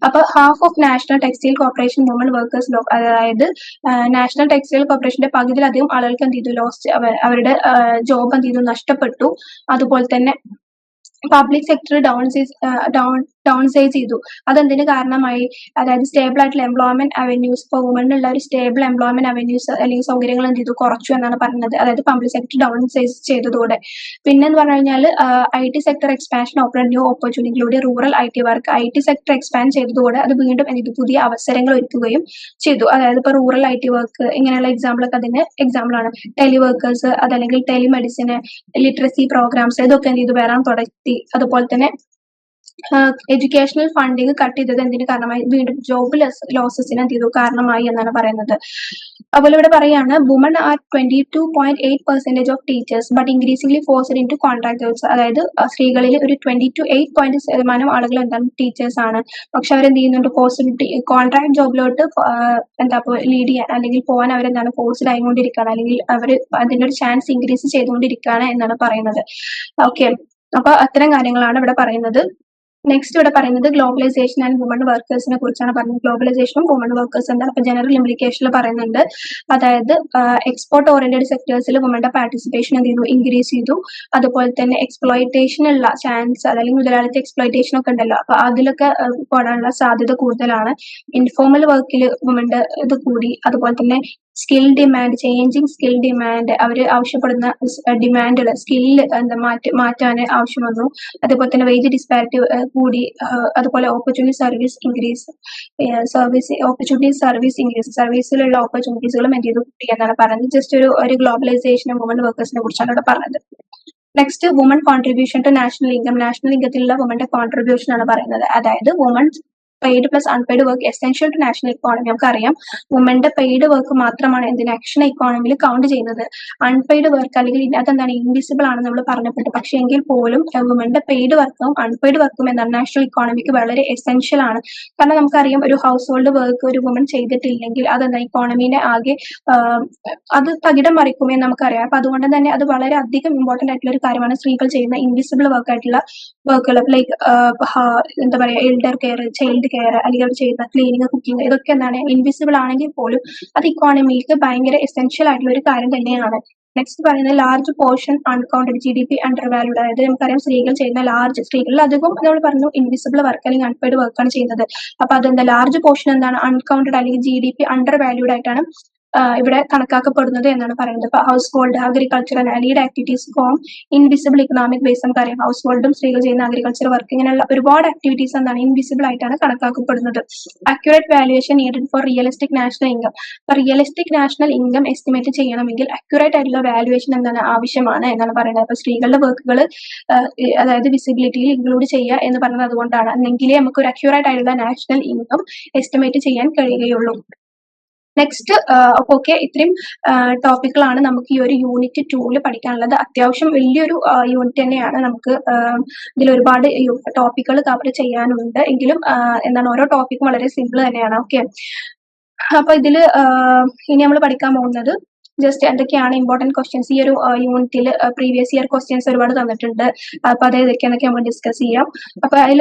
അപ്പൊ half of national textile corporation woman workers low, അതായത് നാഷണൽ ടെക്സ്റ്റൈൽ കോർപ്പറേഷന്റെ പകുതിയിലധികം ആളുകൾക്ക് എന്ത് ചെയ്തു, അവരുടെ ജോബ് എന്ത് ചെയ്തു, നഷ്ടപ്പെട്ടു. അതുപോലെ തന്നെ പബ്ലിക് സെക്ടർ ഡൗൺസൈസ് ചെയ്തു. അതെന്തിന് കാരണമായി, അതായത് സ്റ്റേബിൾ ആയിട്ടുള്ള എംപ്ലോയ്മെന്റ് അവന്യൂസ്, ഇപ്പോൾ വുമണിനുള്ള ഒരു സ്റ്റേബിൾ എംപ്ലോയ്മെന്റ് അവന്യൂസ് അല്ലെങ്കിൽ സൗകര്യങ്ങൾ എന്ത് ചെയ്തു, കുറച്ചു എന്നാണ് പറയുന്നത്. അതായത് പബ്ലിക് സെക്ടർ ഡൗൺസൈസ് ചെയ്തതോടെ. പിന്നെ എന്ന് പറഞ്ഞു കഴിഞ്ഞാൽ IT sector expansion open new ഓപ്പർച്യൂണിറ്റിയിലൂടെ rural IT work, IT sector expand ചെയ്തതോടെ അത് വീണ്ടും എന്ത് പുതിയ അവസരങ്ങൾ ഒരുക്കുകയും ചെയ്തു. അതായത് ഇപ്പോൾ റൂറൽ IT വർക്ക് ഇങ്ങനെയുള്ള എക്സാമ്പിളൊക്കെ അതിന് എക്സാമ്പിൾ ആണ്. ടെലി വർക്കേഴ്സ്, അതല്ലെങ്കിൽ ടെലിമെഡിസിന്, ലിറ്ററസി പ്രോഗ്രാംസ്, ഇതൊക്കെ എന്ത് ചെയ്തു, വരാൻ തുടങ്ങി. അതുപോലെ തന്നെ എഡ്യൂക്കേഷണൽ ഫണ്ടിങ് കട്ട് ചെയ്തത് എന്തിന് കാരണമായി, വീണ്ടും ജോബ് ലോസസിന് എന്ത് ചെയ്തു, കാരണമായി എന്നാണ് പറയുന്നത്. അതുപോലെ ഇവിടെ പറയാണ് woman are 22.8% of teachers but increasingly forced in to contract jobs. അതായത് സ്ത്രീകളിൽ ഒരു 22.8% ആളുകൾ എന്താണ്, ടീച്ചേഴ്സ് ആണ്. പക്ഷെ അവരെന്ത് ചെയ്യുന്നുണ്ട്, കോൺട്രാക്ട് ജോബിലോട്ട് ലീഡ് ചെയ്യാൻ അല്ലെങ്കിൽ പോകാൻ അവരെന്താണ് ഫോഴ്സ്ഡ് ആയിക്കൊണ്ടിരിക്കുകയാണ്, അല്ലെങ്കിൽ അവർ അതിന്റെ ഒരു ചാൻസ് ഇൻക്രീസ് ചെയ്തുകൊണ്ടിരിക്കുകയാണ് എന്നാണ് പറയുന്നത്. ഓക്കെ, അപ്പൊ അത്തരം കാര്യങ്ങളാണ് ഇവിടെ പറയുന്നത്. നെക്സ്റ്റ് ഇവിടെ പറയുന്നത് ഗ്ലോബലൈസേഷൻ ആൻഡ് വുമൺ വർക്കേഴ്സിനെ കുറിച്ചാണ് പറയുന്നത്. ഗ്ലോബലൈസേഷനും വുമൺ വർക്കേഴ്സ് എന്താണ്, അപ്പൊ ജനറൽ ഇംപ്ലിക്കേഷനിൽ പറയുന്നുണ്ട്. അതായത് എക്സ്പോർട്ട് ഓറിയന്റഡ് സെക്ടേഴ്സിൽ വുമന്റെ പാർട്ടിസിപ്പേഷൻ എന്ത് ചെയ്തു, ഇൻക്രീസ് ചെയ്തു. അതുപോലെ തന്നെ എക്സ്പ്ലോയിറ്റേഷനുള്ള ചാൻസ്, അല്ലെങ്കിൽ മുതലാളിത്ത എക്സ്പ്ലോയിറ്റേഷൻ ഒക്കെ ഉണ്ടല്ലോ, അപ്പൊ അതിലൊക്കെ പോടാനുള്ള സാധ്യത കൂടുതലാണ്. ഇൻഫോർമൽ വർക്കിൽ വുമന്റെ ഇത് കൂടി. അതുപോലെ തന്നെ skill demand, changing skill demand, അവർ ആവശ്യപ്പെടുന്ന ഡിമാൻഡുകൾ സ്കില്ല് മാറ്റാൻ ആവശ്യം വന്നു. അതുപോലെ തന്നെ വേജ് ഡിസ്പാരിറ്റി കൂടി. അതുപോലെ ഓപ്പർച്യൂണിറ്റി സർവീസ് ഇൻക്രീസ്, സർവീസിലുള്ള ഓപ്പർച്യൂണിറ്റീസുകളും എന്ത് ചെയ്തു കൂട്ടി എന്നാണ് പറയുന്നത്. ജസ്റ്റ് ഒരു ഗ്ലോബലൈസേഷൻ വുമൺ വർക്കേഴ്സിനെ കുറിച്ചാണ് ഇവിടെ പറഞ്ഞത്. Next woman contribution to national income. National ഇൻകത്തിലുള്ള വുമന്റെ കോൺട്രിബ്യൂഷൻ ആണ് പറയുന്നത്. അതായത് woman paid plus unpaid work essential to national economy. നമുക്കറിയാം വുമന്റെ പെയ്ഡ് വർക്ക് മാത്രമാണ് എന്ത് നാഷണൽ ഇക്കോണമിയിൽ കൗണ്ട് ചെയ്യുന്നത്. അൺപെയ്ഡ് വർക്ക് അല്ലെങ്കിൽ അതെന്താണ് ഇൻവിസിബിൾ ആണ് നമ്മൾ പറഞ്ഞപ്പെട്ടു. പക്ഷേ എങ്കിൽ പോലും വുമന്റെ പെയ്ഡ് വർക്കും അൺപെയ്ഡ് വർക്കും എന്താണ് നാഷണൽ ഇക്കോണമിക്ക് വളരെ എസെൻഷ്യൽ ആണ്. കാരണം നമുക്കറിയാം ഒരു ഹൗസ് ഹോൾഡ് വർക്ക് ഒരു വുമൺ ചെയ്തിട്ടില്ലെങ്കിൽ അതെന്താ ഇക്കോണമിനെ ആകെ അത് തകിടം മറിക്കുമെന്ന് നമുക്കറിയാം. അപ്പൊ അതുകൊണ്ട് തന്നെ അത് വളരെ അധികം ഇമ്പോർട്ടന്റ് ആയിട്ടുള്ള ഒരു കാര്യമാണ് സ്ത്രീകൾ ചെയ്യുന്ന ഇൻവിസിബിൾ വർക്ക് ആയിട്ടുള്ള വർക്കുകൾ. ലൈക്ക് എന്താ പറയാ എൽഡർ കെയർ, ചൈൽഡ് കെയർ, അല്ലെങ്കിൽ അവർ ചെയ്യുന്ന ക്ലീനിങ്, കുക്കിംഗ്, ഇതൊക്കെ എന്താണ് ഇൻവിസിബിൾ ആണെങ്കിൽ പോലും അത് ഇക്കോണമിക്ക് ഭയങ്കര എസെൻഷ്യൽ ആയിട്ടുള്ള ഒരു കാര്യം തന്നെയാണ്. നെക്സ്റ്റ് പറയുന്നത് large portion uncounted GDP undervalued. അതായത് നമുക്കറിയാം സ്ത്രീകൾ ചെയ്യുന്ന സ്ത്രീകളിൽ അധികം നമ്മൾ പറഞ്ഞു ഇൻവിസിബിൾ വർക്ക് അല്ലെങ്കിൽ അൺപെയ്ഡ് വർക്കാണ് ചെയ്യുന്നത്. അപ്പൊ അതെന്താ ലാർജ് പോർഷൻ എന്താണ് അൺകൗണ്ടഡ് അല്ലെങ്കിൽ GDP അണ്ടർ വാല്യൂഡ് ആയിട്ടാണ് ഇവിടെ കണക്കാക്കപ്പെടുന്നത് എന്നാണ് പറയുന്നത്. ഇപ്പൊ house hold, agricultural, allied activities form invisible economic base. നമുക്കറിയാം ഹൗസ് ഹോൾഡും സ്ത്രീകൾ ചെയ്യുന്ന അഗ്രികൾച്ചർ വർക്ക്, ഇങ്ങനെയുള്ള ഒരുപാട് ആക്ടിവിറ്റീസ് എന്താണ് ഇൻവിസിബിൾ ആയിട്ടാണ് കണക്കാക്കപ്പെടുന്നത്. Accurate valuation needed for realistic national income. അപ്പൊ റിയലിസ്റ്റിക് നാഷണൽ ഇൻകം എസ്റ്റിമേറ്റ് ചെയ്യണമെങ്കിൽ അക്യുറേറ്റ് ആയിട്ടുള്ള വാല്യുവേഷൻ എന്താണ് ആവശ്യമാണ് എന്നാണ് പറയുന്നത്. അപ്പൊ സ്ത്രീകളുടെ വർക്കുകൾ അതായത് വിസിബിലിറ്റിയിൽ ഇൻക്ലൂഡ് ചെയ്യുക എന്ന് പറയുന്നത് അതുകൊണ്ടാണ്. എന്നെങ്കിലേ നമുക്ക് ഒരു അക്യുറേറ്റ് ആയിട്ടുള്ള നാഷണൽ ഇൻകം എസ്റ്റിമേറ്റ് ചെയ്യാൻ കഴിയുകയുള്ളൂ. നെക്സ്റ്റ് ഓക്കെ, ഇത്രയും ടോപ്പിക്കുകളാണ് നമുക്ക് ഈ ഒരു യൂണിറ്റ് 2 പഠിക്കാനുള്ളത്. അത്യാവശ്യം വലിയൊരു യൂണിറ്റ് തന്നെയാണ്. നമുക്ക് ഇതിൽ ഒരുപാട് ടോപ്പിക്കുകൾ കവർ ചെയ്യാനുണ്ട്. എങ്കിലും എന്താണ് ഓരോ ടോപ്പിക്കും വളരെ സിമ്പിൾ തന്നെയാണ്. ഓക്കെ, അപ്പൊ ഇതില് ഇനി നമ്മൾ പഠിക്കാൻ പോകുന്നത് ജസ്റ്റ് എന്തൊക്കെയാണ് ഇമ്പോർട്ടന്റ് ക്വസ്റ്റ്യൻസ് ഈ ഒരു യൂണിറ്റിൽ പ്രീവിയസ് ഇയർ ക്വസ്റ്റ്യൻസ് ഒരുപാട് തന്നിട്ടുണ്ട്. അപ്പൊ അത് ഏതൊക്കെയാന്നൊക്കെ നമുക്ക് ഡിസ്കസ് ചെയ്യാം. അപ്പൊ അതിൽ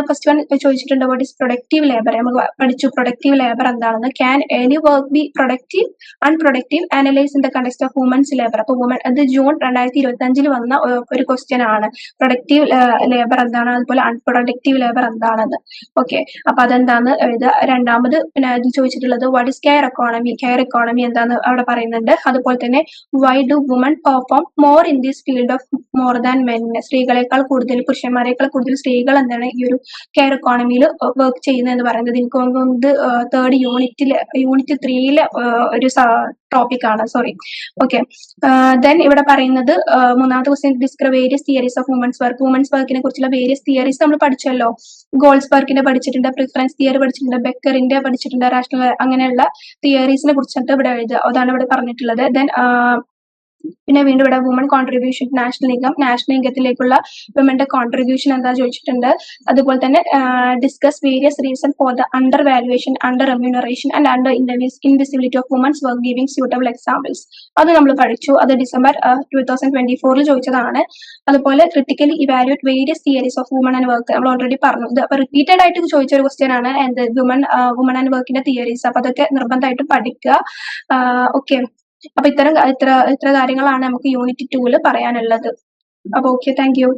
ഫസ്റ്റ് വൺ ചോദിച്ചിട്ടുണ്ട് വാട്ട് ഇസ് പ്രൊഡക്റ്റീവ് ലേബർ. നമ്മൾ പഠിച്ചു പ്രൊഡക്റ്റീവ് ലേബർ എന്താണെന്ന്. Can any work be productive unproductive analyse in the context of woman's labour. അപ്പൊ വുമൺ അത് ജൂൺ 2025 വന്ന ഒരു ക്വസ്റ്റ്യൻ ആണ്. പ്രൊഡക്റ്റീവ് ലേബർ എന്താണ്, അതുപോലെ അൺപ്രൊഡക്റ്റീവ് ലേബർ എന്താണെന്ന്. ഓക്കെ, അപ്പൊ അതെന്താന്ന് എഴുതുക. രണ്ടാമത് പിന്നെ ഇത് ചോദിച്ചിട്ടുള്ളത് what is care economy. Care economy എന്താന്ന് അവിടെ പറയുന്നുണ്ട്. അതുപോലെ തന്നെ why do woman perform more in this field of more than men. സ്ത്രീകളെക്കാൾ കൂടുതൽ, പുരുഷന്മാരെക്കാൾ കൂടുതൽ സ്ത്രീകൾ എന്താണ് ഈ ഒരു കെയർ എക്കോണമിയിൽ വർക്ക് ചെയ്യുന്നത് എന്ന് പറയുന്നത്. എനിക്ക് തോന്നുന്നത് തേർഡ് യൂണിറ്റ് 3 ഒരു ടോപ്പിക് ആണ്. സോറി. ഓക്കെ, ദെൻ ഇവിടെ പറയുന്നത് മൂന്നാമത്തെ question describe various theories of women's work. Woman's വർക്കിനെ കുറിച്ചുള്ള വേരിയസ് തിയറീസ് നമ്മൾ പഠിച്ചല്ലോ. ഗോൾസ് വർക്കിന്റെ പഠിച്ചിട്ടുണ്ട്, പ്രിഫറൻസ് തിയറി പഠിച്ചിട്ടുണ്ട്, ബെക്കറിന്റെ പഠിച്ചിട്ടുണ്ട്, റാഷണൽ, അങ്ങനെയുള്ള തിയറീസിനെ കുറിച്ചിട്ട് ഇവിടെ എഴുതുക. അതാണ് ഇവിടെ പറഞ്ഞിട്ടുള്ളത്. ദെൻ പിന്നെ വീണ്ടും ഇവിടെ woman contribution national income, national ഇൻകത്തിലേക്കുള്ള വുമന്റെ കോൺട്രിബ്യൂഷൻ എന്താ ചോദിച്ചിട്ടുണ്ട്. അതുപോലെ തന്നെ discuss various reason for the undervaluation, under remuneration and under invisibility of women's work, giving suitable examples. അത് നമ്മൾ പഠിച്ചു. അത് ഡിസംബർ 2024 ചോദിച്ചതാണ്. അതുപോലെ critically evaluate various theories of woman and work നമ്മൾ ഓൾറെഡി പറഞ്ഞു. ഇത് അപ്പൊ റിപ്പീറ്റഡ് ആയിട്ട് ചോദിച്ച ഒരു ക്വസ്റ്റ്യൻ ആണ് എന്ത് വുമൺ ആൻഡ് വർക്കിന്റെ തിയറീസ്. അപ്പൊ അതൊക്കെ നിർബന്ധമായിട്ട് പഠിക്കുക. ഓക്കെ, അപ്പൊ ഇത്ര കാര്യങ്ങളാണ് നമുക്ക് യൂണിറ്റ് 2 പറയാനുള്ളത്. അപ്പൊ ഓക്കെ, താങ്ക് യു.